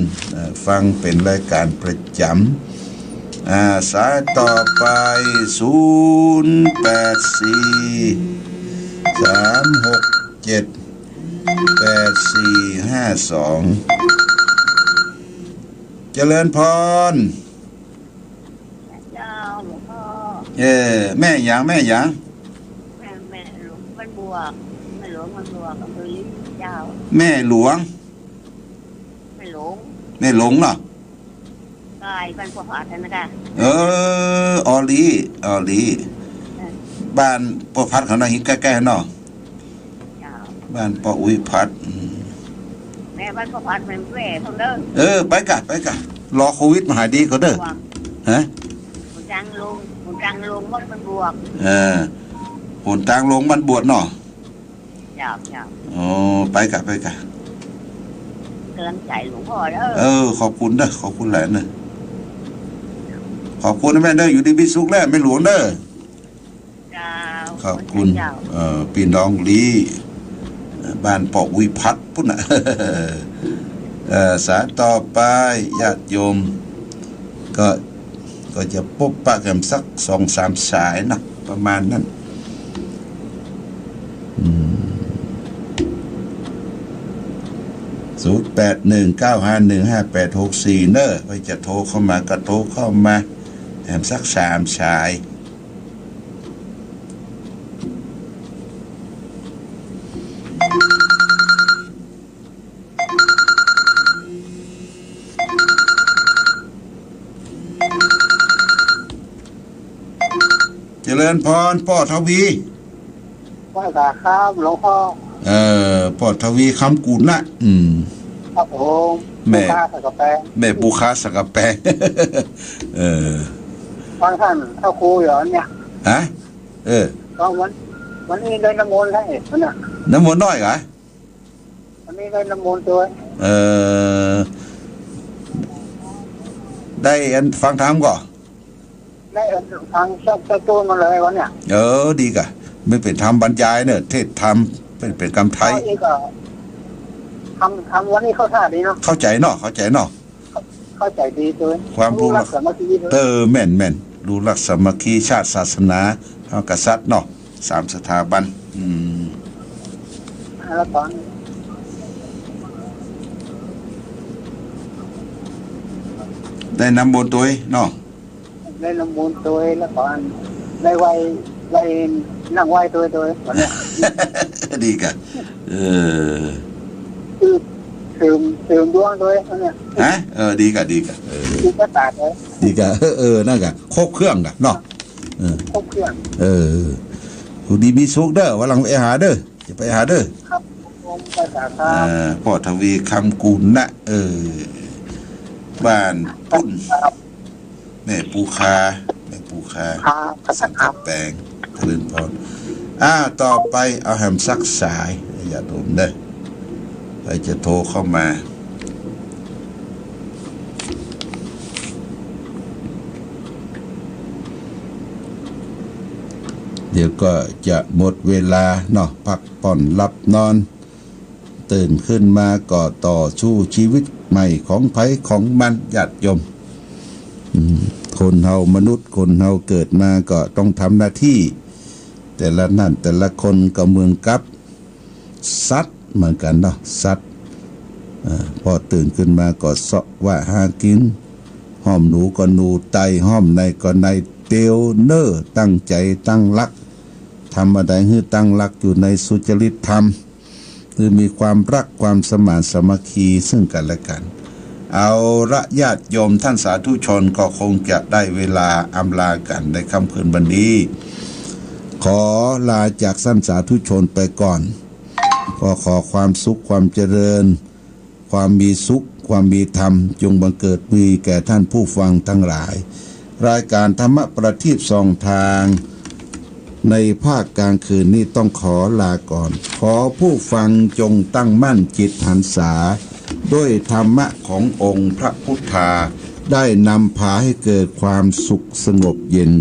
ฟังเป็นรายการประจำสายต่อไป0843678452เจริญพรเจ้าหลวงพ่อแม่หยังแม่หลวงมันบวกอำเภอลิ้นเจ้าแม่หลวงแม่หลงเนาะกายบ้านพ่อผาท่านนะคะออลีบ้านพ่อพัดเขาน่ะหินใกล้ๆเนาะ บ้านปอวิพัฒน์แม่บ้านปอพัฒน์เป็นแม่เท่าเด้อไปกะรอโควิดมาหายดีก็เด้อฮะหนทางลงมันบวกหนทางลงมันบวชเนาะจ้าอ๋อไปกะเตือนใจหลวงพ่อเด้อขอบคุณเด้อขอบคุณหลานเด้อขอบคุณแม่เด้ออยู่ดีมีสุขแล้วไม่หลวงเด้อขอบคุณพี่น้องลีบ้านปอกวิพัฒน์พุ่นน่ะสายต่อไปญาติโยมก็จะพบปะกันสัก 2-3 สายนะประมาณนั้น0819515864เนอะไปจะโทรเข้ามาก็โทรเข้ามาแถมสัก3 สายเจริญพรพ่อทวีว่าแต่ครับหลวงพ่อพ่อทวีคำกูลนะครับผมแม่สักกะแปงแม่ปูคาสักกะแปงฟังท่านเข้าครูเหรอเนี่ยฮะก็วันนี้ได้น้ำมนต์ให้เนี่ยน้ำมนต์น้อยเหรอวันนี้ได้น้ำมนต์ด้วยได้ฟังธรรมก่อนได้ทางสักตัวมาเลยวันเนี่ยดีกะไม่เป็นธรรมบรรยายเนี่ยเทศธรรมเป็นคำไทยทำวันนี้เข้าท่าดีเนาะเข้าใจเนาะเข้าใจดีด้วยความรู้รักสามัคคีแม่นรู้รักสามัคคีชาติศาสนาพระกษัตริย์เนาะ3 สถาบันแล้วตอนได้นำบนตัวเนาะได้น้ำมูลตัวแล้วก่อนได้ไว้นั่งไหวตัววันนี้ดีกันคือเสริมดวงตัวเนี่ยฮะดีกันดีก็ตัดเลยดีกันนั่นกันครบเครื่องกันเนาะครบเครื่องผู้ดีมีสุขเด้อวันหลังไปหาเด้อจะไปหาเด้อครับผมไปหาครับพ่อทวีคำกุลนะบ้านปุ้นแม่ปูคาสังกะแปงเจริญพรต่อไปเอาแฮมซักสายอย่าโดนเด้อไปจะโทรเข้ามาเดี๋ยวก็จะหมดเวลาเนาะพักผ่อนหลับนอนตื่นขึ้นมาก็ต่อสู้ชีวิตใหม่ของไผของมันญาติโยมคนเฮามนุษย์คนเฮาเกิดมาก็ต้องทำหน้าที่แต่ละคนก็เหมือนกับสัตว์เหมือนกันเนาะสัตว์พอตื่นขึ้นมาก็เสาะว่าหากินห้อมหนูก็หนูไตห้อมในก็ในเตียวเนอตั้งใจตั้งรักทำอะไรให้ตั้งรักอยู่ในสุจริตธรรมคือมีความรักความสมานสามัคคีซึ่งกันและกันเอาละญาติโยมท่านสาธุชนก็คงจะได้เวลาอำลากันในค่ำคืนวันนี้ขอลาจากท่านสาธุชนไปก่อนก็ขอความสุขความเจริญความมีสุขความมีธรรมจงบังเกิดมีแก่ท่านผู้ฟังทั้งหลายรายการธรรมประทีปส่องทางในภาคกลางคืนนี้ต้องขอลาก่อนขอผู้ฟังจงตั้งมั่นจิตหันษาด้วยธรรมะขององค์พระพุทธาได้นำพาให้เกิดความสุขสงบเย็น